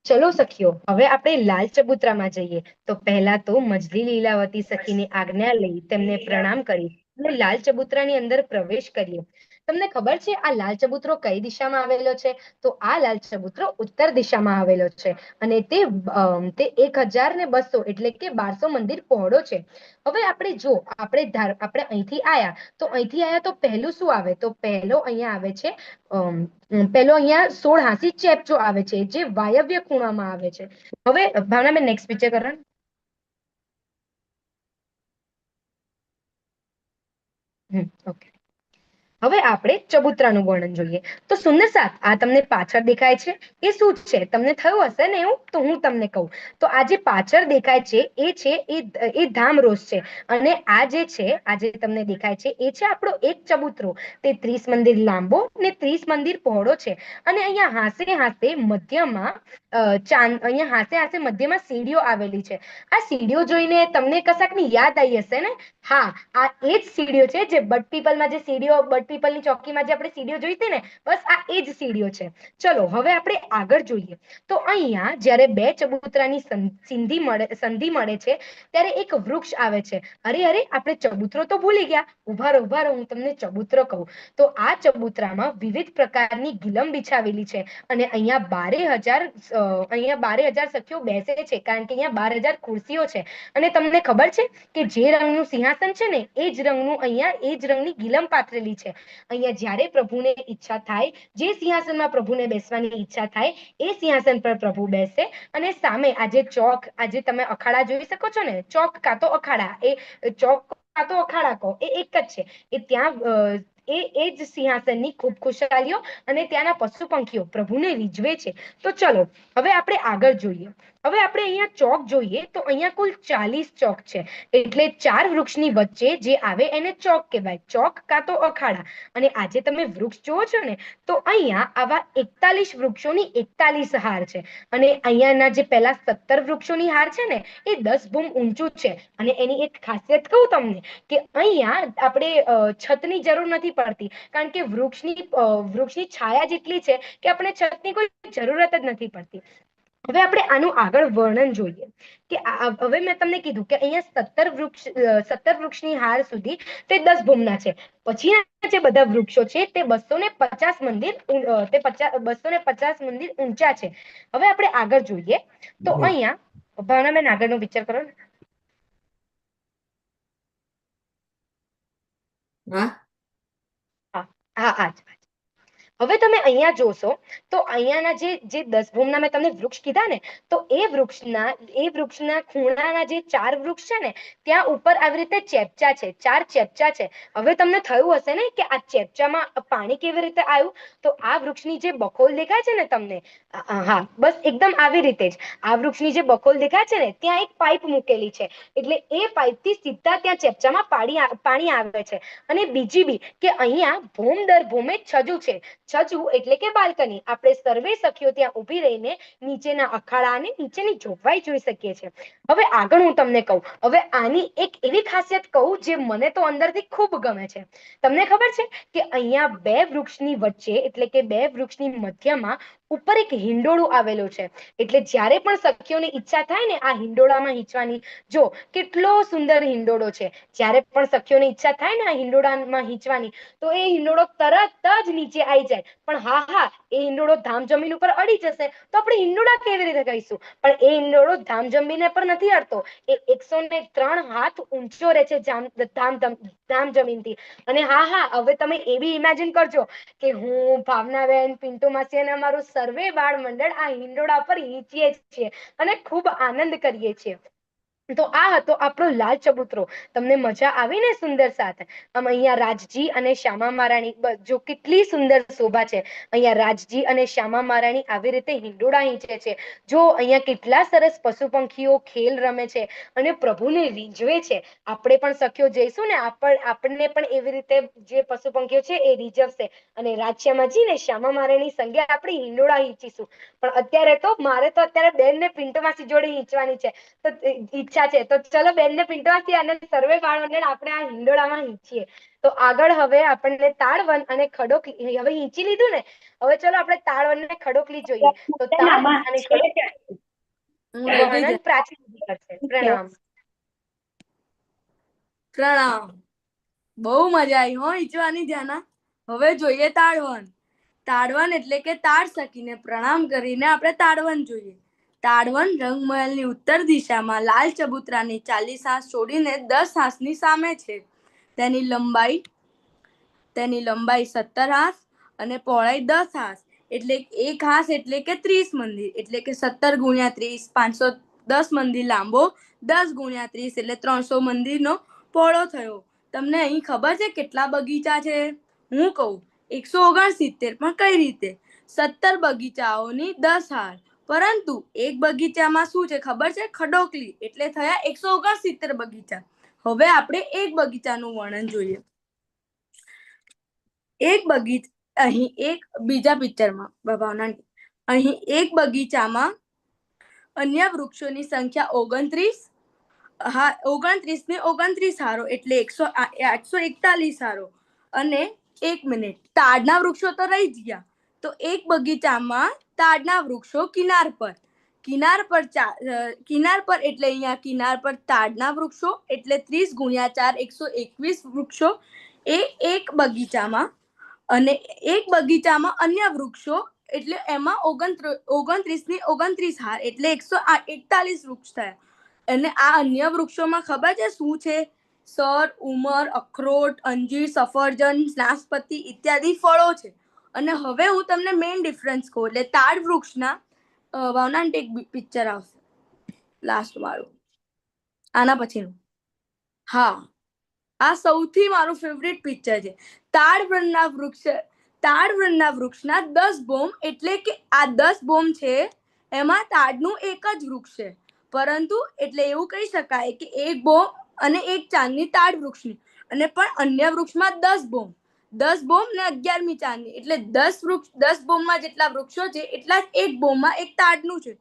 ચલો સખીઓ, હવે આપણે લાલ ચબૂતરામાં જઈએ. તો પહેલા તો મજલી લીલાવતી સખીની આજ્ઞા લઈ તેમને પ્રણામ કરી અને લાલ ચબૂતરાની અંદર પ્રવેશ કરીએ. તમને ખબર છે આ લાલ ચબૂતરો કઈ દિશામાં આવેલો છે? તો આ લાલ ચબૂતરો ઉત્તર દિશામાં આવેલો છે, અને તે 1,200 એટલે કે 1200 મંદિર પહોળો છે. હવે આપણે જો આપણે અહીંથી આયા તો પહેલું શું આવે? તો પહેલો અહીંયા આવે છે પહેલો અહીંયા 16 ચેપ્ચો આવે છે, જે વાયવ્ય ખૂણામાં આવે છે. હવે ભાવના બેન નેક્સ્ટ પિક્ચર કરો. ઓકે. હવે આપણે ચબૂતરાનું વર્ણન જોઈએ. તો સુંદર સાથ, આ તમને પાછળ દેખાય છે એ શું છે? તમને થયું હશે ને એવું? તો હું તમને કહું. તો આ જે પાછળ દેખાય છે એ ધામરોસ છે. અને આ જે છે, આ જે તમને દેખાય છે એ છે આપણો એક ચબૂતરો. તે 30 મંદિર લાંબો ને 30 મંદિર પહોળો છે. અને અહીંયા હાસે હાસે મધ્યમાં સીડીઓ આવેલી છે. આ સીડીઓ જોઈને તમને કશાકની યાદ આવી હશે ને? હા, આ એ જ સીડીઓ છે જે બટ પીપલમાં જે સીડીઓ, બટ પીપલની ચોકીમાં જે આપણે સીડીઓ જોઈ હતી ને, બસ આ એ જ સીડીઓ છે. ચલો હવે આપણે આગળ જોઈએ. તો અહીંયા જ્યારે બે ચબૂતરાની સંધિ મળે છે ત્યારે એક વૃક્ષ આવે છે. અરે આપણે ચબૂતરો તો ભૂલી ગયા. ઉભા રહો, હું તમને ચબૂતરો કહું. તો આ ચબૂતરામાં વિવિધ પ્રકારની ગિલમ બિછાવેલી છે. અને અહીંયા 12,000 સખીઓ બેસે છે, કારણ કે અહીંયા 12,000 ખુરશીઓ છે. અને તમને ખબર છે કે જે રંગનું સિંહાસન છે ને એ જ રંગની ગિલમ પાથરેલી છે. અહીંયા જ્યારે પ્રભુને ઈચ્છા થાય, જે સિંહાસનમાં પ્રભુને બેસવાની ઈચ્છા થાય એ સિંહાસન પર પ્રભુ બેસે. અને સામે આજે તમે અખાડા જોઈ શકો છો ને, ચોક કાં તો અખાડા, એ ચોક કાં તો અખાડા કહો, એ એક જ છે. એ ત્યાં એ જ સિંહાસનની ખૂબ ખુશાલીઓ અને ત્યાંના પશુ પંખીઓ પ્રભુને રીઝવે છે. તો ચલો હવે આપણે આગળ જોઈએ. હવે આપણે અહીંયા ચોક જોઈએ તો અહીંયા કુલ 40 ચોક છે. એટલે 4 વૃક્ષની વચ્ચે જે આવે એને ચોક કહેવાય, ચોક કાં તો અખાડા. અને આજે તમે વૃક્ષ જુઓ છો ને, તો અહીંયા આવા 41 વૃક્ષોની 41 હાર છે. અને અહીંયાના જે પહેલા 17 વૃક્ષોની હાર છે ને એ 10 ભૂમ ઊંચું છે. અને એની એક ખાસિયત કહું તમને, કે અહીંયા આપણે છતની જરૂર નથી પડતી, કારણ કે વૃક્ષની છાયા જેટલી છે કે આપણે છતની કોઈ જરૂરત જ નથી પડતી. હવે આપણે આનું આગળ વર્ણન જોઈએ. કે હવે મેં તમને કીધું કે અહીંયા 17 વૃક્ષની હાર સુધી તે 10 ભૂમના છે. પછી જે બધા વૃક્ષો છે તે 250 મંદિર ઊંચા છે. હવે આપણે આગળ જોઈએ તો અહીંયા ભાવનાબેન આગળનો વિચાર કરો ને. હા. હવે તમે અહીંયા જોશો તો અહીંયાના જે 10 ભૂમના મેં તમને વૃક્ષ કીધા ને, તો એ વૃક્ષના ખૂણાના જે 4 વૃક્ષ છે ને ત્યાં ઉપર આવી રીતે ચેપચા છે, 4 ચેપચા છે. હવે તમને થયું હશે ને કે આ ચેપચામાં પાણી કેવી રીતે આવ્યું? તો આ વૃક્ષની જે બખોલ દેખાય છે ને તમને, હા બસ એકદમ આવી રીતે જ આ વૃક્ષની જે બખોલ દેખાય છે ને ત્યાં એક પાઇપ મૂકેલી છે. એટલે એ પાઇપથી સીધા ત્યાં ચેપચામાં પાણી આવે છે. અને બીજી બી કે અહીંયા ભૂમ દર ભૂમે છજુ છે. છજુ એટલે કે બાલ્કની. આપણે સર્વે સખીઓ ત્યાં ઊભી રહીને નીચેના અખાડા અને નીચેની જોગવાઈ જોઈ શકીએ છીએ. હવે આગળ હું તમને કહું. હવે આની એક એવી ખાસિયત કહું જે મને તો અંદરથી ખૂબ ગમે છે. તમને ખબર છે કે અહીંયા 2 વૃક્ષની વચ્ચે, એટલે કે 2 વૃક્ષની મધ્યમાં ઉપર એક હિંડોળું આવેલું છે. એટલે જ્યારે પણ સખીઓની ઈચ્છા થાય ને આ હિંડોળામાં હીચવાની, જો કેટલો સુંદર હિંડોળો છે. જ્યારે પણ સખીઓની ઈચ્છા થાય ને આ હિંડોળામાં હીચવાની, તો એ હિંડોળો તરત જ નીચે આવી જાય. પણ હા, એ હિંડોળો ધામ જમીન ઉપર અડી જશે તો આપણે હિંડોળા કેવી રીતે કહીશું? પણ એ હિંડોળો ધામ જમીને પર નથી અડતો, એ 103 હાથ ઊંચો રહે છે ધામ જમીનથી. અને હા, હવે તમે એવી ઇમેજિન કરજો કે હું, ભાવનાબેન, પિન્ટુ માસી અને અમારું સર્વે બાળ મંડળ આ હિંડોળા પર હીચીએ છીએ અને ખૂબ આનંદ કરીએ છીએ. તો આ હતો આપણો લાલ ચબૂતરો. તમને મજા આવી ને સુંદર સાથ? અહીંયા રાજજી અને શ્યામા મહારાણી, જો કેટલી સુંદર શોભા છે. અહીંયા રાજજી અને શ્યામા મહારાણી આવી રીતે હિંડોળા હીચે છે. જો અહીંયા કેટલા સરસ પશુ પંખીઓ ખેલ રમે છે અને પ્રભુને રીઝવે છે. આપણે પણ સખીઓ જઈશું ને, આપણને પણ એવી રીતે જે પશુ પંખીઓ છે એ રીઝવશે. અને રાજ્યમાંજી ને શ્યામા મહારાણી સંગે આપણે હિંડોળા હીચીશું. પણ અત્યારે તો બેન ને પિન્ટુ માસી જોડે હીચવાની છે, તો ઈચ્છા છે. તો ચલો બેન ને પિન્ટુ માસી અને સર્વે બાળ મંડળ આપણે આ હિંડોળામાં હીચીએ. તો આગળ હવે આપણને તાળવન અને ખડોકલી, હવે હીચી લીધું ને, હવે ચલો આપણે તાળવન અને ખડોકલી જોઈએ. તો તાળ અને ખડોકલી પ્રાચીન કરશે. પ્રણામ. બહુ મજા આવી હો હીચવાની ધ્યાના. હવે જોઈએ તાળવન. તાળવન એટલે કે તાળ સખીને પ્રણામ કરીને આપણે તાળવન જોઈએ. તાળવન રંગમહેલની ઉત્તર દિશામાં લાલ ચબૂતરાની 40 હાંસ છોડીને 10 હાંસની સામે છે. તેની લંબાઈ 17 હાંસ અને પહોળાઈ 10 હાંસ. એટલે એક હાંસ એટલે કે 30 મંદિર, એટલે કે 17 ગુણ્યા 30, 510 મંદિર લાંબો, 10 ગુણ્યા 30 એટલે 300 મંદિરનો પહોળો થયો. તમને અહીં ખબર છે કેટલા બગીચા છે? હું કહું 169, પણ કઈ રીતે? 17 બગીચાઓની 10 હાર, પરંતુ એક બગીચામાં શું છે ખબર છે? ખડોકલી, એટલે થયા 169 બગીચા. હવે આપણે એક બગીચાનું વર્ણન જોઈએ. એક બગીચા અહીં એક બીજા પિક્ચરમાં ભાવના અહીં એક બગીચામાં અન્ય વૃક્ષોની સંખ્યા 29. હા, 29 ને 29 હારો એટલે 841 હારો. અને 1 મિનિટ, તાડના વૃક્ષો તો રહી જ ગયા. તો એક બગીચામાં તાડના વૃક્ષો કિનાર પર એટલે અહીંયા કિનાર પર તાડના વૃક્ષો એટલે 30 ગુણ્યા 4 121 વૃક્ષો એ એક બગીચામાં. અને એક બગીચામાં અન્ય વૃક્ષો એટલે એમાં 29 ની 29 હાર એટલે 141 વૃક્ષ થયા. અને આ અન્ય વૃક્ષોમાં ખબર છે શું છે? સર, ઉમર, અખરોટ, અંજીર, સફરજન, નાશપતિ ઇત્યાદિ ફળો છે. અને હવે હું તમને મેઇન ડિફરન્સ કહું. એટલે તાડ વૃક્ષના ભાવના એક પિક્ચર આવશે લાસ્ટ વાળું, આના પછીનું. હા, આ સૌથી મારું ફેવરિટ પિક્ચર છે. તાડ વનના વૃક્ષના 10 બોમ, એટલે કે આ 10 બોમ છે એમાં તાડનું એક જ વૃક્ષ છે. પરંતુ એટલે એવું કહી શકાય કે એક બોમ અને એક ચાંદની તાડ વૃક્ષની, અને પણ અન્ય વૃક્ષમાં 10 બોમ ને 11મી ચાંદની, એટલે 10 બોમમાં જેટલા વૃક્ષો છે એટલા જ એક બોમમાં એક તાડનું છે.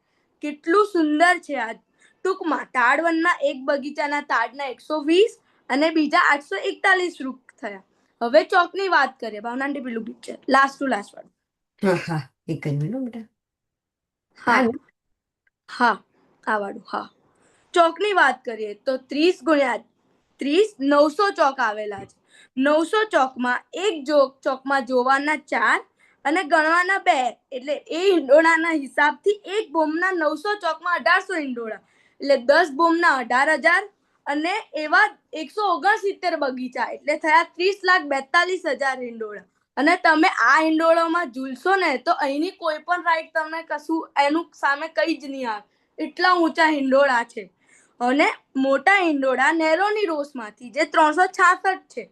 કેટલું સુંદર છે આ. ટૂંકમાં તાડ વનના એક બગીચાના તાડના 120 અને બીજા 841 વૃક્ષ થયા. હવે ચોકની વાત કરીએ. ભાવના પેલું પિક્ચર લાસ્ટ ટુ લાસ્ટ વાળું. હા, એક જ મિનિટ બેટા. હા, આ વાળું. હા, ચોકની વાત કરીએ તો 30 ગુણ્યા 30 900 ચોક આવેલા છે. 900 ચોકમાં એક ચોકમાં જોવાના 4 અને ગણવાના 2, એટલે એ હિંડોળાના હિસાબથી એક બોમના 900 ચોકમાં 1800 હિંડોળા, એટલે 10 બોમના 18,000 અને એવા 169 બગીચા એટલે થયા 30,42,000 હિંડોળા. અને તમે આ હિંડોળામાં ઝૂલશો ને તો અહીંની કોઈ પણ રાઈડ તમને કશું એનું સામે કઈ જ નહીં આવે, એટલા ઊંચા હિંડોળા છે. અને મોટા હિંડોળા નેરોની રોસમાંથી જે 366 છે.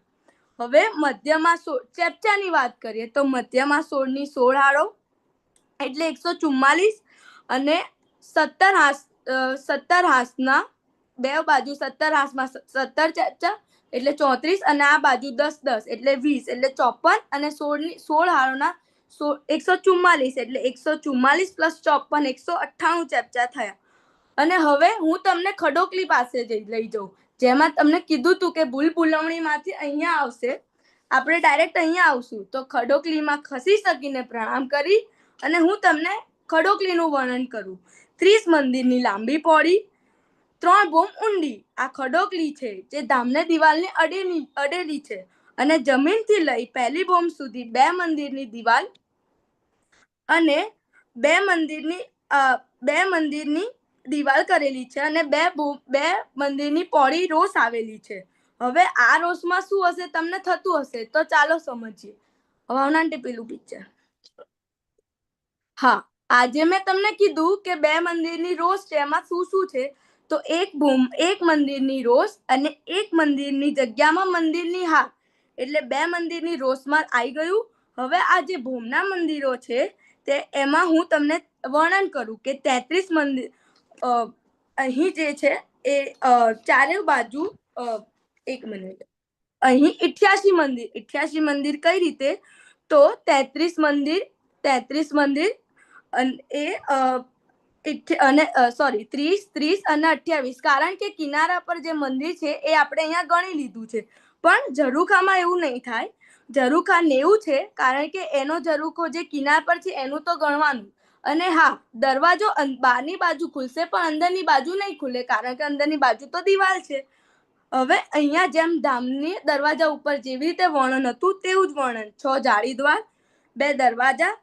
હવે મધ્યમાં 16 ચેપ્ચાની વાત કરીએ તો મધ્યમાં 16 ની 16 હારો એટલે 144 અને 17 હાસના બે બાજુ 17 હાસમાં 17 ચેપ્ચા એટલે 34 અને આ બાજુ 10 એટલે 20 એટલે 54 અને 16 હારોના 144 એટલે 144 પ્લસ 54 198 ચેપ્ચા થયા. અને હવે હું તમને ખડોકલી પાસે લઈ જાઉં, જેમાં તમને કીધું તું કે ભૂલ ભૂલવણીમાંથી અહીંયા આવશે. આપણે ડાયરેક્ટ અહીંયા આવશું તો ખડોકલીમાં ખસી શકીને પ્રણામ કરી અને હું તમને ખડોકલીનું વર્ણન કરું. 30 મંદિરની લાંબી પહોળી, 3 બોમ ઊંડી આ ખડોકલી છે જે ધામને દિવાલને અડેલી છે. અને જમીનથી લઈ પહેલી બોમ સુધી 2 મંદિરની દિવાલ અને 2 મંદિરની દિવાલ કરેલી છે અને 2 મંદિરની પહોળી રોસ આવેલી છે. હવે આ રોસમાં શું હશે તમને થતું હશે, તો ચાલો સમજીએ. ભાવના પેલું પિક્ચર. હા, આજે મેં તમને કીધું કે 2 મંદિરની રોસ છે, એમાં શું છે તો એક મંદિરની રોસ અને એક મંદિરની જગ્યામાં મંદિરની હાર, એટલે 2 મંદિરની રોસમાં આવી ગયું. હવે આ જે ભૂમના મંદિરો છે તે એમાં હું તમને વર્ણન કરું કે 33 મંદિર અહીં જે છે એ ચારે બાજુ 1 મિનિટ અહીં 88 મંદિર કઈ રીતે તો 33 મંદિર અને 30 અને 28, કારણ કે કિનારા પર જે મંદિર છે એ આપણે અહીંયા ગણી લીધું છે. પણ ઝરૂખામાં એવું નહીં થાય. ઝરૂખા 90 છે કારણ કે એનો ઝરૂખો જે કિનાર પર છે એનું તો ગણવાનું. અને હા, દરવાજો બહારની બાજુ ખુલશે પણ અંદરની બાજુ નહીં ખુલે કારણ કે અંદરની બાજુ તો દિવાલ છે. હવે અહીંયા જેમ ધામની દરવાજા ઉપર જેવી રીતે વર્ણન હતું તેવું જ વર્ણન, 6 જાળી દ્વાર, 2 દરવાજા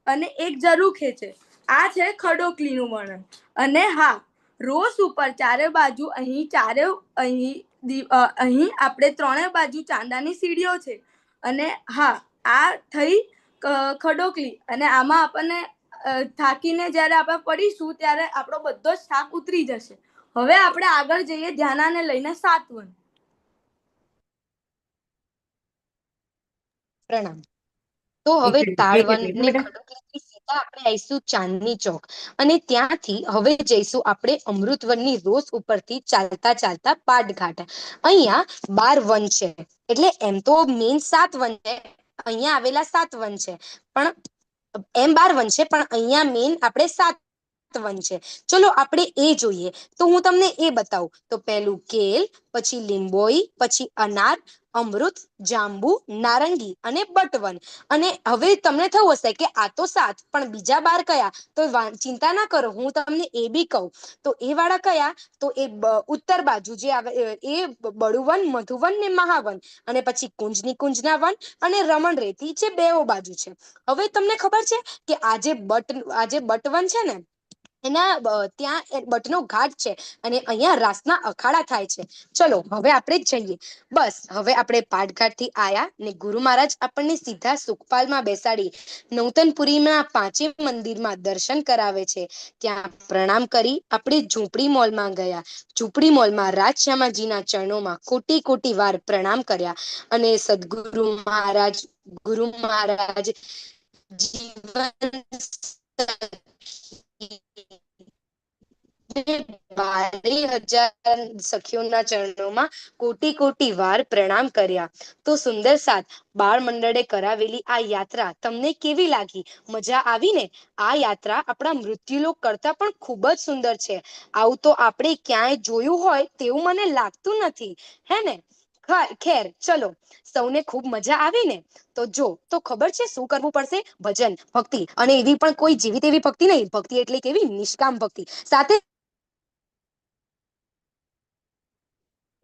અને 1 ઝરૂખે છે. આ છે ખડોકલીનું વર્ણન. અને હા, રોસ ઉપર ચારે બાજુ અહીં આપણે 3 બાજુ ચાંદાની સીડીઓ છે. અને હા, આ થઈ ખડોકલી. અને આમાં આપણને થાકીને જ્યારે આપણે પડીશું ત્યારે આપણો બધો જ થાક ઉતરી જશે. હવે આપણે આગળ જઈએ ધ્યાનાને લઈને સાતવન. પ્રણામ. તો હવે એક તાળવન મિનિટ ને બેટા. ખડોલીથી સીધા આપણે આવીશું ચાંદની ચોક અને ત્યાંથી હવે જઈશું આપણે અમૃતવનની રોડ ઉપરથી ચાલતા ચાલતા પાટઘાટ. અહીંયા 12 વન છે, એટલે એમ તો મેન 7 વન છે. અહીંયા આવેલા 7 વન છે, પણ એમ 12 વન છે, પણ અહીંયા મેન આપણે 7 વન છે. ચલો આપણે એ જોઈએ. તો હું તમને એ બતાવું. તો પેલું કેલ, પછી લીંબોઈ, પછી અનાર, અમૃત, જાંબુ, નારંગી અને બટવન. અને હવે તમને થયું હશે કે આ તો 7, પણ બીજા 12 કયા? તો ચિંતા ના કરો, હું તમને એ બી કહું. તો એ વાળા કયા? તો એ ઉત્તર બાજુ જે આવે એ બળુવન, મધુવન ને મહાવન. અને પછી કુંજની કુંજના વન અને રમણ રેતી જે બેઓ બાજુ છે. હવે તમને ખબર છે કે આ જે બટવન છે ને, એના ત્યાં બટનો ઘાટ છે અને અહીંયા રાસના અખાડા થાય છે. ચલો હવે આપણે જઈએ. બસ હવે આપણે પાટઘાટ થી આયા ને ગુરુ મહારાજ આપણને સીધા સુખપાલમાં બેસાડી નૂતનપુરીના 5 મંદિરમાં દર્શન કરાવે છે. ત્યાં પ્રણામ કરી આપણે ઝૂંપડી મોલમાં ગયા. ઝૂંપડી મોલમાં રાજશ્યામાજીના ચરણોમાં કોટી કોટી વાર પ્રણામ કર્યા અને સદગુરુ મહારાજ જીવન 12,000 સખીઓના ચરણોમાં કોટી કોટી વાર પ્રણામ કર્યા. તો સુંદર સાથ બાળ મંડળે કરાવેલી આ યાત્રા તમને કેવી લાગી? મજા આવી ને? આ યાત્રા આપણા મૃત્યુલોક કરતા પણ ખૂબ જ સુંદર છે. આવું તો આપણે ક્યાંય જોયું હોય તેવું મને લાગતું નથી, હે ને? ખેર ચલો, સૌને ખૂબ મજા આવી ને? તો જો તો ખબર છે શું કરવું પડશે? ભજન, ભક્તિ, અને એવી પણ કોઈ જેવી તેવી ભક્તિ નહીં. ભક્તિ એટલે કેવી? નિષ્કામ ભક્તિ. સાથે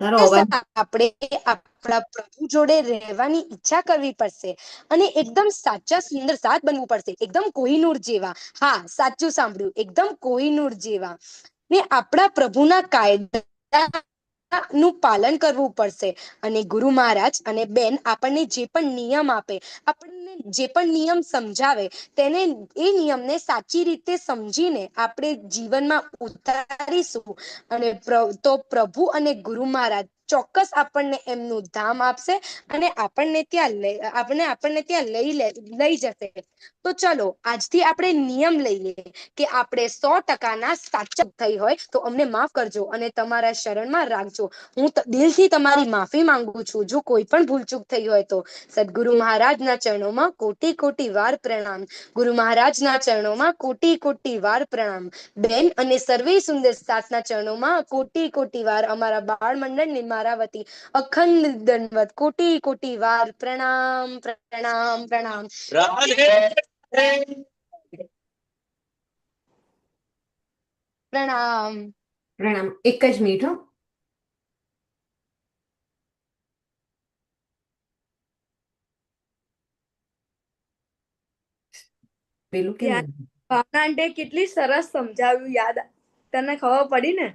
તારો અવાજ આપણે આપણા પ્રભુ જોડે રહેવાની ઈચ્છા કરવી પડશે અને એકદમ સાચા સુંદર સાથ બનવું પડશે, એકદમ કોહિનૂર જેવા. હા, સાચું સાંભળ્યું, એકદમ કોહિનૂર જેવા. ને આપણા પ્રભુના કાયદા નું પાલન કરવું પડશે. અને ગુરુ મહારાજ અને બેન આપણને જે પણ નિયમ આપે, આપણને જે પણ નિયમ સમજાવે, તેને એ નિયમને સાચી રીતે સમજીને આપણે જીવનમાં ઉતારીશું અને તો પ્રભુ અને ગુરુ મહારાજ ચોક્કસ આપણને એમનું ધામ આપશે અને આપણને ત્યાં લઈ જશે. તો ચલો આજથી આપણે નિયમ લઈએ કે આપણે 100% સાચા થઈ હોય તો અમને માફ કરજો અને તમારા શરણમાં રાખજો. હું દિલથી તમારી માફી માંગુ છું જો કોઈ પણ ભૂલચૂક થઈ હોય તો. સદગુરુ મહારાજના ચરણોમાં કોટી કોટી વાર પ્રણામ. ગુરુ મહારાજના ચરણોમાં કોટી કોટી વાર પ્રણામ. બેન અને સર્વે સુંદર સાથના ચરણોમાં કોટી કોટી વાર અમારા બાળ મંડળને મારા વતી અખંડ દંડવત કોટી કોટી વાર પ્રણામ પ્રણામ પ્રણામ. પ્રણામ. પ્રણામ. એક જ મિનિટ હો. પેલું કેમ ત્યાં ભાવના આંટીએ કેટલી સરસ સમજાવ્યું, યાદ તને ખબર પડી ને?